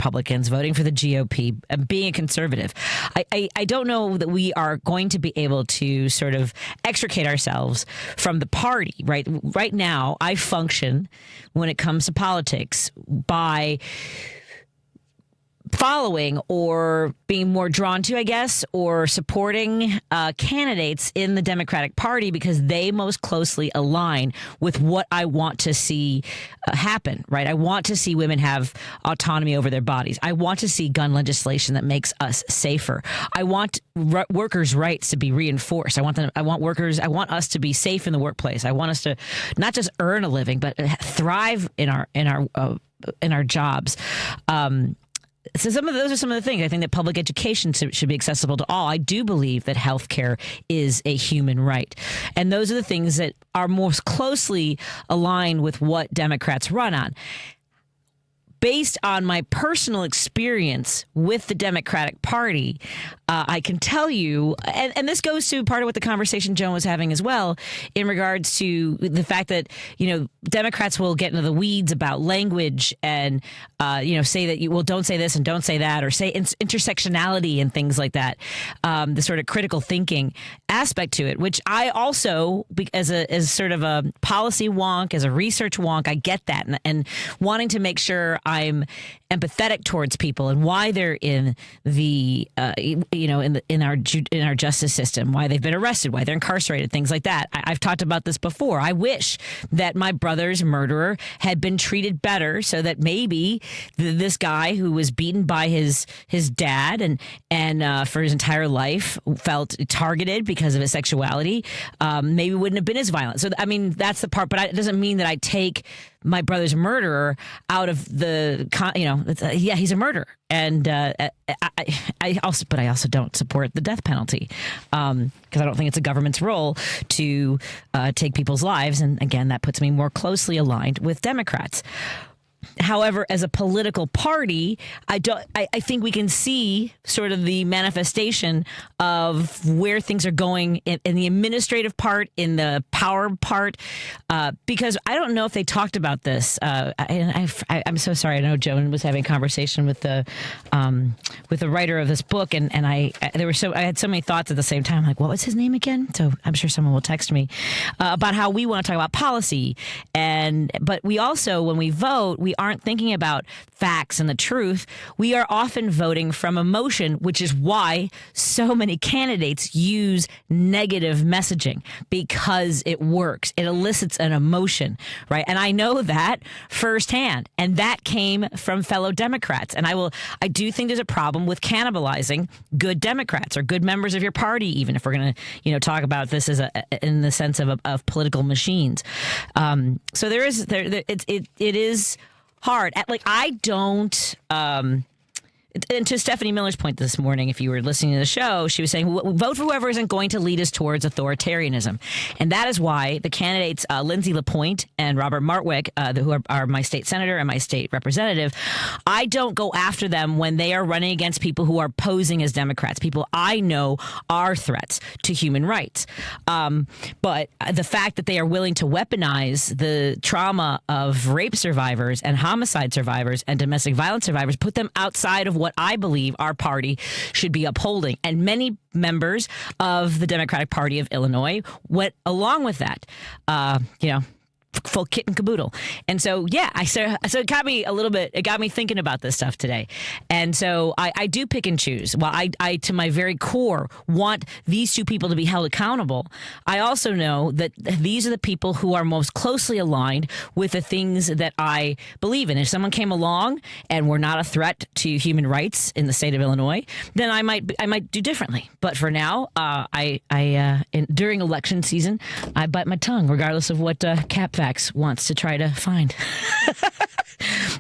Republicans, voting for the GOP, being a conservative. I don't know that we are going to be able to sort of extricate ourselves from the party, right? Right now, I function when it comes to politics by following or being more drawn to, I guess, or supporting candidates in the Democratic Party because they most closely align with what I want to see happen, right? I want to see women have autonomy over their bodies. I want to see gun legislation that makes us safer. I want workers' rights to be reinforced. I want us to be safe in the workplace. I want us to not just earn a living, but thrive in our jobs. So those are some of the things. I think that public education should be accessible to all. I do believe that healthcare is a human right. And those are the things that are most closely aligned with what Democrats run on. Based on my personal experience with the Democratic Party, I can tell you, and this goes to part of what the conversation Joan was having as well, in regards to the fact that, Democrats will get into the weeds about language and, say that don't say this and don't say that, or say intersectionality and things like that. The sort of critical thinking aspect to it, which I also, as sort of a policy wonk, as a research wonk, I get that. And wanting to make sure I'm empathetic towards people and why they're in the in our justice system, why they've been arrested, why they're incarcerated, things like that. I've talked about this before. I wish that my brother's murderer had been treated better, so that maybe this guy who was beaten by his dad and for his entire life felt targeted because of his sexuality, maybe wouldn't have been as violent. So I mean, that's the part, but it doesn't mean that I take my brother's murderer out of the, he's a murderer. And I also don't support the death penalty because I don't think it's a government's role to take people's lives. And again, that puts me more closely aligned with Democrats. However, as a political party, I think we can see sort of the manifestation of where things are going in the administrative part, in the power part, because I don't know if they talked about this. I'm so sorry. I know Joan was having a conversation with the writer of this book, and I had so many thoughts at the same time. Like, what was his name again? So I'm sure someone will text me about how we want to talk about policy, but we also, when we vote, we aren't thinking about facts and the truth. We are often voting from emotion, which is why so many candidates use negative messaging, because it works. It elicits an emotion, right? And I know that firsthand. And that came from fellow Democrats. And I do think there's a problem with cannibalizing good Democrats or good members of your party, even if we're going to, talk about this as in the sense of political machines. So it is hard. I don't. And to Stephanie Miller's point this morning, if you were listening to the show, she was saying, vote for whoever isn't going to lead us towards authoritarianism. And that is why the candidates, Lindsay LaPointe and Robert Martwick, who are my state senator and my state representative, I don't go after them when they are running against people who are posing as Democrats, people I know are threats to human rights. But the fact that they are willing to weaponize the trauma of rape survivors and homicide survivors and domestic violence survivors, put them outside of what I believe our party should be upholding. And many members of the Democratic Party of Illinois went along with that, full kit and caboodle. And so, so it got me it got me thinking about this stuff today. And so I do pick and choose. While I, to my very core, want these two people to be held accountable, I also know that these are the people who are most closely aligned with the things that I believe in. If someone came along and were not a threat to human rights in the state of Illinois, then I might do differently. But for now, during election season, I bite my tongue, regardless of what CapVax wants to try to find.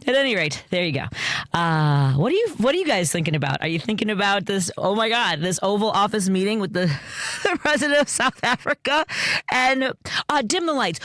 At any rate, there you go. What are you guys thinking about? Are you thinking about this? Oh my God, this Oval Office meeting with the president of South Africa, and dim the lights,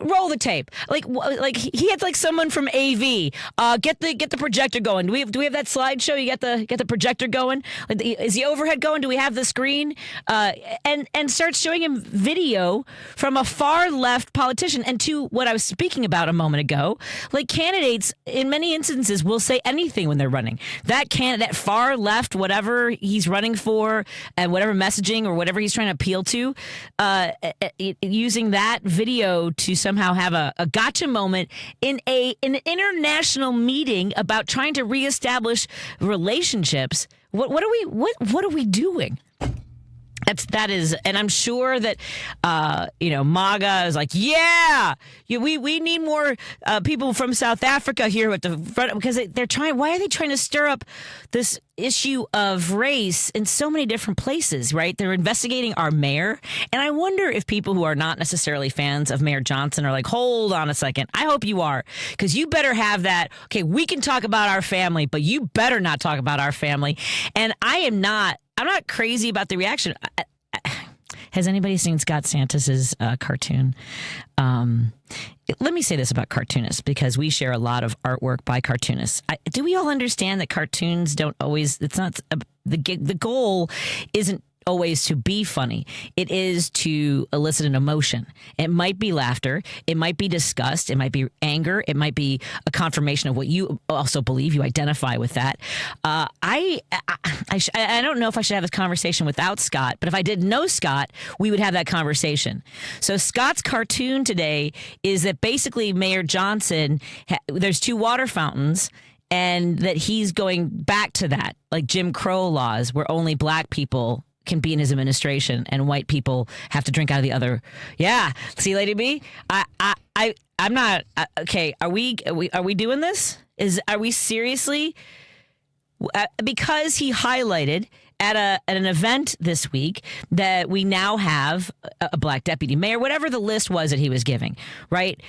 roll the tape. Like he had someone from AV. Get the projector going. Do we have that slideshow? You get the projector going. Is the overhead going? Do we have the screen? And start showing him video from a far left politician. And to what I was speaking about a moment ago. Like, candidates in many instances will say anything when they're running. That candidate, far left, whatever he's running for, and whatever messaging or whatever he's trying to appeal to, using that video to somehow have a gotcha moment in an international meeting about trying to reestablish relationships. What are we doing? That is, and I'm sure that MAGA is like, we need more people from South Africa here at the front, because they're trying. Why are they trying to stir up this issue of race in so many different places? Right? They're investigating our mayor, and I wonder if people who are not necessarily fans of Mayor Johnson are like, hold on a second. I hope you are, because you better have that. Okay, we can talk about our family, but you better not talk about our family. And I'm not crazy about the reaction. Has anybody seen Scott Santis's cartoon? Let me say this about cartoonists, because we share a lot of artwork by cartoonists. Do we all understand that cartoons don't always? It's not the goal isn't always to be funny. It is to elicit an emotion. It might be laughter. It might be disgust. It might be anger. It might be a confirmation of what you also believe. You identify with that. I don't know if I should have this conversation without Scott, but if I didn't know Scott, we would have that conversation. So Scott's cartoon today is that basically Mayor Johnson, there's 2 water fountains, and that he's going back to that, like Jim Crow laws, where only black people can be in his administration and white people have to drink out of the other. Yeah. See, Lady B, I'm not okay. Are we doing this? Are we seriously? Because he highlighted at an event this week that we now have a black deputy mayor, whatever the list was that he was giving, right?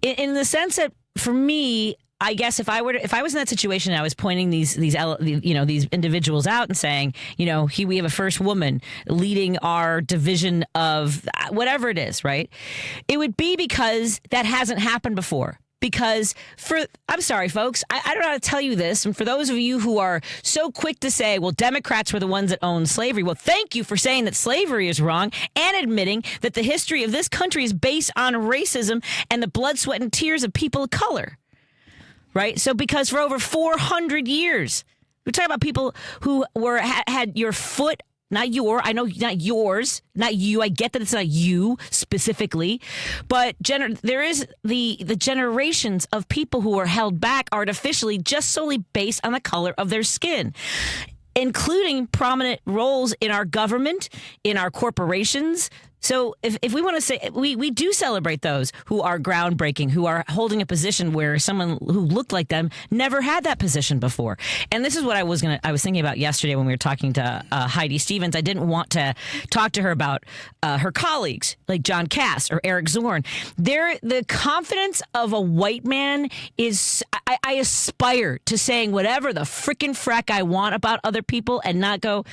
In the sense that, for me, I guess if I was in that situation and I was pointing these individuals out and saying, we have a first woman leading our division of whatever it is, right? It would be because that hasn't happened before. Because I'm sorry, folks, I don't know how to tell you this. And for those of you who are so quick to say, well, Democrats were the ones that owned slavery. Well, thank you for saying that slavery is wrong and admitting that the history of this country is based on racism and the blood, sweat, and tears of people of color. Right. So because for over 400 years, we're talking about people who had your foot, not I know not yours, not you. I get that it's not you specifically, but there is the generations of people who are held back artificially just solely based on the color of their skin, including prominent roles in our government, in our corporations. So if we want to say, we do celebrate those who are groundbreaking, who are holding a position where someone who looked like them never had that position before. And this is what I was thinking about yesterday when we were talking to Heidi Stevens. I didn't want to talk to her about her colleagues like John Cass or Eric Zorn. The confidence of a white man is, I aspire to saying whatever the frickin' frack I want about other people and not go,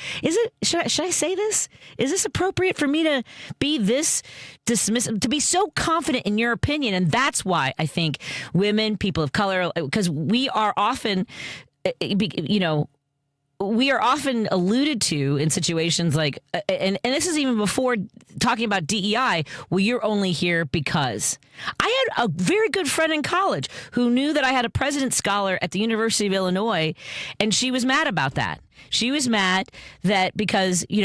should I say this? Is this appropriate for me to be this dismissive, to be so confident in your opinion? And that's why I think women, people of color, because we are often, we are often alluded to in situations like, and this is even before talking about DEI, well, you're only here because. I had a very good friend in college who knew that I had a President's Scholar at the University of Illinois, and she was mad about that. She was mad that because she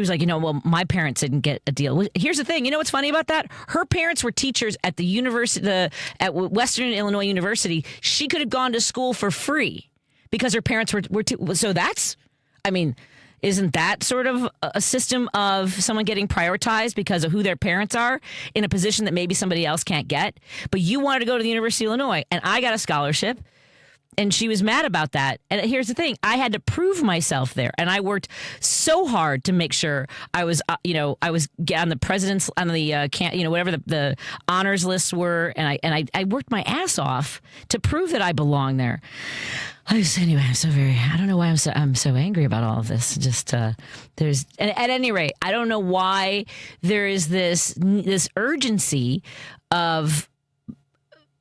was like, well, my parents didn't get a deal. Well, here's the thing. You know what's funny about that? Her parents were teachers at the university, at Western Illinois University. She could have gone to school for free because her parents were too. So isn't that sort of a system of someone getting prioritized because of who their parents are in a position that maybe somebody else can't get? But you wanted to go to the University of Illinois, and I got a scholarship. And she was mad about that. And here's the thing. I had to prove myself there. And I worked so hard to make sure I was, I was on the president's, on the, whatever the honors lists were. And I worked my ass off to prove that I belong there. Anyway, I don't know why I'm so angry about all of this. Just, at any rate, I don't know why there is this urgency of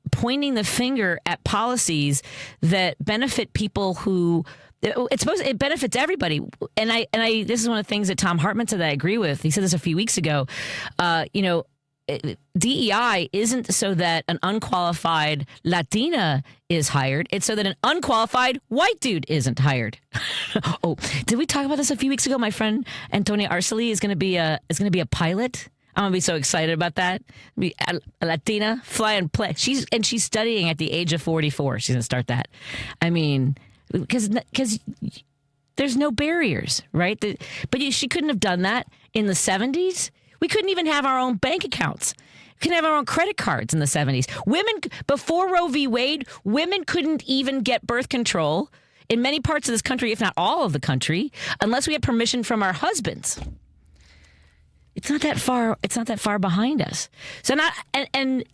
pointing the finger at policies that benefit people who it benefits everybody. And I this is one of the things that Tom Hartman said that I agree with. He said this a few weeks ago. DEI isn't so that an unqualified Latina is hired. It's so that an unqualified white dude isn't hired. Oh, did we talk about this a few weeks ago? My friend Antonia Arceli is going to be a pilot. I'm going to be so excited about that. Be a Latina, fly and play. She's studying at the age of 44. She's going to start that. I mean, because there's no barriers, right? But she couldn't have done that in the 70s. We couldn't even have our own bank accounts. We couldn't have our own credit cards in the 70s. Women, before Roe v. Wade, women couldn't even get birth control in many parts of this country, if not all of the country, unless we had permission from our husbands. It's not that far behind us. So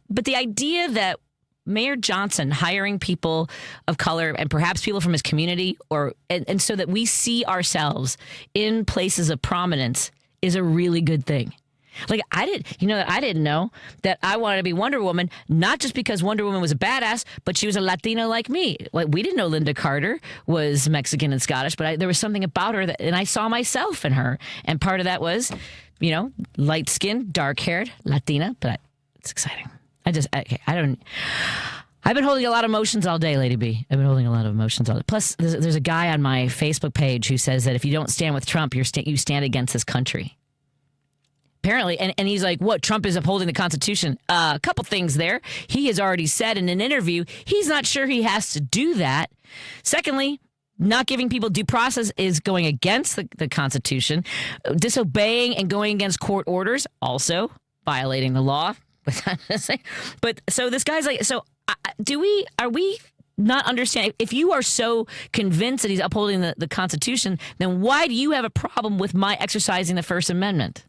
but the idea that Mayor Johnson hiring people of color and perhaps people from his community and so that we see ourselves in places of prominence is a really good thing. Like I didn't know that I wanted to be Wonder Woman, not just because Wonder Woman was a badass, but she was a Latina like me. Like we didn't know Linda Carter was Mexican and Scottish, but there was something about her and I saw myself in her. And part of that was, light skinned, dark haired, Latina, but it's exciting. I've been holding a lot of emotions all day, Lady B. I've been holding a lot of emotions all day. Plus, there's a guy on my Facebook page who says that if you don't stand with Trump, you stand against this country. Apparently, and he's like, what, Trump is upholding the Constitution? A couple things there. He has already said in an interview he's not sure he has to do that. Secondly, not giving people due process is going against the Constitution. Disobeying and going against court orders, also violating the law. But so this guy's like, so are we not understanding? If you are so convinced that he's upholding the Constitution, then why do you have a problem with my exercising the First Amendment?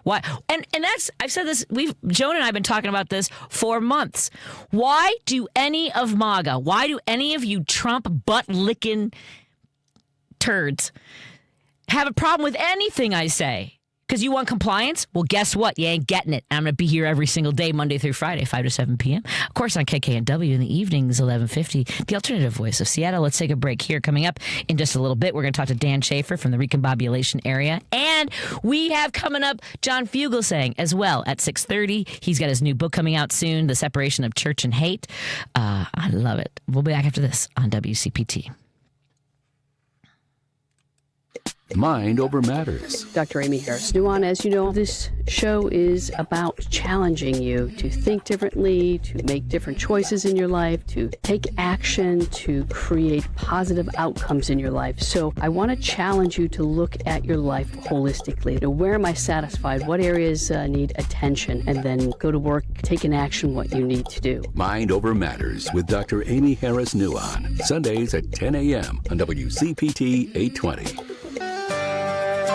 Why? And that's, I've said this, Joan and I have been talking about this for months. Why do any of MAGA, why do any of you Trump butt-licking turds have a problem with anything I say? Because you want compliance? Well, guess what? You ain't getting it. I'm going to be here every single day, Monday through Friday, 5 to 7 p.m. Of course, on KKNW in the evenings, 11:50, the alternative voice of Seattle. Let's take a break here. Coming up in just a little bit, we're going to talk to Dan Shafer from the Recombobulation Area. And we have coming up John Fugelsang as well at 6:30. He's got his new book coming out soon, The Separation of Church and Hate. I love it. We'll be back after this on WCPT. Mind Over Matters. Dr. Amy Harris-Nuan, as you know, this show is about challenging you to think differently, to make different choices in your life, to take action, to create positive outcomes in your life. So I want to challenge you to look at your life holistically. Where am I satisfied? What areas need attention? And then go to work, take in action what you need to do. Mind Over Matters with Dr. Amy Harris-Nuan. Sundays at 10 a.m. on WCPT 820.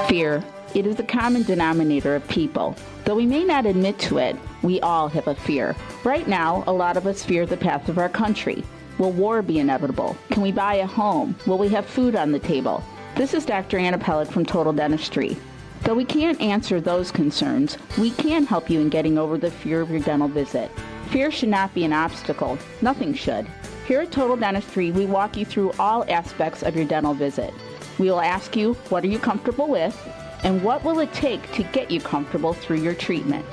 Fear. It is the common denominator of people. Though we may not admit to it, we all have a fear. Right now, a lot of us fear the path of our country. Will war be inevitable? Can we buy a home? Will we have food on the table? This is Dr. Anna Pellet from Total Dentistry. Though we can't answer those concerns, we can help you in getting over the fear of your dental visit. Fear should not be an obstacle. Nothing should. Here at Total Dentistry, we walk you through all aspects of your dental visit. We will ask you, what are you comfortable with, and what will it take to get you comfortable through your treatment?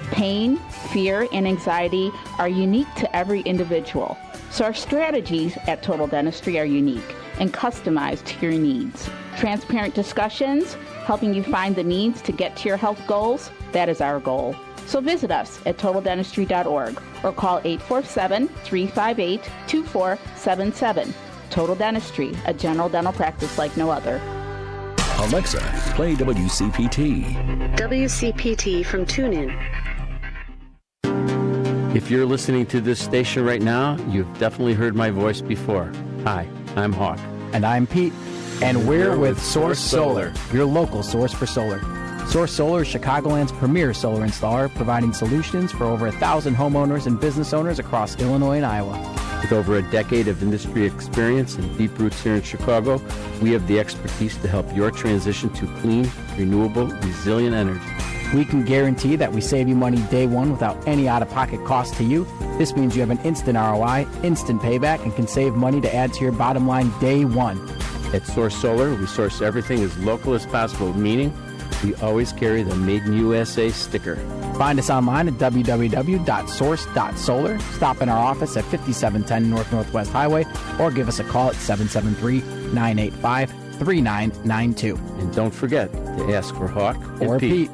Pain, fear, and anxiety are unique to every individual, so our strategies at Total Dentistry are unique and customized to your needs. Transparent discussions, helping you find the needs to get to your health goals, that is our goal. So visit us at totaldentistry.org or call 847-358-2477. Total Dentistry, a general dental practice like no other. Alexa, play WCPT. WCPT from TuneIn. If you're listening to this station right now, you've definitely heard my voice before. Hi, I'm Hawk. And I'm Pete. And we're with Source Solar, your local source for solar. Source Solar is Chicagoland's premier solar installer, providing solutions for over 1,000 homeowners and business owners across Illinois and Iowa. With over a decade of industry experience and deep roots here in Chicago, we have the expertise to help your transition to clean, renewable, resilient energy. We can guarantee that we save you money day one without any out-of-pocket cost to you. This means you have an instant ROI, instant payback, and can save money to add to your bottom line day one. At Source Solar, we source everything as local as possible, meaning We always carry the Made in USA sticker. Find us online at www.source.solar. Stop in our office at 5710 North Northwest Highway or give us a call at 773-985-3992. And don't forget to ask for Hawk Or and Pete.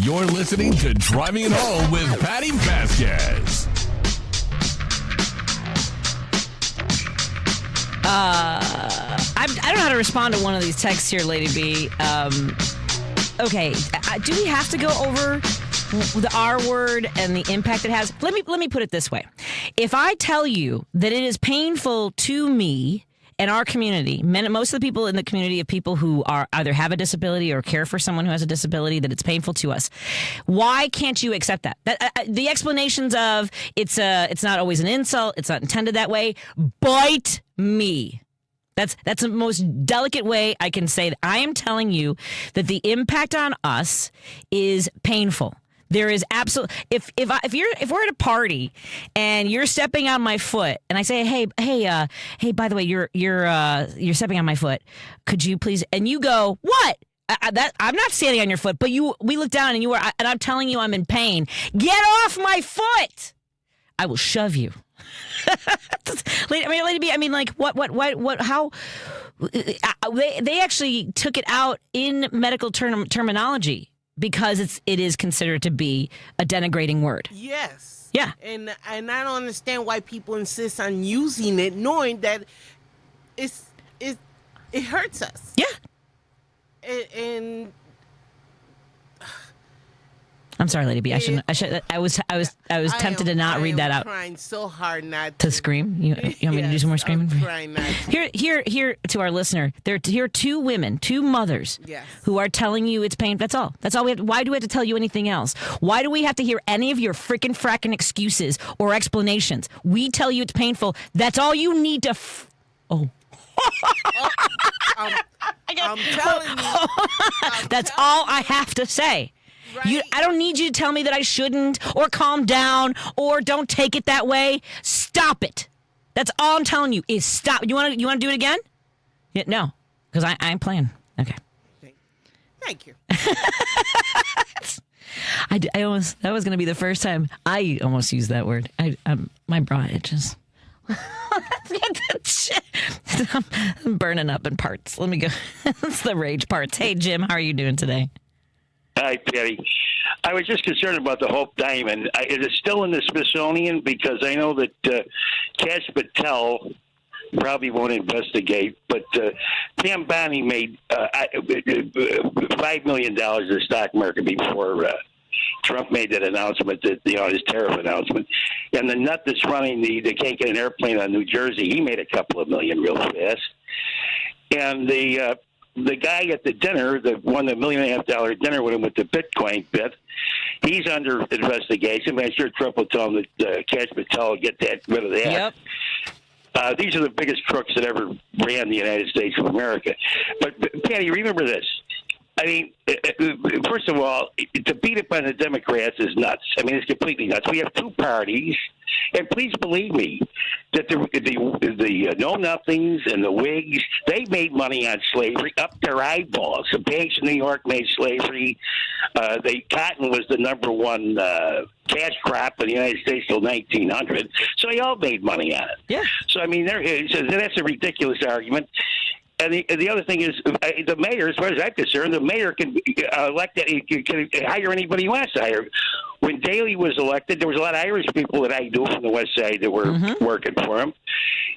You're listening to Driving It Home with Patti Vasquez. I don't know how to respond to one of these texts here, Lady B. Okay, do we have to go over the R word and the impact it has? Let me put it this way. If I tell you that it is painful to me and our community, most of the people in the community of people who are either have a disability or care for someone who has a disability, that it's painful to us, why can't you accept that? The explanations of it's not always an insult, it's not intended that way, bite me. That's the most delicate way I can say that. I am telling you that the impact on us is painful. There is absolutely, if we're at a party and you're stepping on my foot and I say, hey, by the way, you're stepping on my foot. Could you please? And you go, what? I'm not standing on your foot, but we look down and and I'm telling you I'm in pain. Get off my foot. I will shove you. Lady B, how they actually took it out in medical terminology because it is considered to be a denigrating word. Yes. Yeah. And I don't understand why people insist on using it, knowing that it hurts us. Yeah. And I'm sorry, Lady B. I was tempted to not read that out. I'm trying so hard not to scream. You want me to do some more screaming? I'm trying not to. Here to our listener. Here are two women, two mothers, yes, who are telling you it's pain. That's all. That's all we have. Why do we have to tell you anything else? Why do we have to hear any of your frickin' frackin' excuses or explanations? We tell you it's painful. That's all you need to. I'm telling you. That's all I have to say. Right. I don't need you to tell me that I shouldn't, or calm down, or don't take it that way. Stop it. That's all I'm telling you is stop. You want to do it again? Yeah, no, because I'm playing. Okay. Thank you. That was going to be the first time I almost used that word. My bra itches. I'm burning up in parts. Let me go. It's the rage parts. Hey, Jim, how are you doing today? Hi, Patty. I was just concerned about the Hope Diamond. Is it still in the Smithsonian? Because I know that Cash Patel probably won't investigate, but Pam Bondi made $5 million in the stock market before Trump made that announcement, his tariff announcement. And the nut that's running the can't get an airplane on New Jersey, he made a couple of million real fast. And the guy at the dinner that won the $1.5 million dinner with him with the Bitcoin bit, he's under investigation. But I'm sure Trump will tell him that Cash Patel will get rid of that. Yep. These are the biggest crooks that ever ran the United States of America. But Patty, remember this. I mean, first of all, to beat up on the Democrats is nuts. I mean, it's completely nuts. We have two parties, and please believe me that the know-nothings and the Whigs, they made money on slavery up their eyeballs. The banks in New York made slavery. Cotton was the number one cash crop in the United States till 1900, so they all made money on it. Yeah. So, I mean, that's a ridiculous argument. And the other thing is, the mayor, as far as I'm concerned, the mayor can elect, can hire anybody he wants to hire. When Daley was elected, there was a lot of Irish people that I knew from the West Side that were working for him,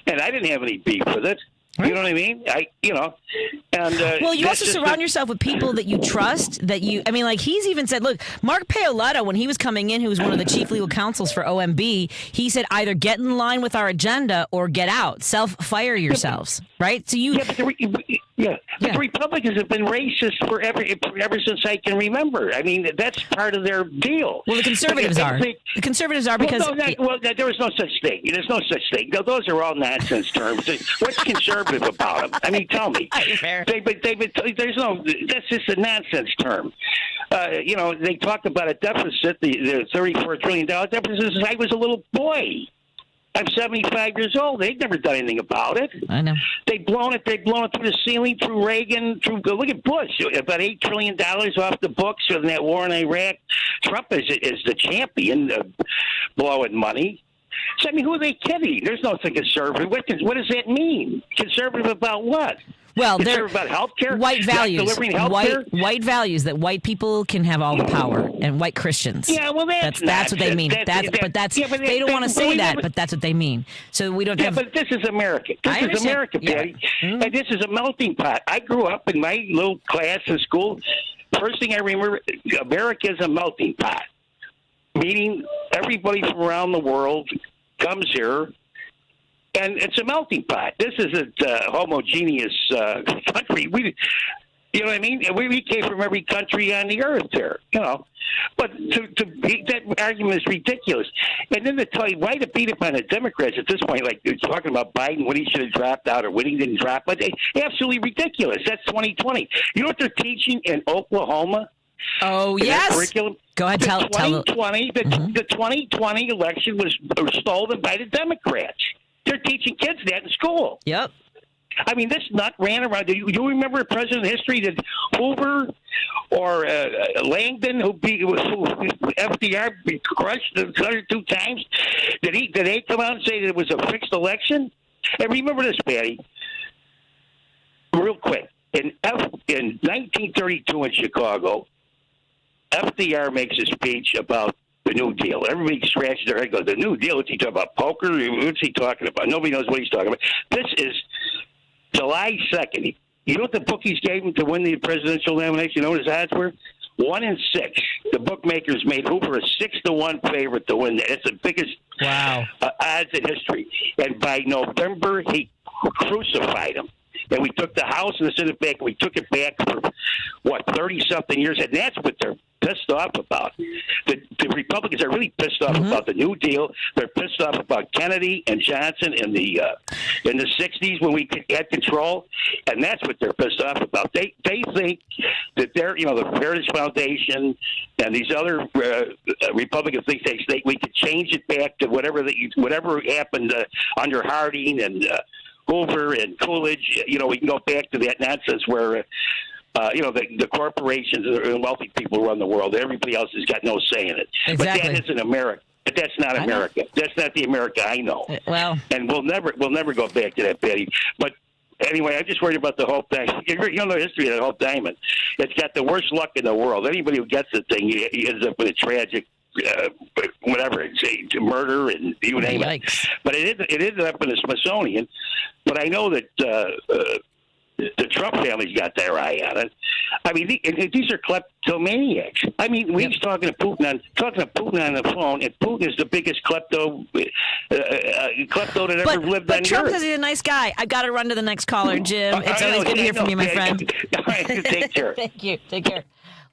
and I didn't have any beef with it. You know what I mean? Well, you also surround yourself with people that you trust, he's even said, look, Mark Paoletta, when he was coming in, who was one of the chief legal counsels for OMB, he said, either get in line with our agenda or get out. Self-fire yourselves, right? So you... But the Republicans have been racist ever since I can remember. I mean, that's part of their deal. Well, the conservatives are. The conservatives are because... there was no such thing. There's no such thing. Those are all nonsense terms. What's conservative about them? I mean, tell me. There's no... That's just a nonsense term. They talked about a deficit, the $34 trillion deficit, since I was a little boy. I'm 75 years old. They've never done anything about it. I know. They've blown it through the ceiling, through Reagan, look at Bush, about $8 trillion off the books in that war in Iraq. Trump is the champion of blowing money. So, I mean, who are they kidding? There's no conservative. What does that mean? Conservative about what? Well, they're about healthcare, white values, delivering healthcare. White values that white people can have all the power, and white Christians. Yeah, well, that's what they mean. They don't want to say that, but that's what they mean. So we don't have. Yeah, but this is America. This is America, Patty, and this is a melting pot. I grew up in my little class in school. First thing I remember, America is a melting pot, meaning everybody from around the world comes here. And it's a melting pot. This isn't a homogeneous country. You know what I mean? We came from every country on the earth here, you know. But that argument is ridiculous. And then why to beat up on the Democrats at this point, like they're talking about Biden, when he should have dropped out or when he didn't drop out. Absolutely ridiculous. That's 2020. You know what they're teaching in Oklahoma? Oh, yes. Curriculum? Go ahead, tell. The 2020 election was stolen by the Democrats. They're teaching kids that in school. Yep. I mean, this nut ran around. Do you remember a president in history that Hoover or Langdon, who FDR crushed 102 times? Did they come out and say that it was a fixed election? And remember this, Patty, real quick. In 1932 in Chicago, FDR makes a speech about the New Deal. Everybody scratches their head and goes, the New Deal? What's he talking about? Poker? What's he talking about? Nobody knows what he's talking about. This is July 2nd. You know what the bookies gave him to win the presidential nomination? You know what his odds were? 1 in 6. The bookmakers made Hoover a 6-1 favorite to win that. It's the biggest odds in history. And by November, he crucified him. And we took the House and the Senate back. We took it back for, 30-something years. And that's what they're pissed off about. The Republicans are really pissed off about the New Deal. They're pissed off about Kennedy and Johnson in the 60s when we had control. And that's what they're pissed off about. They think that they're, the Heritage Foundation and these other Republican think we could change it back to whatever happened under Harding and Hoover and Coolidge. We can go back to that nonsense where the corporations and wealthy people run the world. Everybody else has got no say in it. Exactly. But that isn't America. But that's not America. That's not the America I know. Well, and we'll never go back to that, Betty. But anyway, I'm just worried about the Hope Diamond. You know the history of the Hope Diamond. It's got the worst luck in the world. Anybody who gets the thing, he ends up with a tragic, whatever, it's a murder and you name it. But it ended up in the Smithsonian. But I know that the Trump family's got their eye on it. I mean, these are kleptomaniacs. I mean, we was talking to Putin on the phone, and Putin is the biggest klepto that ever lived on But Trump Earth. says he's a nice guy. I've got to run to the next caller, Jim. It's always good to hear from you, my friend. All right, take care. Thank you. Take care.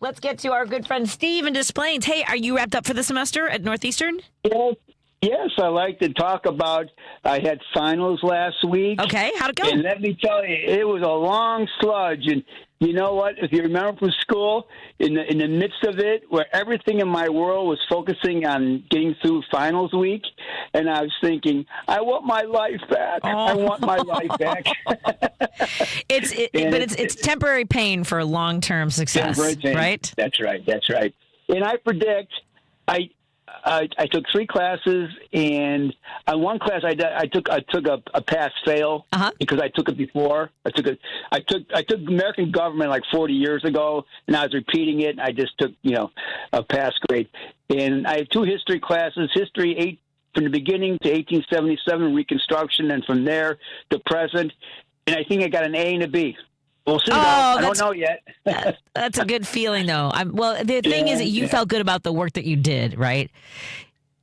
Let's get to our good friend Steve in Des Plaines. Hey, are you wrapped up for the semester at Northeastern? Yes, I like to talk about. I had finals last week. Okay, how'd it go? And let me tell you, it was a long sludge. And you know what? If you remember from school, in the midst of it, where everything in my world was focusing on getting through finals week, and I was thinking, I want my life back. I want my life back. It's temporary pain for long-term success, right? That's right. And I predict, I took 3 classes, and on one class I took a pass-fail because I took it before. I took American government like 40 years ago, and I was repeating it. And I just took a pass grade, and I had 2 history classes: history from the beginning to 1877, Reconstruction, and from there to present. And I think I got an A and a B. We'll see. I don't know yet. That's a good feeling, though. The thing is that you felt good about the work that you did, right?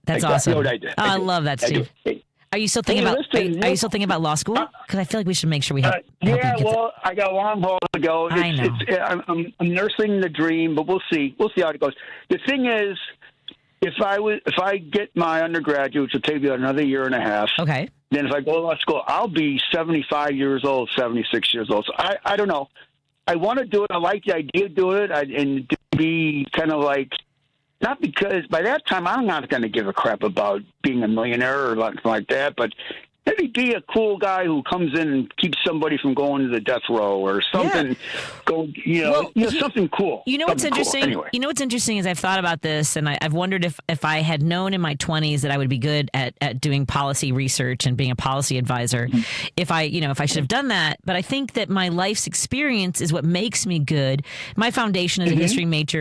That's awesome. What I did. I love that, Steve. Are you still thinking about law school? Because I feel like we should make sure we have. I got a long haul to go. I know. I'm nursing the dream, but we'll see. We'll see how it goes. The thing is, if I get my undergraduate, which will take me another year and a half. Okay. Then if I go to law school, I'll be 75 years old, 76 years old. So I don't know. I want to do it. I like the idea of doing it, and to be kind of like not because by that time I'm not going to give a crap about being a millionaire or something like that, but maybe be a cool guy who comes in and keeps somebody from going to the death row or something. Something cool. You know what's interesting? Cool. Anyway. You know what's interesting is I've thought about this, and I've wondered if I had known in my 20s that I would be good at doing policy research and being a policy advisor, if I should have done that. But I think that my life's experience is what makes me good. My foundation as a history major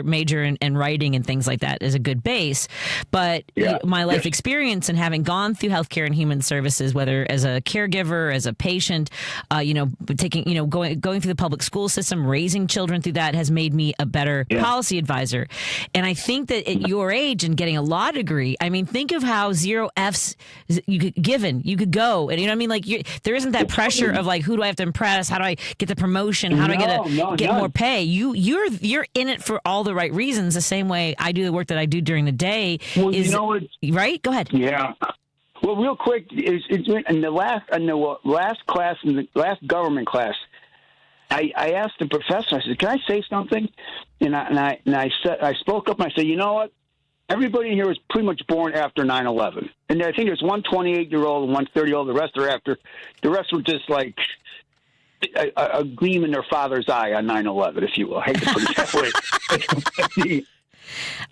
and writing and things like that is a good base. But my life experience and having gone through healthcare and human services, whether as a caregiver, as a patient, going through the public school system, raising children through that has made me a better policy advisor. And I think that at your age and getting a law degree, I mean, think of how 0 Fs you could go. And you know what I mean? Like there isn't that pressure of like, who do I have to impress? How do I get the promotion? How do I get more pay? You're in it for all the right reasons, the same way I do the work that I do during the day. Well, right? Go ahead. Yeah. Well, real quick, in the last class, in the last government class, I asked the professor. I said, "Can I say something?" And I spoke up. And I said, "You know what? Everybody here was pretty much born after 9/11, and I think there's one 28-year-old and one 30-year-old. The rest are after. The rest were just like a gleam in their father's eye on 9/11, if you will. I hate to put it that way.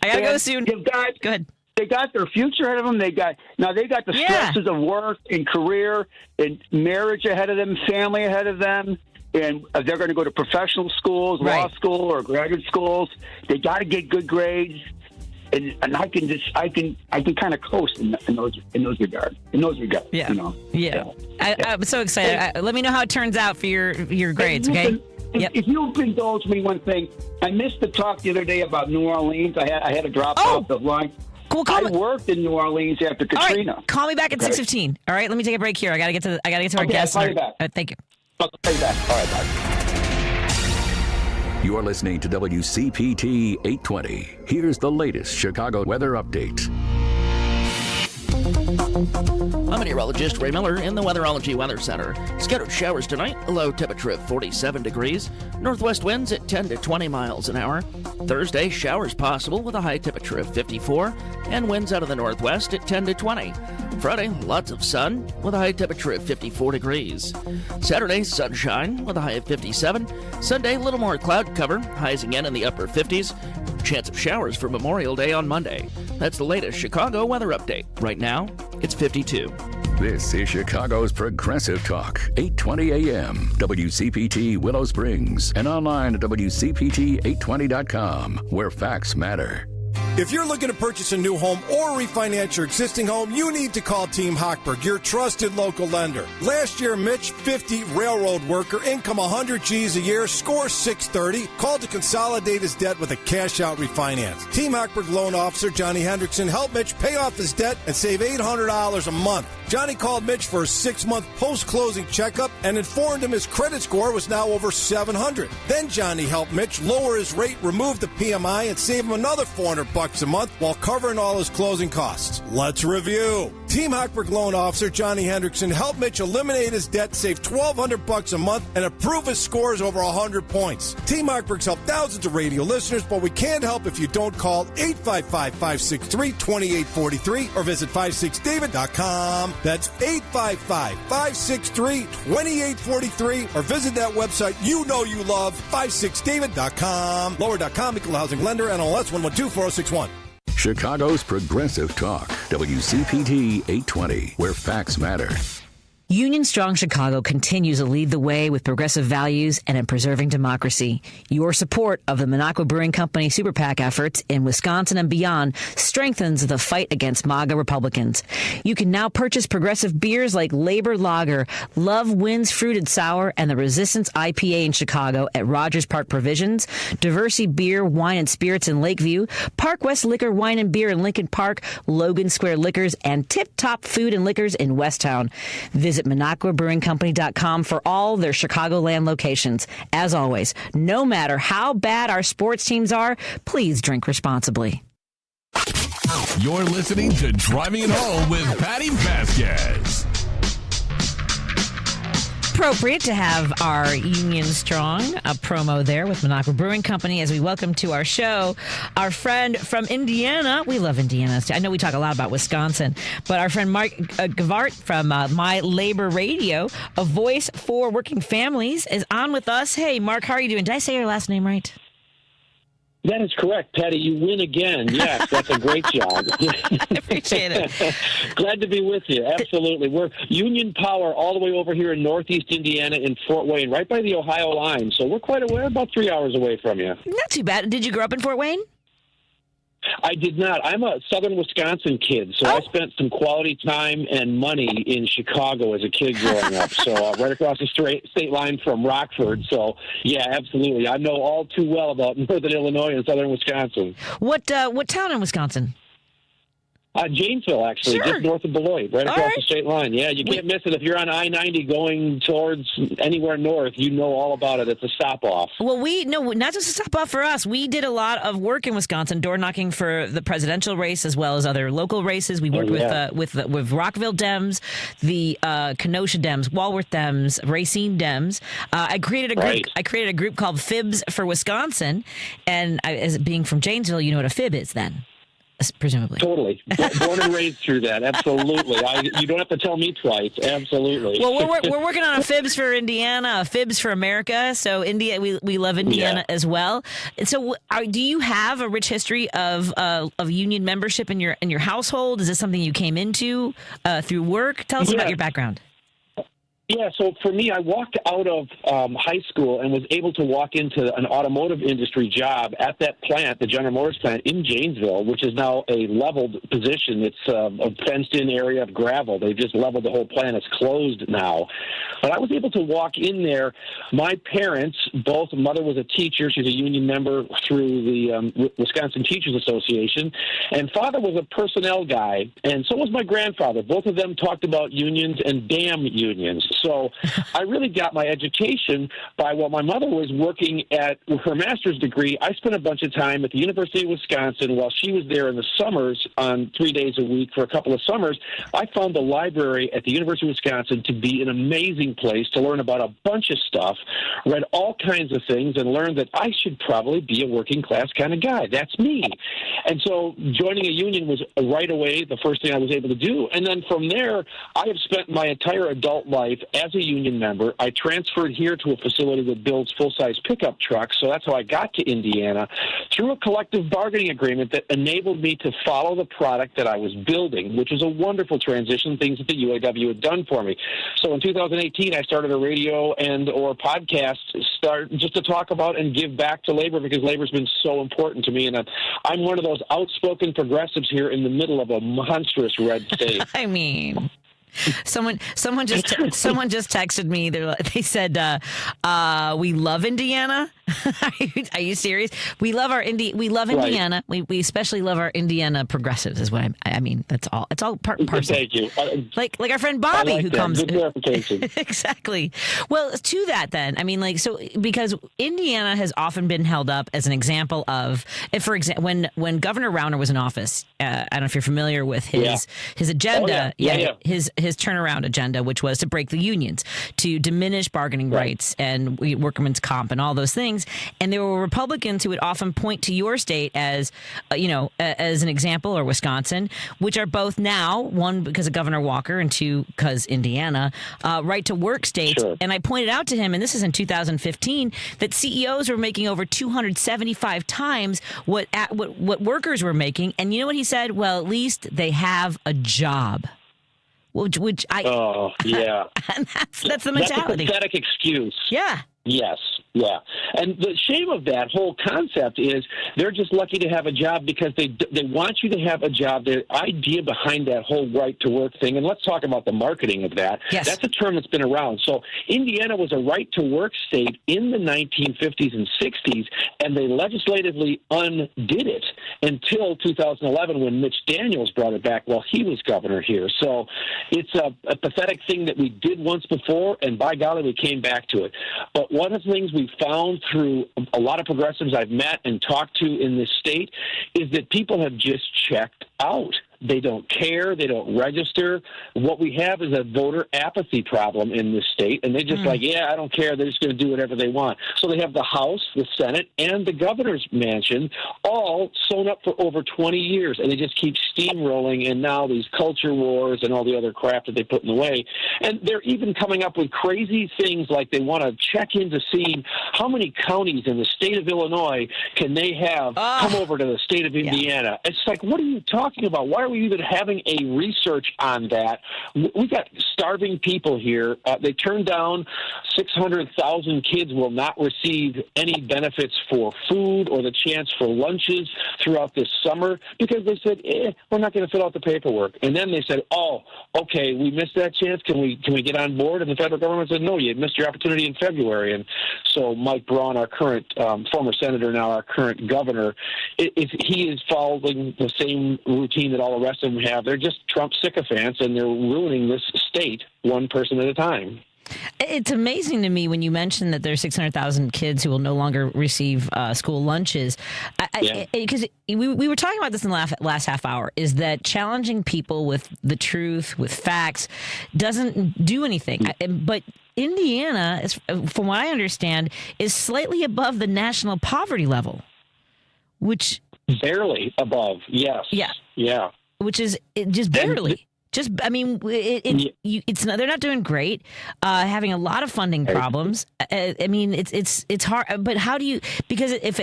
I gotta go soon. Go ahead. They got their future ahead of them. They got the stresses of work and career and marriage ahead of them, family ahead of them, and they're going to go to professional schools, law school, or graduate schools. They got to get good grades, and I can kind of coast in those regards. Yeah. You know? Yeah. I'm so excited. Let me know how it turns out for your grades. Okay. If you'll indulge me one thing, I missed the talk the other day about New Orleans. I had to drop off the line. Cool. I worked in New Orleans after Katrina. All right. Call me back at 6:15. All right, let me take a break here. I gotta get to our guests. I'll call you back. Thank you. I'll call you back. All right, bye. You're listening to WCPT 820. Here's the latest Chicago weather update. I'm meteorologist Ray Miller in the Weatherology Weather Center. Scattered showers tonight, a low temperature of 47 degrees. Northwest winds at 10 to 20 miles an hour. Thursday, showers possible with a high temperature of 54 and winds out of the northwest at 10 to 20. Friday, lots of sun with a high temperature of 54 degrees. Saturday, sunshine with a high of 57. Sunday, a little more cloud cover, highs again in the upper 50s. Chance of showers for Memorial Day on Monday. That's the latest Chicago weather update. Right now, it's 52. This is Chicago's Progressive Talk, 820 AM, WCPT Willow Springs, and online at WCPT820.com, where facts matter. If you're looking to purchase a new home or refinance your existing home, you need to call Team Hochberg, your trusted local lender. Last year, Mitch, 50, railroad worker, income 100 G's a year, score 630, called to consolidate his debt with a cash-out refinance. Team Hochberg loan officer Johnny Hendrickson helped Mitch pay off his debt and save $800 a month. Johnny called Mitch for a 6-month post-closing checkup and informed him his credit score was now over 700. Then Johnny helped Mitch lower his rate, remove the PMI, and save him another $400 a month while covering all his closing costs. Let's review. Team Hochberg loan officer Johnny Hendrickson helped Mitch eliminate his debt, save $1,200 a month, and improve his scores over 100 points. Team Hochberg's helped thousands of radio listeners, but we can't help if you don't call 855-563-2843 or visit 56david.com. That's 855-563-2843 or visit that website you know you love, 56david.com. Lower.com, equal housing lender, NLS 1124061. Chicago's Progressive Talk, WCPT 820, where facts matter. Union Strong Chicago continues to lead the way with progressive values and in preserving democracy. Your support of the Minocqua Brewing Company Super PAC efforts in Wisconsin and beyond strengthens the fight against MAGA Republicans. You can now purchase progressive beers like Labor Lager, Love Wins Fruited Sour, and the Resistance IPA in Chicago at Rogers Park Provisions, Diversey Beer, Wine, and Spirits in Lakeview, Park West Liquor, Wine, and Beer in Lincoln Park, Logan Square Liquors, and Tip Top Food and Liquors in Westtown. Visit MinocquaBrewingCompany.com for all their Chicagoland locations. As always, no matter how bad our sports teams are, please drink responsibly. You're listening to Driving It Home with Patti Vasquez. appropriate to have our Union Strong promo there with Minocqua Brewing Company as we welcome to our show our friend from Indiana. We love Indiana. I know we talk a lot about Wisconsin, but our friend Mark Gevaart from My Labor Radio, a voice for working families, is on with us. Hey, Mark, how are you doing? Did I say your last name right? That is correct, Patty. You win again. Yes, that's a great job. I appreciate it. Glad to be with you. Absolutely. We're Union Power all the way over here in Northeast Indiana in Fort Wayne, right by the Ohio line. So we're quite aware, about 3 hours away from you. Not too bad. Did you grow up in Fort Wayne? I did not. I'm a southern Wisconsin kid, so I spent some quality time and money in Chicago as a kid growing up. So right across the state line from Rockford. So, yeah, absolutely. I know all too well about northern Illinois and southern Wisconsin. What town in Wisconsin? Janesville, actually, just north of Beloit, right across the state line. Yeah, you can't miss it. If you're on I-90 going towards anywhere north, you know all about it. It's a stop-off. Well, not just a stop-off for us. We did a lot of work in Wisconsin, door-knocking for the presidential race as well as other local races. We worked with Rockville Dems, the Kenosha Dems, Walworth Dems, Racine Dems. I created a group. I created a group called Fibs for Wisconsin, and as being from Janesville, you know what a fib is then. Presumably. Totally. Born and raised through that. Absolutely. You don't have to tell me twice. Absolutely. Well, we're working on a Fibs for Indiana, a Fibs for America. So we love Indiana as well. And so do you have a rich history of union membership in your household? Is this something you came into through work? Tell us about your background. Yeah, so for me, I walked out of high school and was able to walk into an automotive industry job at that plant, the General Motors plant in Janesville, which is now a leveled position. It's a fenced-in area of gravel. They just leveled the whole plant. It's closed now. But I was able to walk in there. My parents, both, mother was a teacher. She's a union member through the Wisconsin Teachers Association, and father was a personnel guy, and so was my grandfather. Both of them talked about unions and damn unions. So I really got my education by while my mother was working at her master's degree. I spent a bunch of time at the University of Wisconsin while she was there in the summers on 3 days a week for a couple of summers. I found the library at the University of Wisconsin to be an amazing place to learn about a bunch of stuff, read all kinds of things, and learned that I should probably be a working class kind of guy. That's me. And so joining a union was right away the first thing I was able to do. And then from there, I have spent my entire adult life as a union member. I transferred here to a facility that builds full-size pickup trucks, so that's how I got to Indiana, through a collective bargaining agreement that enabled me to follow the product that I was building, which was a wonderful transition, things that the UAW had done for me. So in 2018, I started a radio or podcast just to talk about and give back to labor, because labor's been so important to me, and I'm one of those outspoken progressives here in the middle of a monstrous red state. I mean... Someone just texted me. They said, "We love Indiana." Are you serious? We love Indiana. We especially love our Indiana progressives. Is what I mean. That's all. It's all part and parcel. Thank you. Like our friend Bobby who comes. Good clarification. Exactly. Well, to that then, I mean, because Indiana has often been held up as an example of, for example, when Governor Rauner was in office. I don't know if you're familiar with his agenda. His turnaround agenda, which was to break the unions, to diminish bargaining rights and workman's comp and all those things. And there were Republicans who would often point to your state as, as an example, or Wisconsin, which are both now, one because of Governor Walker and two because Indiana, right to work states. Sure. And I pointed out to him, and this is in 2015, that CEOs were making over 275 times what workers were making. And you know what he said? Well, at least they have a job. Which I... Oh, yeah. And that's the mentality. That's a pathetic excuse. Yeah. Yes, yeah. And the shame of that whole concept is they're just lucky to have a job because they want you to have a job. The idea behind that whole right-to-work thing, and let's talk about the marketing of that. Yes. That's a term that's been around. So Indiana was a right-to-work state in the 1950s and 60s, and they legislatively undid it until 2011 when Mitch Daniels brought it back while he was governor here. So it's a pathetic thing that we did once before, and by golly, we came back to it. But one of the things we've found through a lot of progressives I've met and talked to in this state is that people have just checked out. They don't care. They don't register. What we have is a voter apathy problem in this state, and they just I don't care. They're just going to do whatever they want. So they have the House, the Senate, and the governor's mansion all sewn up for over 20 years, and they just keep steamrolling, and now these culture wars and all the other crap that they put in the way. And they're even coming up with crazy things like they want to check into seeing how many counties in the state of Illinois can they have come over to the state of Indiana. It's like, what are you talking about? Why are we even having a research on that? We've got starving people here. They turned down 600,000 kids will not receive any benefits for food or the chance for lunches throughout this summer because they said, we're not going to fill out the paperwork. And then they said, oh, okay, we missed that chance. Can we get on board? And the federal government said, no, you missed your opportunity in February. And so Mike Braun, our current former senator, now our current governor, he is following the same routine that all the rest of them have. They're just Trump sycophants, and they're ruining this state one person at a time. It's amazing to me when you mention that there's 600,000 kids who will no longer receive school lunches. Because we were talking about this in the last half hour, is that challenging people with the truth, with facts, doesn't do anything. But Indiana, from what I understand, is slightly above the national poverty level, which... Barely above, yes. Yeah. Which is just barely. It's not, they're not doing great. Having a lot of funding problems. It's hard. But how do you? Because if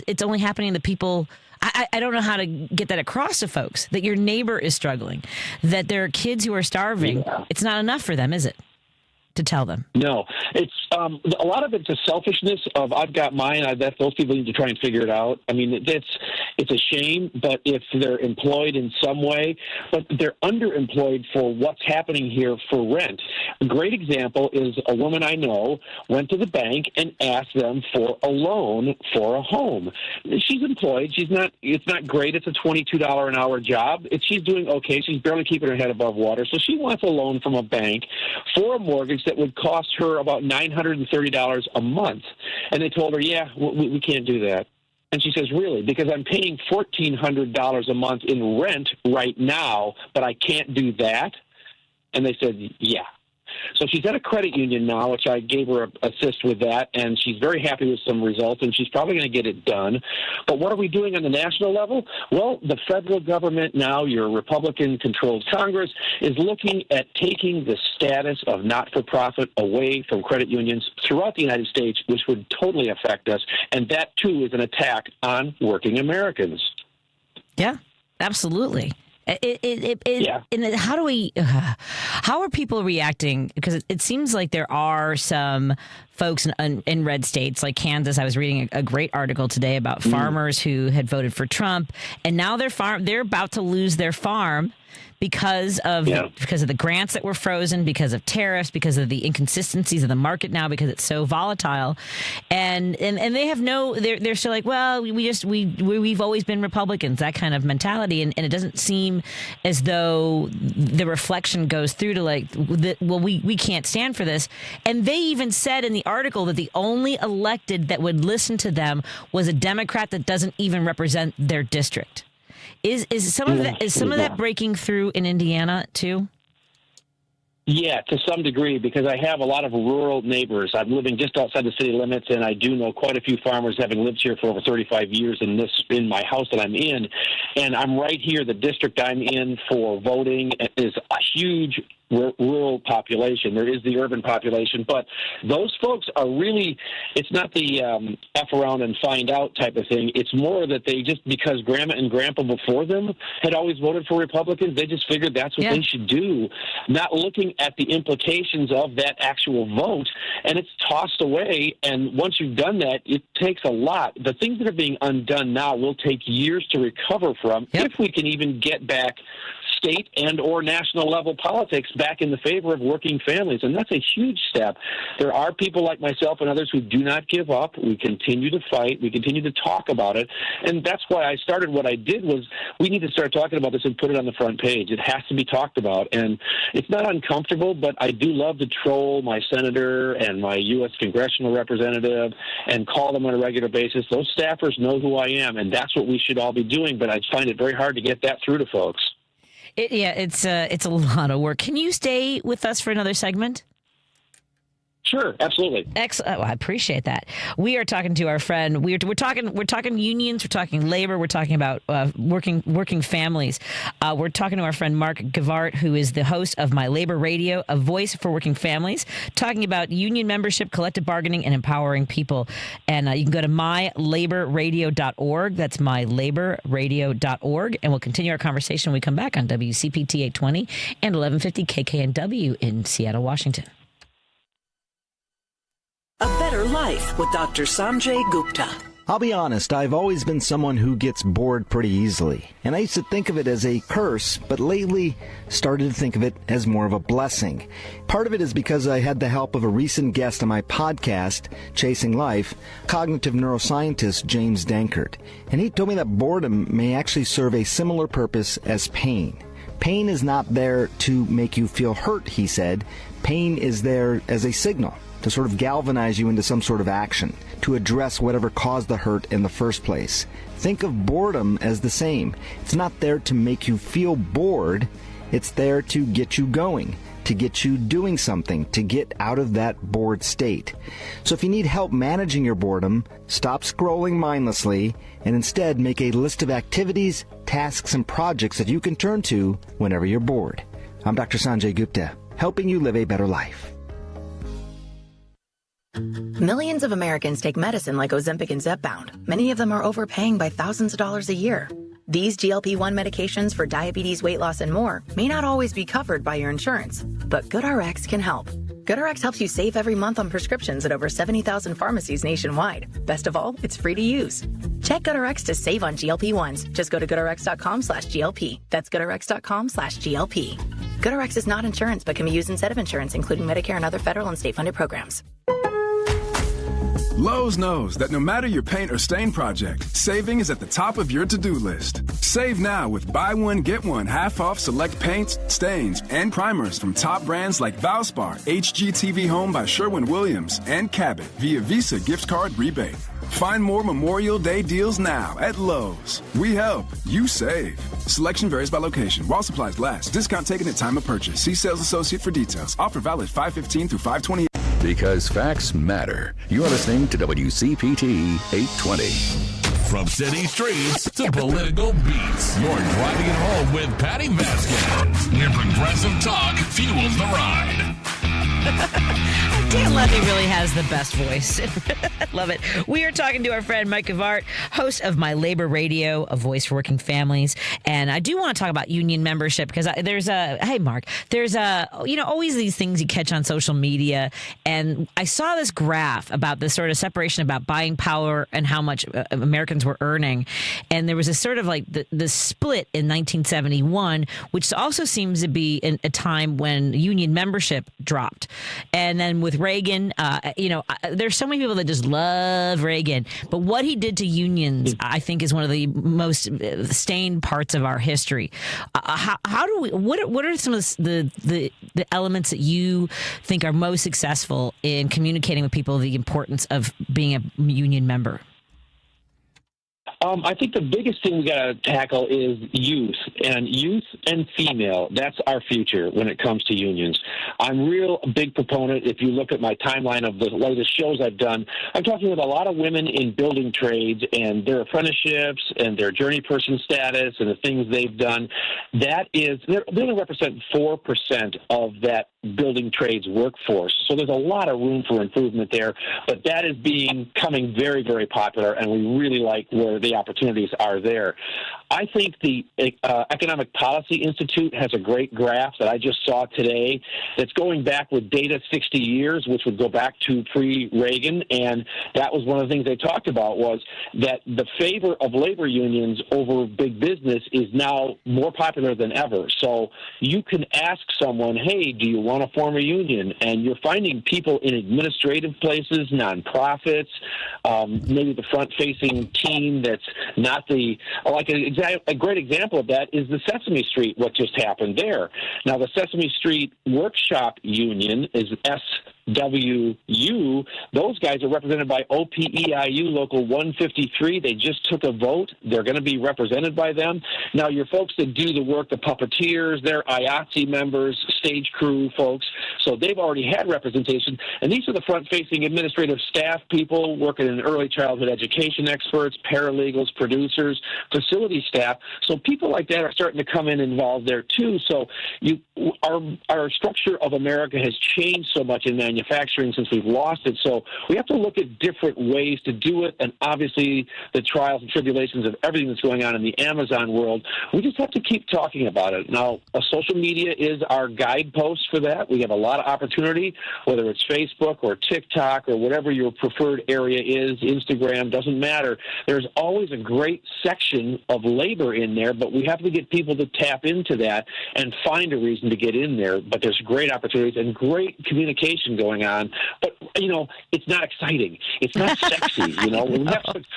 it's only happening to people. I don't know how to get that across to folks that your neighbor is struggling, that there are kids who are starving. Yeah. It's not enough for them, is it? To tell them. No, it's a lot of it's a selfishness of I've got mine. Those people need to try and figure it out. I mean, it's a shame, but if they're employed in some way, but they're underemployed for what's happening here for rent. A great example is a woman I know went to the bank and asked them for a loan for a home. She's employed. It's not great. It's a $22 an hour job. She's doing okay. She's barely keeping her head above water. So she wants a loan from a bank for a mortgage that would cost her about $930 a month. And they told her, we can't do that. And she says, really? Because I'm paying $1,400 a month in rent right now, but I can't do that? And they said, yeah. So she's at a credit union now, which I gave her an assist with that, and she's very happy with some results, and she's probably going to get it done. But what are we doing on the national level? Well, the federal government now, your Republican-controlled Congress, is looking at taking the status of not-for-profit away from credit unions throughout the United States, which would totally affect us, and that, too, is an attack on working Americans. Yeah, absolutely. And how are people reacting? Because it seems like there are some folks in red states like Kansas. I was reading a great article today about farmers who had voted for Trump, and now they're about to lose their farm because of the grants that were frozen, because of tariffs, because of the inconsistencies of the market now, because it's so volatile, and they have they're still like, well, we've always been Republicans, that kind of mentality, and it doesn't seem as though the reflection goes through to we can't stand for this. And they even said in the article that the only elected that would listen to them was a Democrat that doesn't even represent their district. Is some of that breaking through in Indiana too? Yeah, to some degree, because I have a lot of rural neighbors. I'm living just outside the city limits, and I do know quite a few farmers, having lived here for over 35 years in my house that I'm in. And I'm right here. The district I'm in for voting is a huge rural population. There is the urban population, but those folks are really, it's not the F around and find out type of thing. It's more that they just, because Grandma and Grandpa before them had always voted for Republicans, they just figured that's what they should do, not looking at the implications of that actual vote, and it's tossed away. And once you've done that, it takes a lot. The things that are being undone now will take years to recover from, if we can even get back state and or national level politics back in the favor of working families. And that's a huge step. There are people like myself and others who do not give up. We continue to fight. We continue to talk about it. And that's why I started what I did was we need to start talking about this and put it on the front page. It has to be talked about. And it's not uncomfortable, but I do love to troll my senator and my U.S. congressional representative and call them on a regular basis. Those staffers know who I am, and that's what we should all be doing. But I find it very hard to get that through to folks. It's a lot of work. Can you stay with us for another segment? Sure, absolutely. Excellent. Well, I appreciate that. We are talking to our friend. We're talking unions. We're talking labor. We're talking about working families. We're talking to our friend Mark Gevaart, who is the host of My Labor Radio, a voice for working families, talking about union membership, collective bargaining, and empowering people. And you can go to mylaborradio.org. That's mylaborradio.org. And we'll continue our conversation when we come back on WCPT 820 and 1150 KKNW in Seattle, Washington. A Better Life with Dr. Sanjay Gupta. I'll be honest, I've always been someone who gets bored pretty easily. And I used to think of it as a curse, but lately started to think of it as more of a blessing. Part of it is because I had the help of a recent guest on my podcast, Chasing Life, cognitive neuroscientist James Dankert. And he told me that boredom may actually serve a similar purpose as pain. Pain is not there to make you feel hurt, he said. Pain is there as a signal to sort of galvanize you into some sort of action, to address whatever caused the hurt in the first place. Think of boredom as the same. It's not there to make you feel bored. It's there to get you going, to get you doing something, to get out of that bored state. So if you need help managing your boredom, stop scrolling mindlessly and instead make a list of activities, tasks, and projects that you can turn to whenever you're bored. I'm Dr. Sanjay Gupta, helping you live a better life. Millions of Americans take medicine like Ozempic and Zepbound. Many of them are overpaying by thousands of dollars a year. These GLP-1 medications for diabetes, weight loss, and more may not always be covered by your insurance, but GoodRx can help. GoodRx helps you save every month on prescriptions at over 70,000 pharmacies nationwide. Best of all, it's free to use. Check GoodRx to save on GLP-1s. Just go to GoodRx.com/GLP. That's GoodRx.com/GLP. GoodRx is not insurance, but can be used instead of insurance, including Medicare and other federal and state-funded programs. Lowe's knows that no matter your paint or stain project, saving is at the top of your to-do list. Save now with buy one, get one half off select paints, stains, and primers from top brands like Valspar, HGTV Home by Sherwin-Williams, and Cabot via Visa gift card rebate. Find more Memorial Day deals now at Lowe's. We help, you save. Selection varies by location. While supplies last. Discount taken at time of purchase. See sales associate for details. Offer valid 5/15 through 5/28. Because facts matter. You're listening to WCPT 820. From city streets to political beats, you're driving it home with Patti Vasquez, where progressive talk fuels the ride. Dan Levy really has the best voice. Love it. We are talking to our friend Mike Gevaart, host of My Labor Radio, a voice for working families. And I do want to talk about union membership because there's always these things you catch on social media. And I saw this graph about this sort of separation about buying power and how much Americans were earning. And there was a sort of like the split in 1971, which also seems to be in a time when union membership dropped. And then with Reagan, there's so many people that just love Reagan. But what he did to unions, I think, is one of the most stained parts of our history. What are some of the elements that you think are most successful in communicating with people the importance of being a union member? I think the biggest thing we got to tackle is youth and female. That's our future when it comes to unions. I'm a big proponent. If you look at my timeline of the latest shows I've done, I'm talking with a lot of women in building trades and their apprenticeships and their journey person status and the things they've done. They only represent 4% of that building trades workforce. So there's a lot of room for improvement there, but that is becoming very, very popular, and we really like where the opportunities are there. I think the Economic Policy Institute has a great graph that I just saw today that's going back with data 60 years, which would go back to pre-Reagan, and that was one of the things they talked about was that the favor of labor unions over big business is now more popular than ever. So you can ask someone, hey, do you want to form a union? And you're finding people in administrative places, nonprofits, maybe the front-facing team that's not a great example of that is the Sesame Street, what just happened there. Now, the Sesame Street Workshop Union is WU, those guys are represented by OPEIU Local 153. They just took a vote. They're going to be represented by them. Now, your folks that do the work, the puppeteers, they're IATSE members, stage crew folks, so they've already had representation. And these are the front-facing administrative staff people working in early childhood education experts, paralegals, producers, facility staff. So people like that are starting to come in involved there, too. So our structure of America has changed so much in manufacturing since we've lost it. So we have to look at different ways to do it. And obviously the trials and tribulations of everything that's going on in the Amazon world, we just have to keep talking about it. Now, social media is our guidepost for that. We have a lot of opportunity, whether it's Facebook or TikTok or whatever your preferred area is, Instagram, doesn't matter. There's always a great section of labor in there, but we have to get people to tap into that and find a reason to get in there. But there's great opportunities and great communication going on. But, it's not exciting. It's not sexy,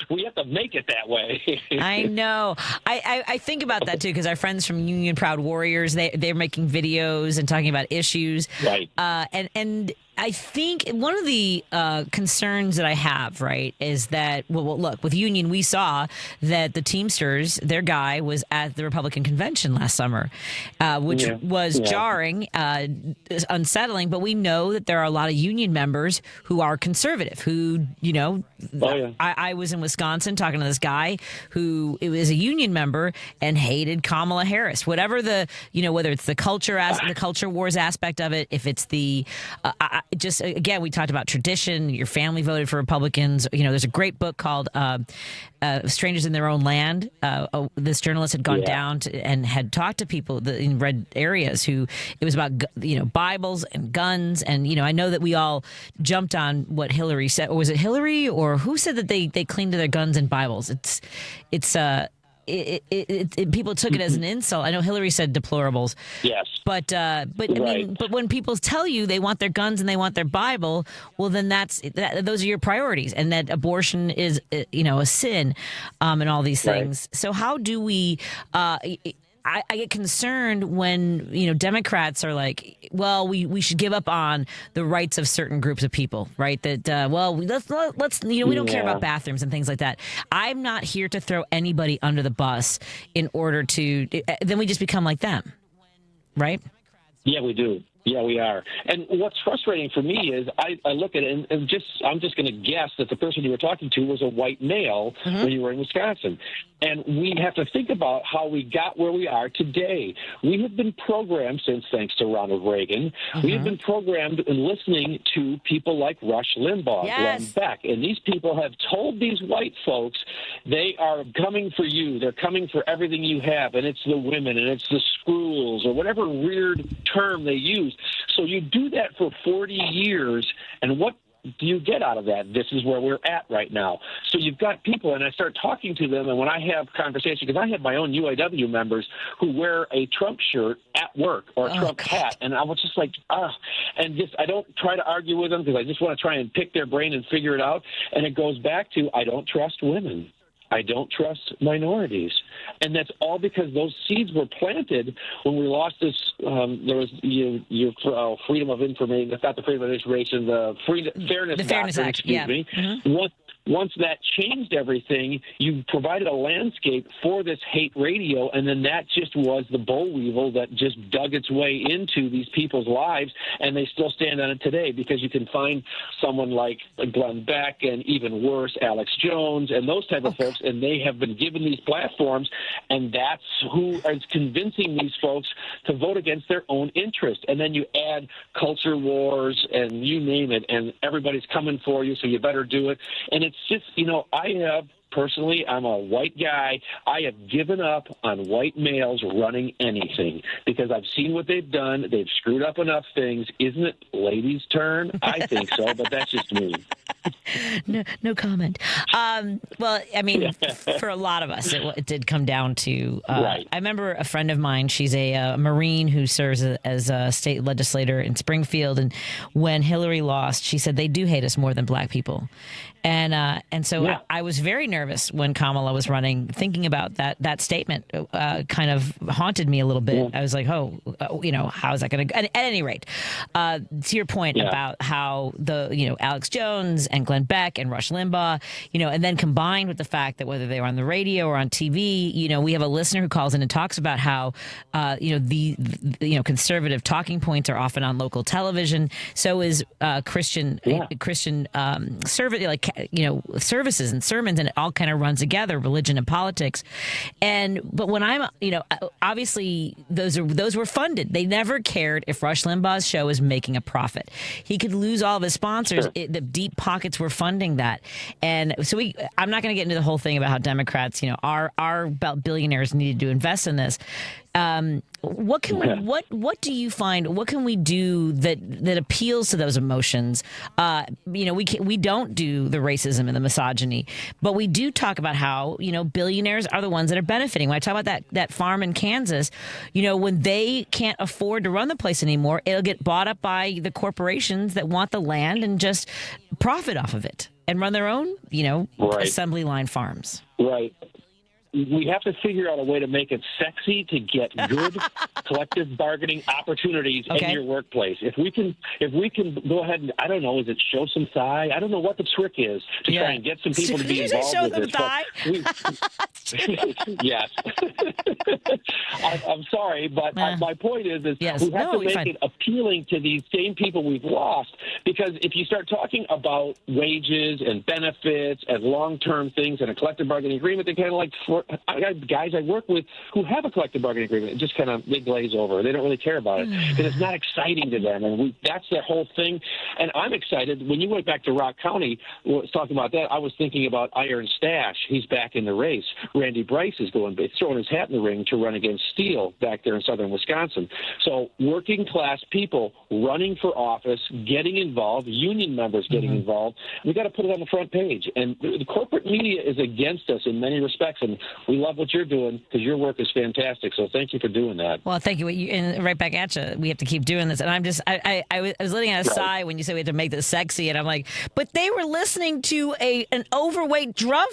We have to make it that way. I know. I think about that, too, because our friends from Union Proud Warriors, they're making videos and talking about issues. Right. And I think one of the concerns that I have, right, is that, well, look, with Union, we saw that the Teamsters, their guy was at the Republican convention last summer, which was jarring, unsettling. But we know that there are a lot of Union members who are conservative, who, I was in Wisconsin talking to this guy who was a Union member and hated Kamala Harris. Whatever whether it's the culture wars aspect of it, if it's the just again, we talked about tradition. Your family voted for Republicans. There's a great book called "Strangers in Their Own Land." This journalist had gone down and had talked to people in red areas who it was about Bibles and guns, and I know that we all jumped on what Hillary said, or was it Hillary or who said that they cleaned to their guns and Bibles? People took it as an insult. I know Hillary said deplorables. Yes. But when people tell you they want their guns and they want their Bible, well, then those are your priorities, and that abortion is a sin, and all these things. Right. So how do we? I get concerned when Democrats are like, well, we should give up on the rights of certain groups of people, right? That let's we don't care about bathrooms and things like that. I'm not here to throw anybody under the bus in order to. Then we just become like them, right? Yeah, we do. Yeah, we are. And what's frustrating for me is I look at it and I'm just going to guess that the person you were talking to was a white male when you were in Wisconsin. And we have to think about how we got where we are today. We have been programmed since, thanks to Ronald Reagan, we have been programmed in listening to people like Rush Limbaugh, Glenn Beck. And these people have told these white folks they are coming for you. They're coming for everything you have. And it's the women and it's the schools or whatever weird term they use. So you do that for 40 years, and what do you get out of that? This is where we're at right now. So you've got people, and I start talking to them, and when I have conversations, because I have my own UAW members who wear a Trump shirt at work or a Trump hat, and I was just like, and I don't try to argue with them because I just want to try and pick their brain and figure it out, and it goes back to I don't trust women. I don't trust minorities. And that's all because those seeds were planted when we lost this. There was your freedom of information. That's not the freedom of information. The Fairness Act. Excuse me. Once that changed everything, you provided a landscape for this hate radio, and then that just was the boll weevil that just dug its way into these people's lives, and they still stand on it today because you can find someone like Glenn Beck and even worse, Alex Jones and those type of folks, and they have been given these platforms, and that's who is convincing these folks to vote against their own interest. And then you add culture wars and you name it, and everybody's coming for you, so you better do it. And it's just, I'm a white guy. I have given up on white males running anything because I've seen what they've done. They've screwed up enough things. Isn't it ladies' turn? I think so, but that's just me. No comment. Well, I mean, for a lot of us, it did come down to. Right. I remember a friend of mine. She's a Marine who serves as a state legislator in Springfield, and when Hillary lost, she said they do hate us more than black people. And so I was very nervous when Kamala was running, thinking about that statement kind of haunted me a little bit. I was like, how is that going to go? At any rate, to your point about how Alex Jones and Glenn Beck and Rush Limbaugh, and then combined with the fact that whether they were on the radio or on TV, we have a listener who calls in and talks about how, the conservative talking points are often on local television. So is Christian services and sermons, and it all kind of runs together, religion and politics. But when I'm, obviously those were funded. They never cared if Rush Limbaugh's show is making a profit. He could lose all of his sponsors. Sure. The deep pockets were funding that. And so I'm not going to get into the whole thing about how Democrats, our billionaires needed to invest in this. What do you find? What can we do that appeals to those emotions? We don't do the racism and the misogyny, but we do talk about how billionaires are the ones that are benefiting. When I talk about that farm in Kansas, when they can't afford to run the place anymore, it'll get bought up by the corporations that want the land and just profit off of it and run their own assembly line farms. Right. We have to figure out a way to make it sexy to get good collective bargaining opportunities in your workplace. If we can go ahead and, I don't know, is it show some thigh? I don't know what the trick is to try and get some people to be involved with this. Yes. I'm sorry, but my point is we have to make it appealing to these same people we've lost, because if you start talking about wages and benefits and long-term things and a collective bargaining agreement, they kind of like I got guys I work with who have a collective bargaining agreement. It just kind of they glaze over. They don't really care about it because it's not exciting to them, and that's their whole thing. And I'm excited. When you went back to Rock County, was talking about that, I was thinking about Iron Stash. He's back in the race. Randy Bryce is throwing his hat in the ring to run against Steele back there in southern Wisconsin. So working class people running for office, getting involved, union members getting involved. We got to put it on the front page. And the corporate media is against us in many respects, and we love what you're doing because your work is fantastic. So thank you for doing that. Well, thank you. And right back at you. We have to keep doing this. And I'm just, I was letting out a sigh when you said we had to make this sexy. And I'm like, but they were listening to an overweight drug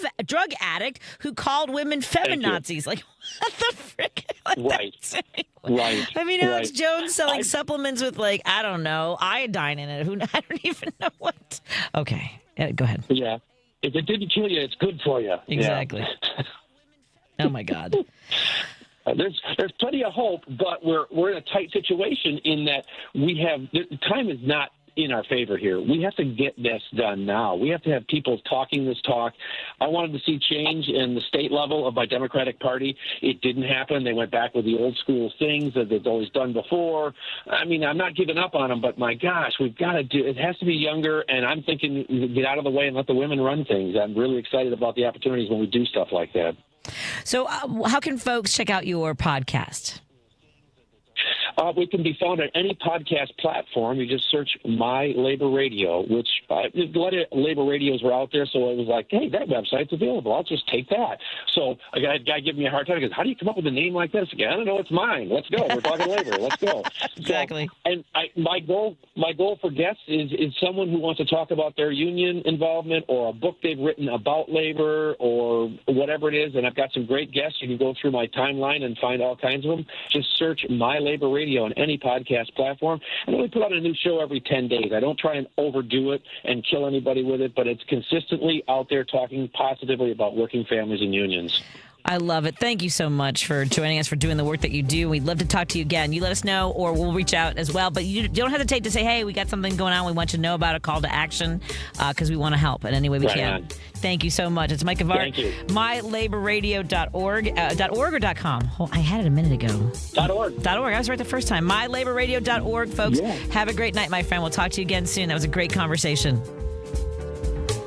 addict who called women feminazis. Like, what the frick? Right. I mean, Alex Jones selling supplements with, like, I don't know, iodine in it. I don't even know what. Okay. Go ahead. Yeah. If it didn't kill you, it's good for you. Exactly. Yeah. Oh, my God. There's plenty of hope, but we're in a tight situation in that time is not in our favor here. We have to get this done now. We have to have people talking this talk. I wanted to see change in the state level of my Democratic Party. It didn't happen. They went back with the old school things that they've always done before. I mean, I'm not giving up on them, but my gosh, we've got to do it. Has to be younger, and I'm thinking get out of the way and let the women run things. I'm really excited about the opportunities when we do stuff like that. So how can folks check out your podcast? We can be found on any podcast platform. You just search My Labor Radio, which a lot of labor radios were out there, so I was like, hey, that website's available. I'll just take that. So a guy gave me a hard time. He goes, how do you come up with a name like this? Again, I don't know. It's mine. Let's go. We're talking labor. Let's go. Exactly. So, and my goal for guests is someone who wants to talk about their union involvement or a book they've written about labor or whatever it is. And I've got some great guests. You can go through my timeline and find all kinds of them. Just search My Labor Radio on any podcast platform. And we put out a new show every 10 days. I don't try and overdo it and kill anybody with it, but it's consistently out there talking positively about working families and unions. I love it. Thank you so much for joining us, for doing the work that you do. We'd love to talk to you again. You let us know, or we'll reach out as well. But you don't hesitate to say, hey, we got something going on. We want you to know about a call to action because we want to help in any way we can. Thank you so much. It's Mike Gevaart. Thank you. MyLaborRadio.org. .org or .com? Oh, I had it a minute ago. .org. I was right the first time. MyLaborRadio.org, folks. Yeah. Have a great night, my friend. We'll talk to you again soon. That was a great conversation.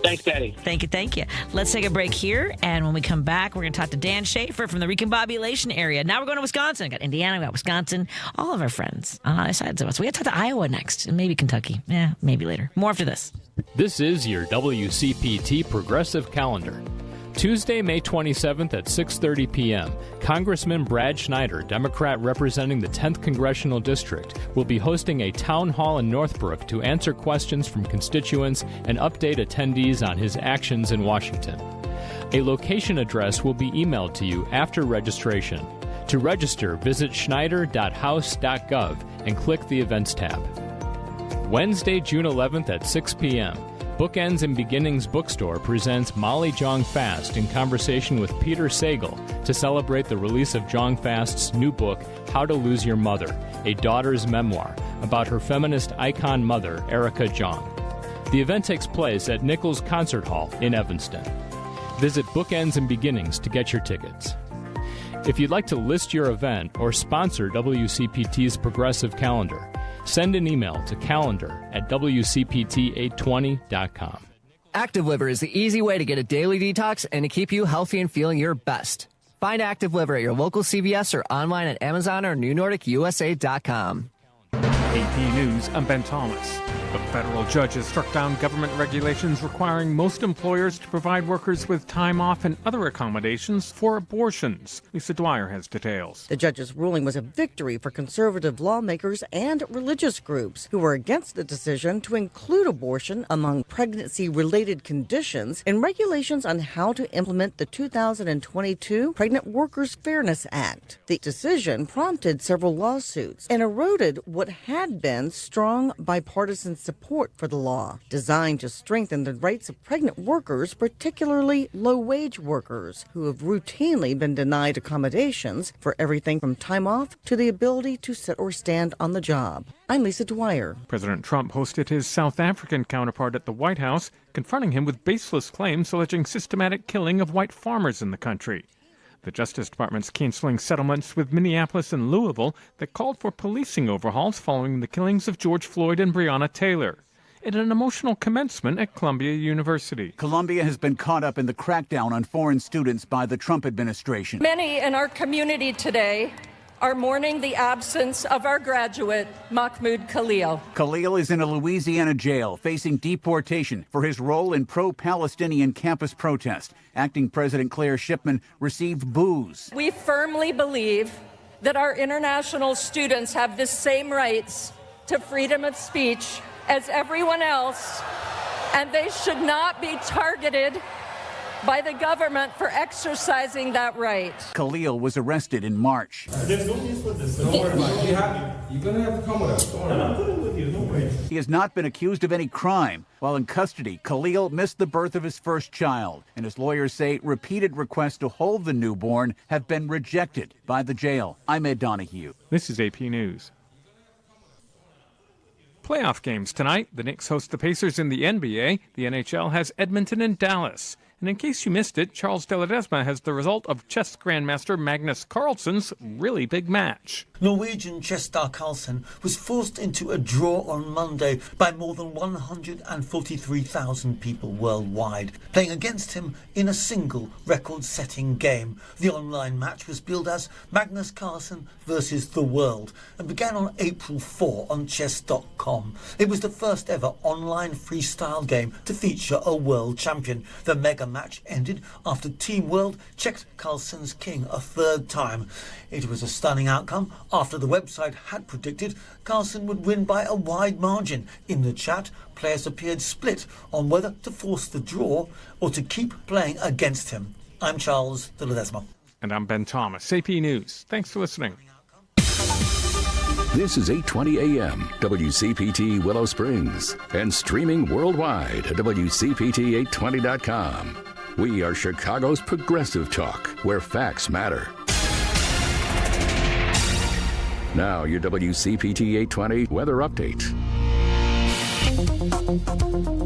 Thanks, Patty. Thank you. Let's take a break here, and when we come back, we're going to talk to Dan Shafer from the Recombobulation Area. Now we're going to Wisconsin. We got Indiana, we got Wisconsin, all of our friends on either sides of us. We got to talk to Iowa next, and maybe Kentucky. Yeah, maybe later. More after this. This is your WCPT Progressive Calendar. Tuesday, May 27th at 6:30 p.m., Congressman Brad Schneider, Democrat representing the 10th Congressional District, will be hosting a town hall in Northbrook to answer questions from constituents and update attendees on his actions in Washington. A location address will be emailed to you after registration. To register, visit schneider.house.gov and click the Events tab. Wednesday, June 11th at 6 p.m., Bookends and Beginnings Bookstore presents Molly Jong Fast in conversation with Peter Sagal to celebrate the release of Jong Fast's new book, How to Lose Your Mother, a daughter's memoir about her feminist icon mother, Erica Jong. The event takes place at Nichols Concert Hall in Evanston. Visit Bookends and Beginnings to get your tickets. If you'd like to list your event or sponsor WCPT's Progressive Calendar, send an email to calendar@wcpt820.com. Active Liver is the easy way to get a daily detox and to keep you healthy and feeling your best. Find Active Liver at your local CVS or online at Amazon or NewNordicUSA.com. AP News, I'm Ben Thomas. A federal judge has struck down government regulations requiring most employers to provide workers with time off and other accommodations for abortions. Lisa Dwyer has details. The judge's ruling was a victory for conservative lawmakers and religious groups who were against the decision to include abortion among pregnancy-related conditions in regulations on how to implement the 2022 Pregnant Workers Fairness Act. The decision prompted several lawsuits and eroded what had been strong bipartisan support for the law, designed to strengthen the rights of pregnant workers, particularly low-wage workers, who have routinely been denied accommodations for everything from time off to the ability to sit or stand on the job. I'm Lisa Dwyer. President Trump hosted his South African counterpart at the White House, confronting him with baseless claims alleging systematic killing of white farmers in the country. The Justice Department's canceling settlements with Minneapolis and Louisville that called for policing overhauls following the killings of George Floyd and Breonna Taylor. In an emotional commencement at Columbia University. Columbia has been caught up in the crackdown on foreign students by the Trump administration. Many in our community today are mourning the absence of our graduate, Mahmoud Khalil. Khalil is in a Louisiana jail facing deportation for his role in pro-Palestinian campus protest. Acting President Claire Shipman received boos. We firmly believe that our international students have the same rights to freedom of speech as everyone else, and they should not be targeted by the government for exercising that right. Khalil was arrested in March. There's no use for this. Don't worry about it. You're going to have to come with us. I'm putting with you. No way. He has not been accused of any crime. While in custody, Khalil missed the birth of his first child, and his lawyers say repeated requests to hold the newborn have been rejected by the jail. I'm Ed Donahue. This is AP News. Playoff games tonight. The Knicks host the Pacers in the NBA. The NHL has Edmonton and Dallas. And in case you missed it, Charles de Ledesma has the result of chess grandmaster Magnus Carlsen's really big match. Norwegian chess star Carlsen was forced into a draw on Monday by more than 143,000 people worldwide, playing against him in a single record-setting game. The online match was billed as Magnus Carlsen versus the world and began on April 4 on chess.com. It was the first ever online freestyle game to feature a world champion. The mega match ended after Team World checked Carlsen's king a third time. It was a stunning outcome after the website had predicted Carlsen would win by a wide margin. In the chat, players appeared split on whether to force the draw or to keep playing against him. I'm Charles de Ledesma. And I'm Ben Thomas, AP News. Thanks for listening. This is 820 AM, WCPT Willow Springs, and streaming worldwide at WCPT820.com. We are Chicago's progressive talk, where facts matter. Now, your WCPT 820 weather update.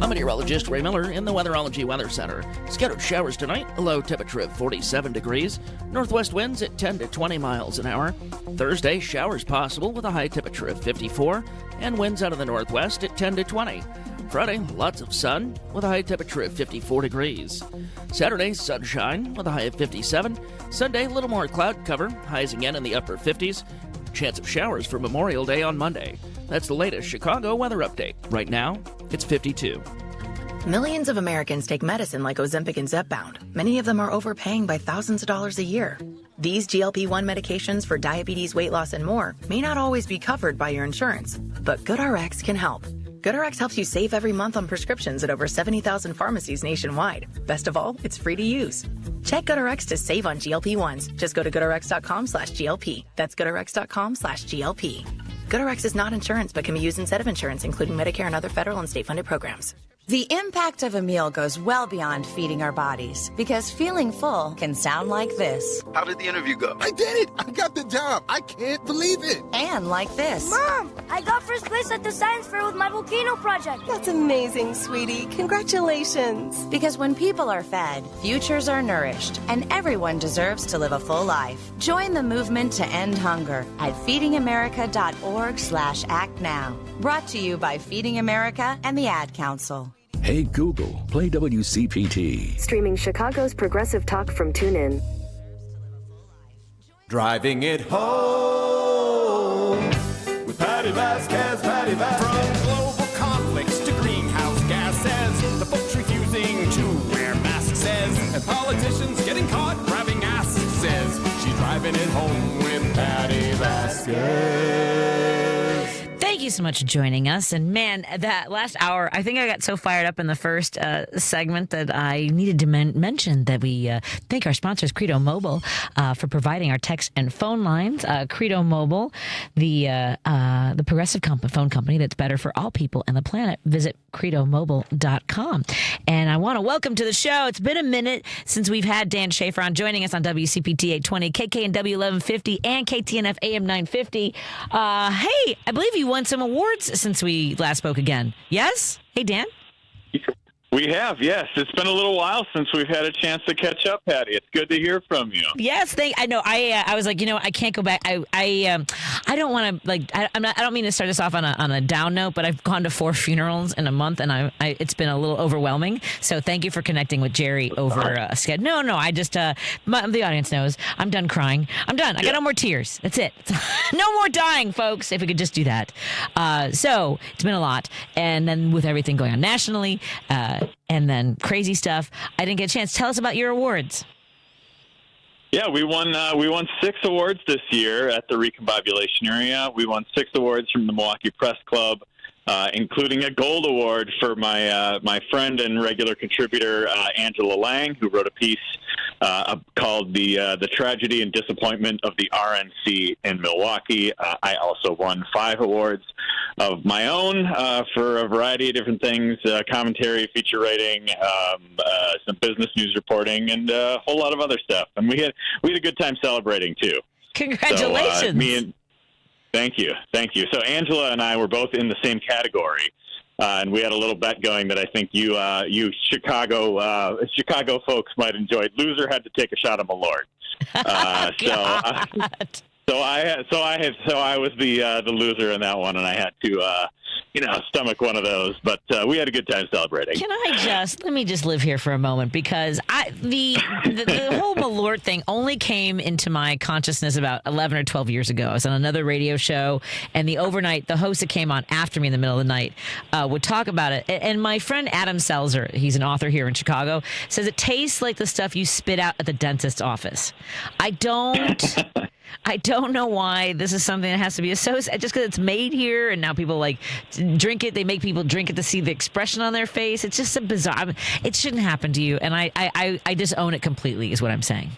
I'm meteorologist Ray Miller in the Weatherology Weather Center. Scattered showers tonight, a low temperature of 47 degrees. Northwest winds at 10 to 20 miles an hour. Thursday, showers possible with a high temperature of 54, and winds out of the northwest at 10 to 20. Friday, lots of sun with a high temperature of 54 degrees. Saturday, sunshine with a high of 57. Sunday, a little more cloud cover, highs again in the upper 50s. Chance of showers for Memorial Day on Monday. That's the latest Chicago weather update. Right now, it's 52. Millions of Americans take medicine like Ozempic and Zepbound. Many of them are overpaying by thousands of dollars a year. These GLP-1 medications for diabetes, weight loss, and more may not always be covered by your insurance, but GoodRx can help. GoodRx helps you save every month on prescriptions at over 70,000 pharmacies nationwide. Best of all, it's free to use. Check GoodRx to save on GLP-1s. Just go to GoodRx.com/GLP. That's GoodRx.com/GLP. GoodRx is not insurance, but can be used instead of insurance, including Medicare and other federal and state-funded programs. The impact of a meal goes well beyond feeding our bodies, because feeling full can sound like this. How did the interview go? I did it! I got the job! I can't believe it! And like this. Mom, I got first place at the science fair with my volcano project. That's amazing, sweetie. Congratulations. Because when people are fed, futures are nourished, and everyone deserves to live a full life. Join the movement to end hunger at feedingamerica.org/act now. Brought to you by Feeding America and the Ad Council. Hey Google, play WCPT. Streaming Chicago's progressive talk from TuneIn. Driving it home with Patti Vasquez, Patti Vasquez. From global conflicts to greenhouse gases, the folks refusing to wear masks says, and politicians getting caught grabbing ass says, she's driving it home with Patti Vasquez. Thank you so much for joining us. And man, that last hour, I think I got so fired up in the first segment that I needed to mention that we thank our sponsors, Credo Mobile, for providing our text and phone lines. Credo Mobile, the progressive phone company that's better for all people and the planet. Visit credomobile.com. And I want to welcome to the show. It's been a minute since we've had Dan Shafer on, joining us on WCPT 820, KKNW 1150, and KTNF AM 950. Hey, I believe you won some awards since we last spoke again. Yes? Hey, Dan? We have, yes. It's been a little while since we've had a chance to catch up, Patty. It's good to hear from you. Yes, I know. I was like, I can't go back. I don't want to I don't mean to start this off on a down note, but I've gone to 4 funerals in a month, and it's been a little overwhelming. So thank you for connecting with Jerry over a schedule. No, I just the audience knows I'm done crying. I'm done. I got no more tears. That's it. No more dying, folks. If we could just do that. So it's been a lot, and then with everything going on nationally. And then crazy stuff. I didn't get a chance. Tell us about your awards. Yeah, we won 6 awards this year at the Recombobulation Area. We won 6 awards from the Milwaukee Press Club, including a gold award for my friend and regular contributor Angela Lang, who wrote a piece called "The Tragedy and Disappointment of the RNC in Milwaukee." I also won 5 awards of my own for a variety of different things: commentary, feature writing, some business news reporting, and a whole lot of other stuff. And we had a good time celebrating too. Congratulations! So, Thank you. So Angela and I were both in the same category, and we had a little bet going that I think you Chicago folks might enjoy. Loser had to take a shot of Malort. So I was the loser in that one, and I had to stomach one of those. But we had a good time celebrating. Let me just live here for a moment, because the whole Malort thing only came into my consciousness about 11 or 12 years ago. I was on another radio show, and the host that came on after me in the middle of the night would talk about it. And my friend Adam Selzer, he's an author here in Chicago, says it tastes like the stuff you spit out at the dentist's office. I don't know why this is something that has to be associated, just because it's made here and now people drink it. They make people drink it to see the expression on their face. It's just a bizarre. It shouldn't happen to you, and I disown it completely, is what I'm saying.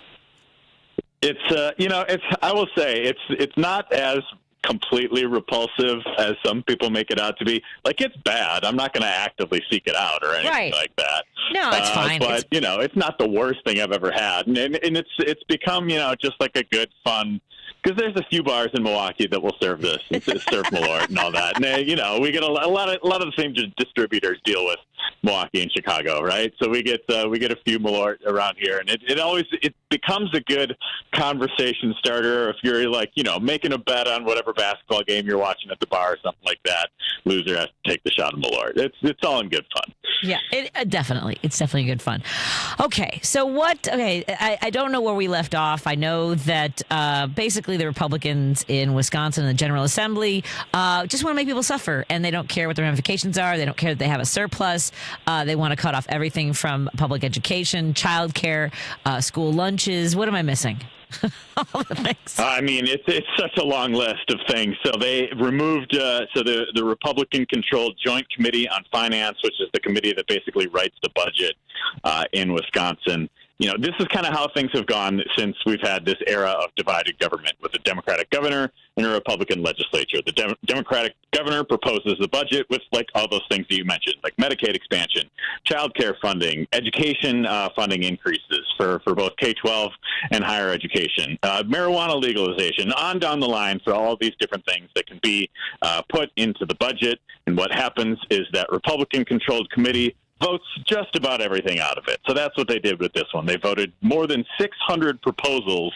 I will say it's not as completely repulsive as some people make it out to be. It's bad. I'm not going to actively seek it out or anything like that. No, it's fine. But it's not the worst thing I've ever had, and it's become just like a good, fun because there's a few bars in Milwaukee that will serve this, serve Malort and all that. And we get a lot of the same distributors deal with Milwaukee and Chicago, right? So we get a few Malort around here, and it becomes a good conversation starter if you're making a bet on whatever basketball game you're watching at the bar or something like that. Loser has to take the shot of Malort. It's all in good fun. Yeah, definitely. It's definitely good fun. Okay, so what? Okay, I don't know where we left off. I know that basically the Republicans in Wisconsin and the General Assembly just want to make people suffer, and they don't care what the ramifications are. They don't care that they have a surplus. They want to cut off everything from public education, childcare, school lunches. What am I missing? All the things. I mean, it's such a long list of things. So they removed the Republican-controlled Joint Committee on Finance, which is the committee that basically writes the budget in Wisconsin. This is kind of how things have gone since we've had this era of divided government with a Democratic governor and a Republican legislature. The Democratic governor proposes the budget with all those things that you mentioned, like Medicaid expansion, child care funding, education funding increases for both K-12 and higher education, marijuana legalization, on down the line for all these different things that can be put into the budget. And what happens is that Republican-controlled committee votes just about everything out of it. So that's what they did with this one. They voted more than 600 proposals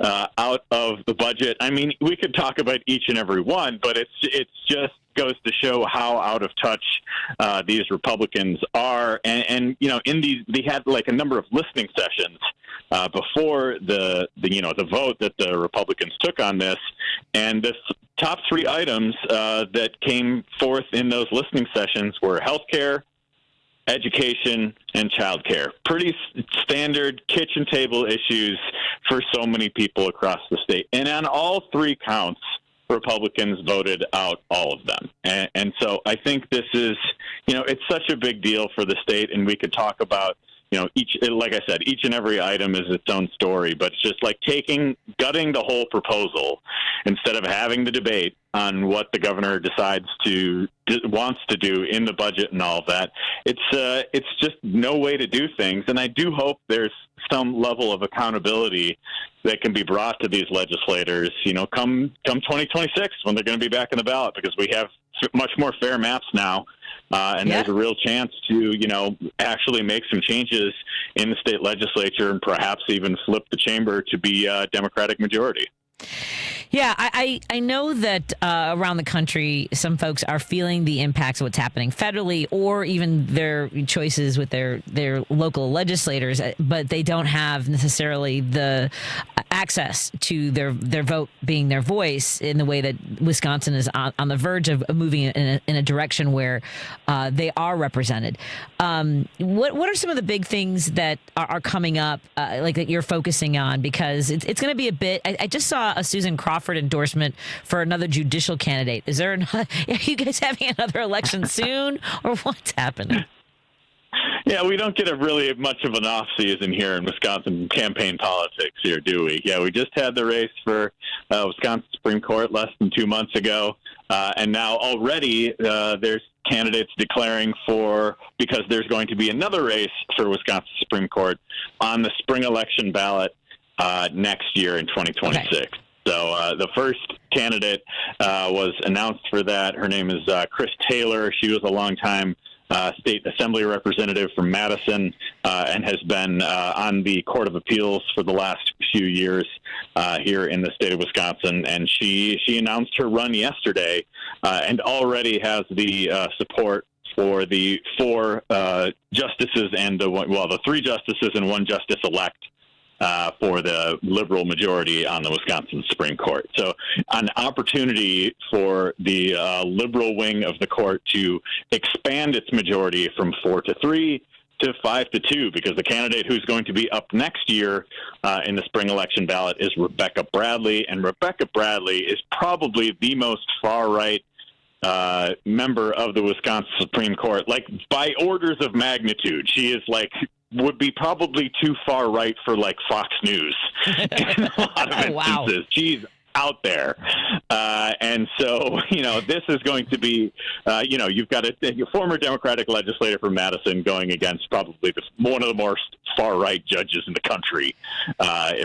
out of the budget. I mean, we could talk about each and every one, but it's just goes to show how out of touch these Republicans are. And in these, they had a number of listening sessions before the vote that the Republicans took on this, and the top three items that came forth in those listening sessions were health care, education, and child care. Pretty standard kitchen table issues for so many people across the state. And on all three counts, Republicans voted out all of them. And so I think this is, it's such a big deal for the state, and we could talk about, like I said, each and every item is its own story, but it's just gutting the whole proposal instead of having the debate on what the governor wants to do in the budget and all of that. It's just no way to do things, and I do hope there's some level of accountability that can be brought to these legislators, come 2026 when they're going to be back in the ballot, because we have much more fair maps now. And there's a real chance to, actually make some changes in the state legislature and perhaps even flip the chamber to be a Democratic majority. Yeah, I know that around the country, some folks are feeling the impacts of what's happening federally, or even their choices with their local legislators, but they don't have necessarily the access to their vote being their voice in the way that Wisconsin is on the verge of moving in a direction where they are represented. What are some of the big things that are coming up, that you're focusing on? Because it's going to be a bit. I just saw a Susan Crawford endorsement for another judicial candidate. Are you guys having another election soon, or what's happening? Yeah, we don't get really much of an off season here in Wisconsin campaign politics here, do we? Yeah, we just had the race for Wisconsin Supreme Court less than 2 months ago, and now already there's candidates declaring because there's going to be another race for Wisconsin Supreme Court on the spring election ballot next year in 2026. Okay. So the first candidate was announced for that. Her name is Chris Taylor. She was a longtime state assembly representative from Madison and has been on the Court of Appeals for the last few years here in the state of Wisconsin. And she announced her run yesterday and already has the support for the four justices and the three justices and one justice-elect for the liberal majority on the Wisconsin Supreme Court. So an opportunity for the liberal wing of the court to expand its majority from 4-3 to 5-2, because the candidate who's going to be up next year in the spring election ballot is Rebecca Bradley. And Rebecca Bradley is probably the most far-right member of the Wisconsin Supreme Court, by orders of magnitude. She is would be probably too far right for Fox News in a lot of instances. Wow. She's out there. And so, this is going to be, you've got a former Democratic legislator from Madison going against probably one of the more far-right judges in the country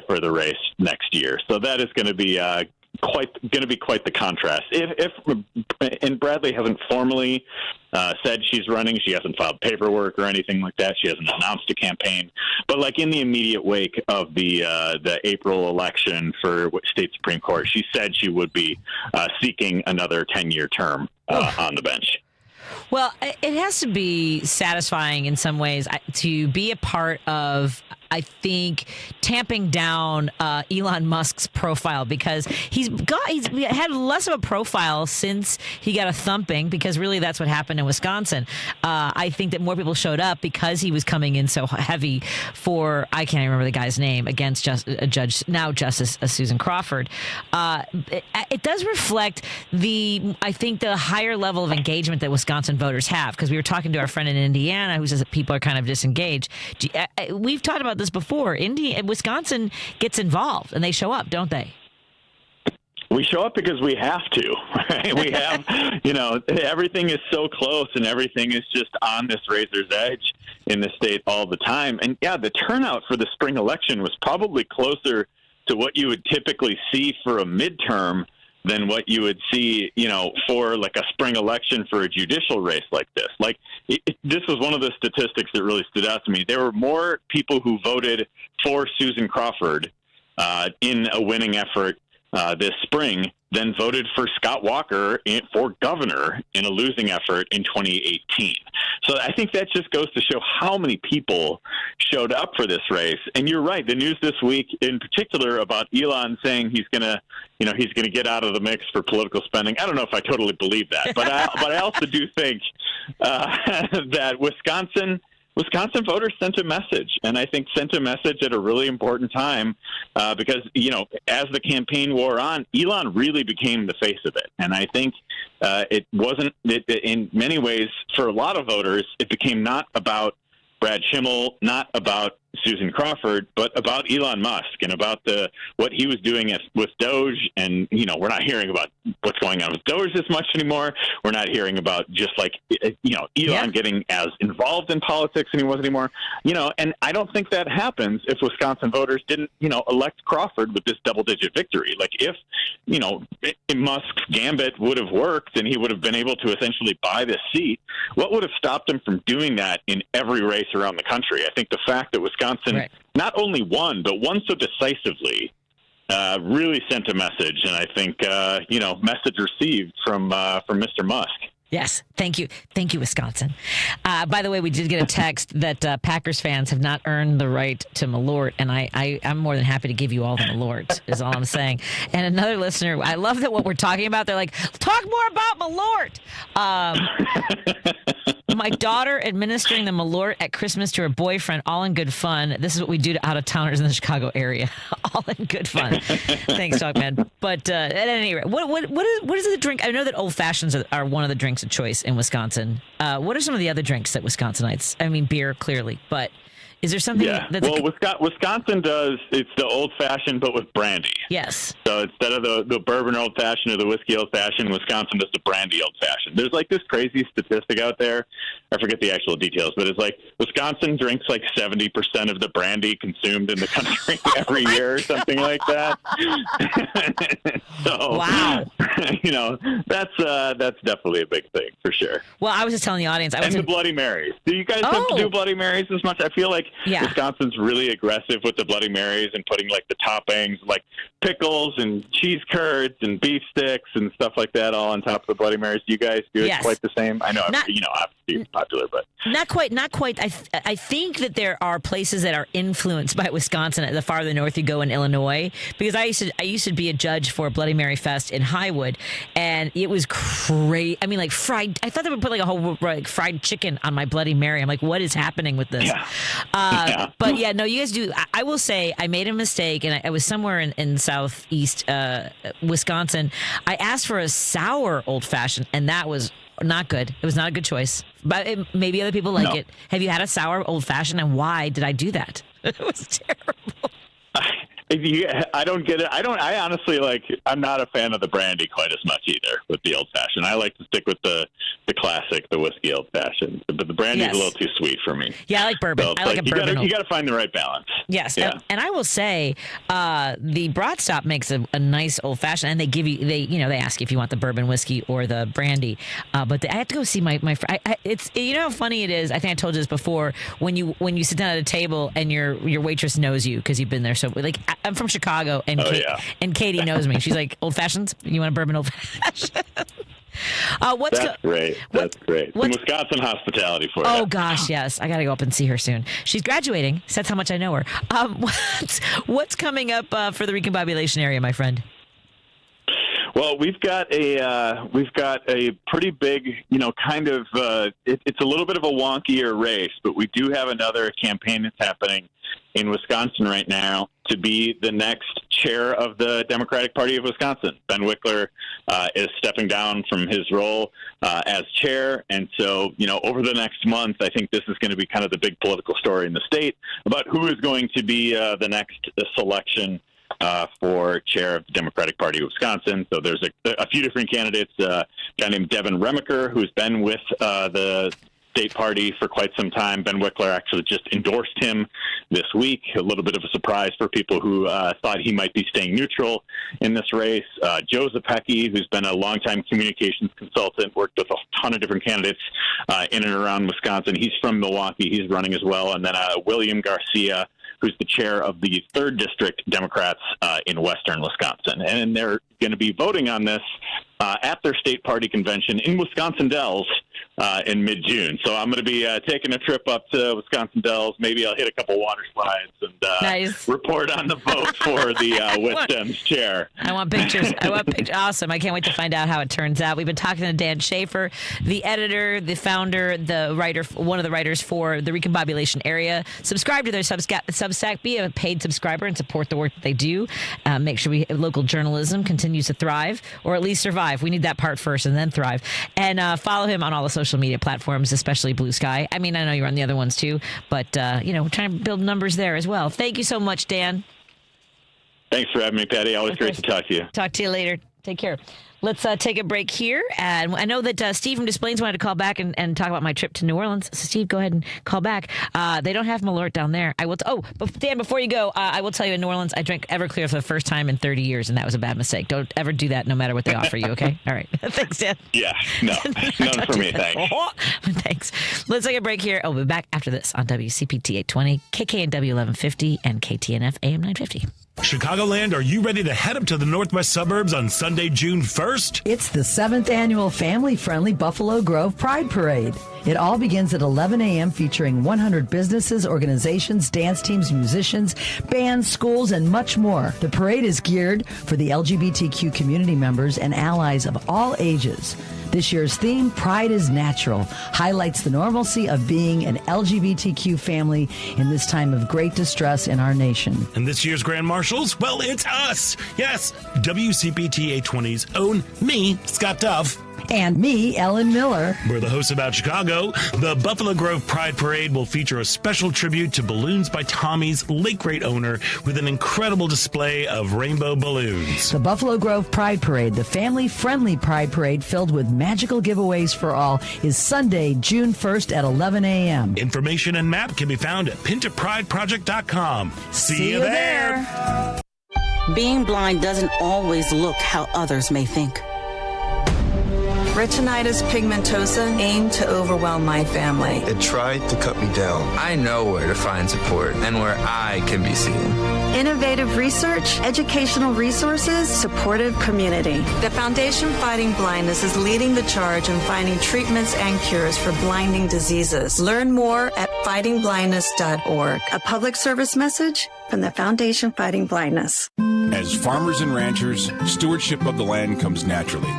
for the race next year. So that is going to be quite the contrast. And Bradley hasn't formally said she's running. She hasn't filed paperwork or anything like that. She hasn't announced a campaign. But like in the immediate wake of the April election for state Supreme Court, she said she would be seeking another 10-year term on the bench. Well, it has to be satisfying in some ways to be a part of, I think, tamping down Elon Musk's profile, because he's had less of a profile since he got a thumping, because really that's what happened in Wisconsin. I think that more people showed up because he was coming in so heavy for, I can't even remember the guy's name, against Justice Susan Crawford. It does reflect I think the higher level of engagement that Wisconsin voters have, because we were talking to our friend in Indiana who says that people are kind of disengaged. We've talked about this before. Wisconsin gets involved and they show up, don't they? We show up because we have to. Right? We have, everything is so close and everything is just on this razor's edge in the state all the time. And yeah, the turnout for the spring election was probably closer to what you would typically see for a midterm than what you would see, for like a spring election for a judicial race like this. Like, this was one of the statistics that really stood out to me. There were more people who voted for Susan Crawford in a winning effort this spring than voted for Scott Walker for governor in a losing effort in 2018. So I think that just goes to show how many people showed up for this race. And you're right, the news this week in particular about Elon saying he's going to get out of the mix for political spending. I don't know if I totally believe that, but I also do think that Wisconsin voters sent a message, and I think sent a message at a really important time because, as the campaign wore on, Elon really became the face of it. And I think in many ways, for a lot of voters, it became not about Brad Schimmel, not about Susan Crawford, but about Elon Musk and about what he was doing with Doge. And, we're not hearing about what's going on with Doge as much anymore. We're not hearing about just Elon getting as involved in politics than he was anymore. And I don't think that happens if Wisconsin voters didn't, elect Crawford with this double-digit victory. Like if Musk's gambit would have worked and he would have been able to essentially buy this seat, what would have stopped him from doing that in every race around the country? I think the fact that Wisconsin not only won, but won so decisively, really sent a message. And I think, message received from Mr. Musk. Yes. Thank you. Thank you, Wisconsin. By the way, we did get a text that Packers fans have not earned the right to Malort, and I'm more than happy to give you all the Malort, is all I'm saying. And another listener, I love that what we're talking about, they're like, talk more about Malort. My daughter administering the Malort at Christmas to her boyfriend, all in good fun. This is what we do to out-of-towners in the Chicago area. All in good fun. Thanks, Dogman. But at any rate, what is the drink? I know that old fashions are one of the drinks of choice in Wisconsin. What are some of the other drinks that Wisconsinites? I mean, beer, clearly, but is there something? Yeah. Wisconsin does. It's the old fashioned, but with brandy. Yes. So instead of the bourbon old fashioned or the whiskey old fashioned, Wisconsin does the brandy old fashioned. There's like this crazy statistic out there. I forget the actual details, but it's like Wisconsin drinks like 70% of the brandy consumed in the country every year or something like that. So, wow. That's definitely a big thing for sure. Well, I was just telling the audience. The Bloody Marys. Do you guys have to do Bloody Marys as much? I feel like Wisconsin's really aggressive with the Bloody Marys and putting like the toppings, like pickles and cheese curds and beef sticks and stuff like that all on top of the Bloody Marys. Do you guys do it quite the same? I know, obviously it's popular, but not quite. I think that there are places that are influenced by Wisconsin the farther north you go in Illinois, because I used to be a judge for a Bloody Mary Fest in Highwood, and it was great. I mean, like fried. I thought they would put like a whole fried chicken on my Bloody Mary. I'm like, what is happening with this? Yeah. But yeah, no, you guys do. I will say I made a mistake, and I was somewhere in southeast Wisconsin. I asked for a sour old fashioned, and that was not good. It was not a good choice. But maybe other people like it. Have you had a sour old fashioned, and why did I do that? It was terrible. I don't get it. I honestly, I'm not a fan of the brandy quite as much either with the old fashioned. I like to stick with the classic, the whiskey old fashioned. But the brandy is a little too sweet for me. Yeah, I like bourbon. So I like a bourbon. You got to find the right balance. Yes. Yeah. And I will say, the Broad Stop makes a nice old fashioned, and they ask you if you want the bourbon whiskey or the brandy. But I have to go see my friend. It's, how funny it is. I think I told you this before. When you sit down at a table and your waitress knows you because you've been there. So I'm from Chicago, and and Katie knows me. She's like, old fashions. You want a bourbon old fashioned? That's great. That's great. Some Wisconsin hospitality for you. Oh gosh, yes. I got to go up and see her soon. She's graduating. That's how much I know her. What's coming up for the Recombobulation Area, my friend? Well, we've got a pretty big, it's a little bit of a wonkier race, but we do have another campaign that's happening in Wisconsin right now to be the next chair of the Democratic Party of Wisconsin. Ben Wickler is stepping down from his role as chair. And so, over the next month, I think this is going to be kind of the big political story in the state about who is going to be the next selection for chair of the Democratic Party of Wisconsin. So there's a few different candidates. A guy named Devin Remacher, who's been with the state party for quite some time. Ben Wickler actually just endorsed him this week. A little bit of a surprise for people who thought he might be staying neutral in this race. Joe Zapecki, who's been a longtime communications consultant, worked with a ton of different candidates in and around Wisconsin. He's from Milwaukee. He's running as well. And then William Garcia, who's the chair of the 3rd District Democrats in western Wisconsin. And they're going to be voting on this at their state party convention in Wisconsin Dells in mid-June. So I'm going to be taking a trip up to Wisconsin Dells. Maybe I'll hit a couple water slides and report on the vote for the West Dems chair. I want pictures. Awesome. I can't wait to find out how it turns out. We've been talking to Dan Shafer, the editor, the founder, the writer, one of the writers for the Recombobulation Area. Subscribe to their Substack. Be a paid subscriber and support the work that they do. Make sure local journalism continues to thrive, or at least survive. We need that part first and then thrive. And follow him on all the social media platforms, especially Blue Sky. I mean, I know you're on the other ones too, but we're trying to build numbers there as well. Thank you so much, Dan. Thanks for having me, Patty. Always great to talk to you. Talk to you later. Take care. Let's take a break here. And I know that Steve from Des Plaines wanted to call back and talk about my trip to New Orleans. So, Steve, go ahead and call back. They don't have Malort down there. I will. But Dan, before you go, I will tell you in New Orleans, I drank Everclear for the first time in 30 years, and that was a bad mistake. Don't ever do that, no matter what they offer you, okay? All right. Thanks, Dan. Yeah. No. None for me, thanks. Thanks. Let's take a break here. We'll be back after this on WCPT 820, KKNW 1150, and KTNF AM 950. Chicagoland, are you ready to head up to the northwest suburbs on Sunday, June 1st? It's the 7th annual family-friendly Buffalo Grove Pride Parade. It all begins at 11 a.m. featuring 100 businesses, organizations, dance teams, musicians, bands, schools, and much more. The parade is geared for the LGBTQ community members and allies of all ages. This year's theme, Pride is Natural, highlights the normalcy of being an LGBTQ family in this time of great distress in our nation. And this year's Grand Marshals, well, it's us. Yes, WCPT 820's own me, Scott Duff. And me, Ellen Miller. We're the hosts about Chicago. The Buffalo Grove Pride Parade will feature a special tribute to Balloons by Tommy's late great owner with an incredible display of rainbow balloons. The Buffalo Grove Pride Parade, the family-friendly Pride Parade filled with magical giveaways for all, is Sunday, June 1st at 11 a.m. Information and map can be found at pintoprideproject.com. See you there. Being blind doesn't always look how others may think. Retinitis pigmentosa aimed to overwhelm my family. It tried to cut me down. I know where to find support and where I can be seen. Innovative research, educational resources, supportive community. The Foundation Fighting Blindness is leading the charge in finding treatments and cures for blinding diseases. Learn more at fightingblindness.org. A public service message from the Foundation Fighting Blindness. As farmers and ranchers, stewardship of the land comes naturally.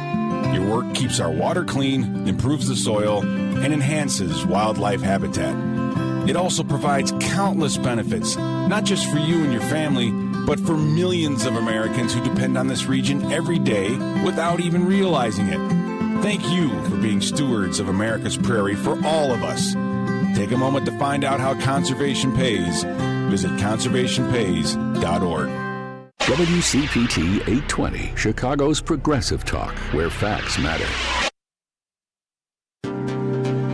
Your work keeps our water clean, improves the soil, and enhances wildlife habitat. It also provides countless benefits, not just for you and your family, but for millions of Americans who depend on this region every day without even realizing it. Thank you for being stewards of America's prairie for all of us. Take a moment to find out how conservation pays. Visit conservationpays.org. WCPT 820, Chicago's progressive talk, where facts matter.